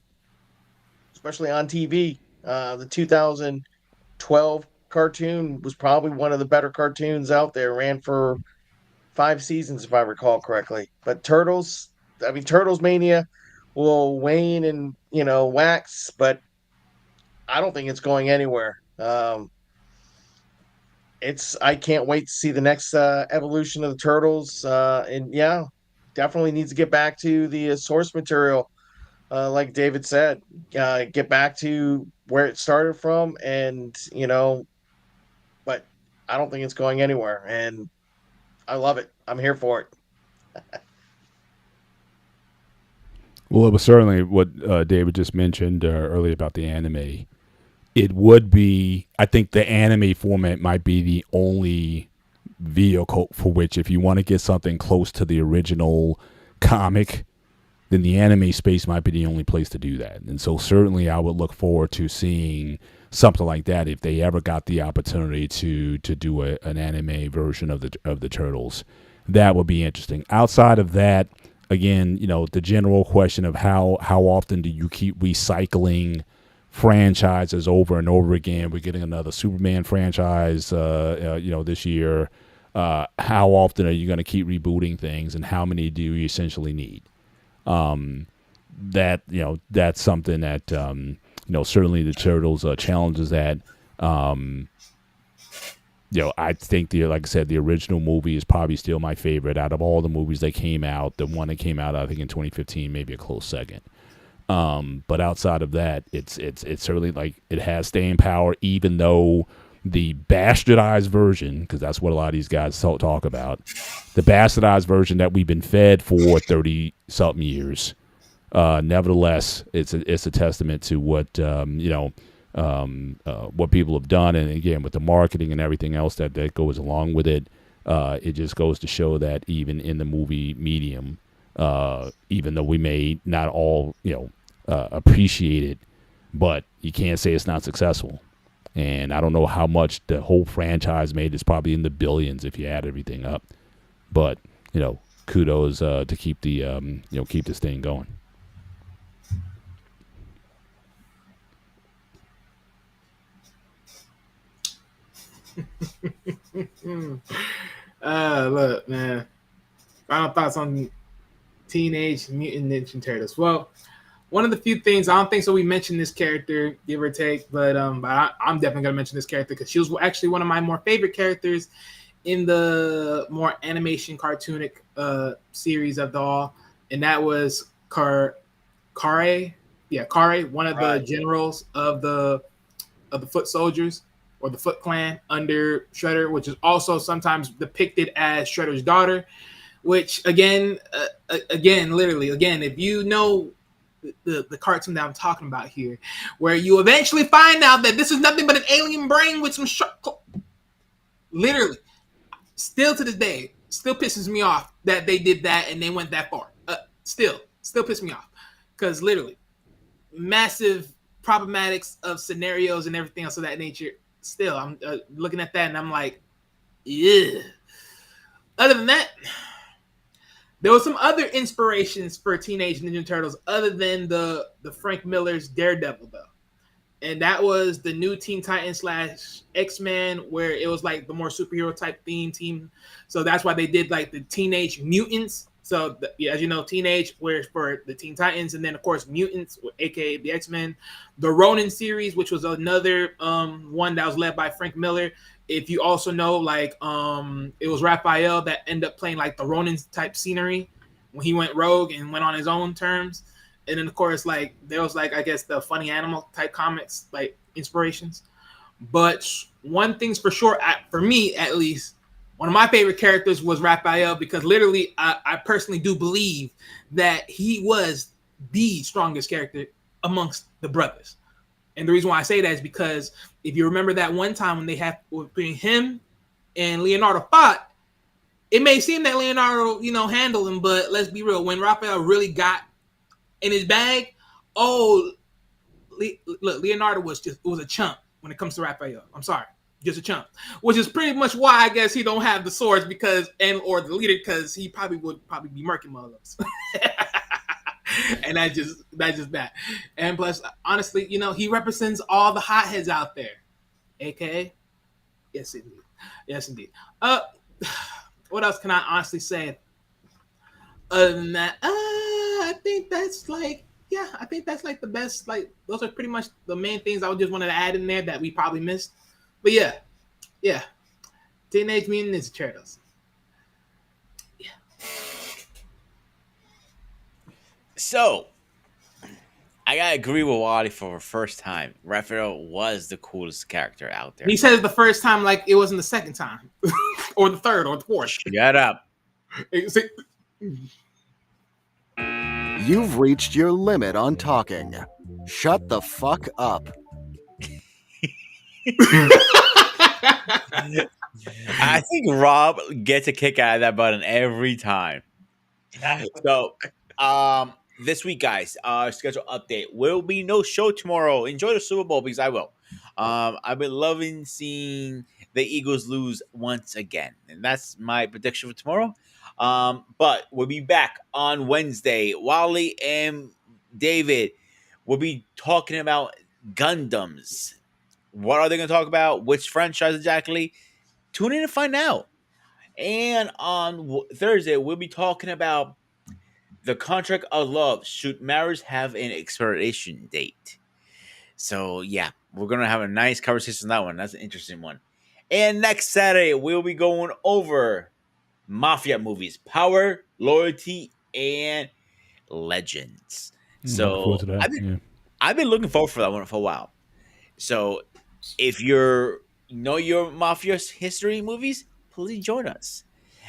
TV. The 2012 cartoon was probably one of the better cartoons out there. Ran for 5 seasons, if I recall correctly. But Turtles Mania will wane and wax, but I don't think it's going anywhere. I can't wait to see the next evolution of the Turtles, and yeah, definitely needs to get back to the source material, like David said, get back to where it started from, and but I don't think it's going anywhere, and I love it. I'm here for it. Well, it was certainly what David just mentioned earlier about the anime. It would be, I think the anime format might be the only vehicle for which, if you want to get something close to the original comic, then the anime space might be the only place to do that. And so certainly I would look forward to seeing something like that if they ever got the opportunity to do an anime version of the Turtles. That would be interesting. Outside of that, again, the general question of how often do you keep recycling franchises over and over again? We're getting another Superman franchise, this year. How often are you going to keep rebooting things, and how many do you essentially need? That's something that certainly the Turtles challenges that. I think like I said, the original movie is probably still my favorite out of all the movies that came out. The one that came out, I think, in 2015, maybe a close second. But outside of that, it's certainly like it has staying power, even though the bastardized version, because that's what a lot of these guys talk about, the bastardized version that we've been fed for 30 something years. Nevertheless, it's a testament to what what people have done, and again with the marketing and everything else that goes along with it. It just goes to show that even in the movie medium, even though we may not all appreciate it, but you can't say it's not successful. And I don't know how much the whole franchise made. It's probably in the billions if you add everything up. But kudos to keep the keep this thing going. Look, man. Final thoughts on Teenage Mutant Ninja Turtles. Well, one of the few things I don't think so. We mentioned this character, give or take, but I'm definitely gonna mention this character because she was actually one of my more favorite characters in the more animation cartoonic series of the all, and that was Kare. Yeah, Kare, one of the generals of the of the Foot Soldiers or the Foot Clan under Shredder, which is also sometimes depicted as Shredder's daughter. Which again, literally, again, if you know the cartoon that I'm talking about here, where you eventually find out that this is nothing but an alien brain with some literally, still to this day, still pisses me off that they did that and they went that far. Still pisses me off because literally, massive problematics of scenarios and everything else of that nature. Still, I'm looking at that and I'm like, yeah. Other than that, there was some other inspirations for Teenage Ninja Turtles other than the Frank Miller's Daredevil though, and that was the new Teen Titans slash X-Men, where it was like the more superhero type theme team. So that's why they did like the Teenage Mutants. So yeah, as you know, Teenage where for the Teen Titans, and then of course Mutants, aka the X-Men, the Ronin series, which was another one that was led by Frank Miller. If you also know, like it was Raphael that ended up playing like the Ronin type scenery when he went rogue and went on his own terms. And then of course, like there was like I guess the funny animal type comics like inspirations. But one thing's for sure, for me at least, one of my favorite characters was Raphael because literally I personally do believe that he was the strongest character amongst the brothers. And the reason why I say that is because if you remember that one time when they had between him and Leonardo fought, it may seem that Leonardo, handled him, but let's be real. When Raphael really got in his bag, look, Leonardo was a chump when it comes to Raphael. I'm sorry, just a chump. Which is pretty much why I guess he don't have the swords or the leader because he would be murking motherfuckers. And that's just that. And plus, honestly, he represents all the hotheads out there. AKA, yes indeed. What else can I honestly say? Other than that, I think that's like the best. Like those are pretty much the main things I just wanted to add in there that we probably missed. But yeah, Teenage Mutant Ninja Turtles. So, I gotta agree with Wally for the first time. Raphael was the coolest character out there. He said it the first time, like it wasn't the second time, or the third, or the fourth. Shut up. You've reached your limit on talking. Shut the fuck up. I think Rob gets a kick out of that button every time. So, this week, guys, schedule update will be no show tomorrow. Enjoy the Super Bowl because I will. I've been loving seeing the Eagles lose once again, and that's my prediction for tomorrow. But we'll be back on Wednesday. Wally and David will be talking about Gundams. What are they going to talk about? Which franchise exactly? Tune in to find out. And on Thursday, we'll be talking about the contract of love. Should marriage have an expiration date? So, yeah, we're going to have a nice conversation on that one. That's an interesting one. And next Saturday, we'll be going over Mafia movies, Power, Loyalty, and Legends. So, I've been looking forward for that one for a while. So, if you know your Mafia history movies, please join us.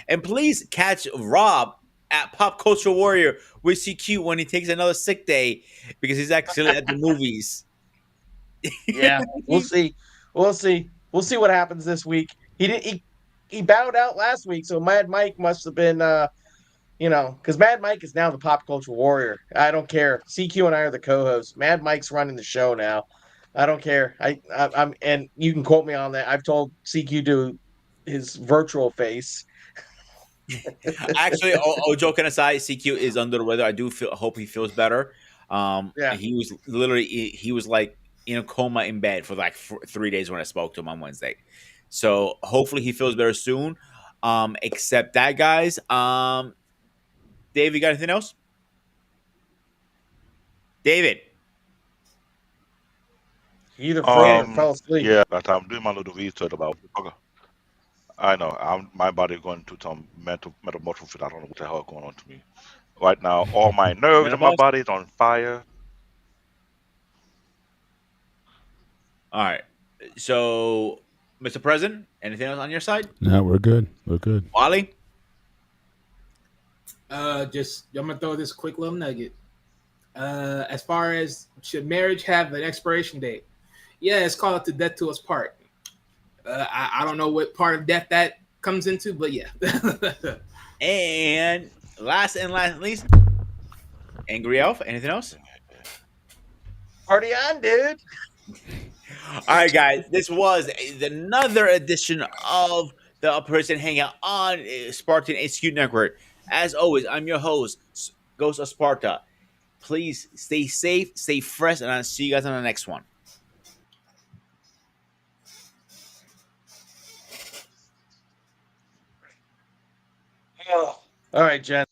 And please catch Rob at Pop Culture Warrior with CQ when he takes another sick day because he's actually at the movies. Yeah, we'll see. We'll see. We'll see what happens this week. He bowed out last week, so Mad Mike must have been because Mad Mike is now the pop culture warrior. I don't care. CQ and I are the co-hosts. Mad Mike's running the show now. I don't care. I'm and you can quote me on that. I've told CQ to his virtual face. Actually, all joking aside, CQ is under the weather. I do hope he feels better. Yeah. He was literally he was like in a coma in bed for like 3 days when I spoke to him on Wednesday. So hopefully he feels better soon. Except that, guys. Dave, you got anything else? David. He either froze or fell asleep. Yeah, but I'm doing my little research about. I know. My body going to some metamorphosis. I don't know what the hell is going on to me right now. All my nerves in my body is on fire. All right. So, Mr. President, anything else on your side? No, we're good. We're good. Wally? Just I'm gonna throw this quick little nugget. As far as should marriage have an expiration date? Yeah, it's called to death to us part. I don't know what part of death that comes into, but yeah. And last and not least, Angry Elf. Anything else? Party on, dude. All right, guys. This was another edition of the Operation Hangout on Spartan HQ Network. As always, I'm your host, Ghost of Sparta. Please stay safe, stay fresh, and I'll see you guys on the next one. All right, Jen.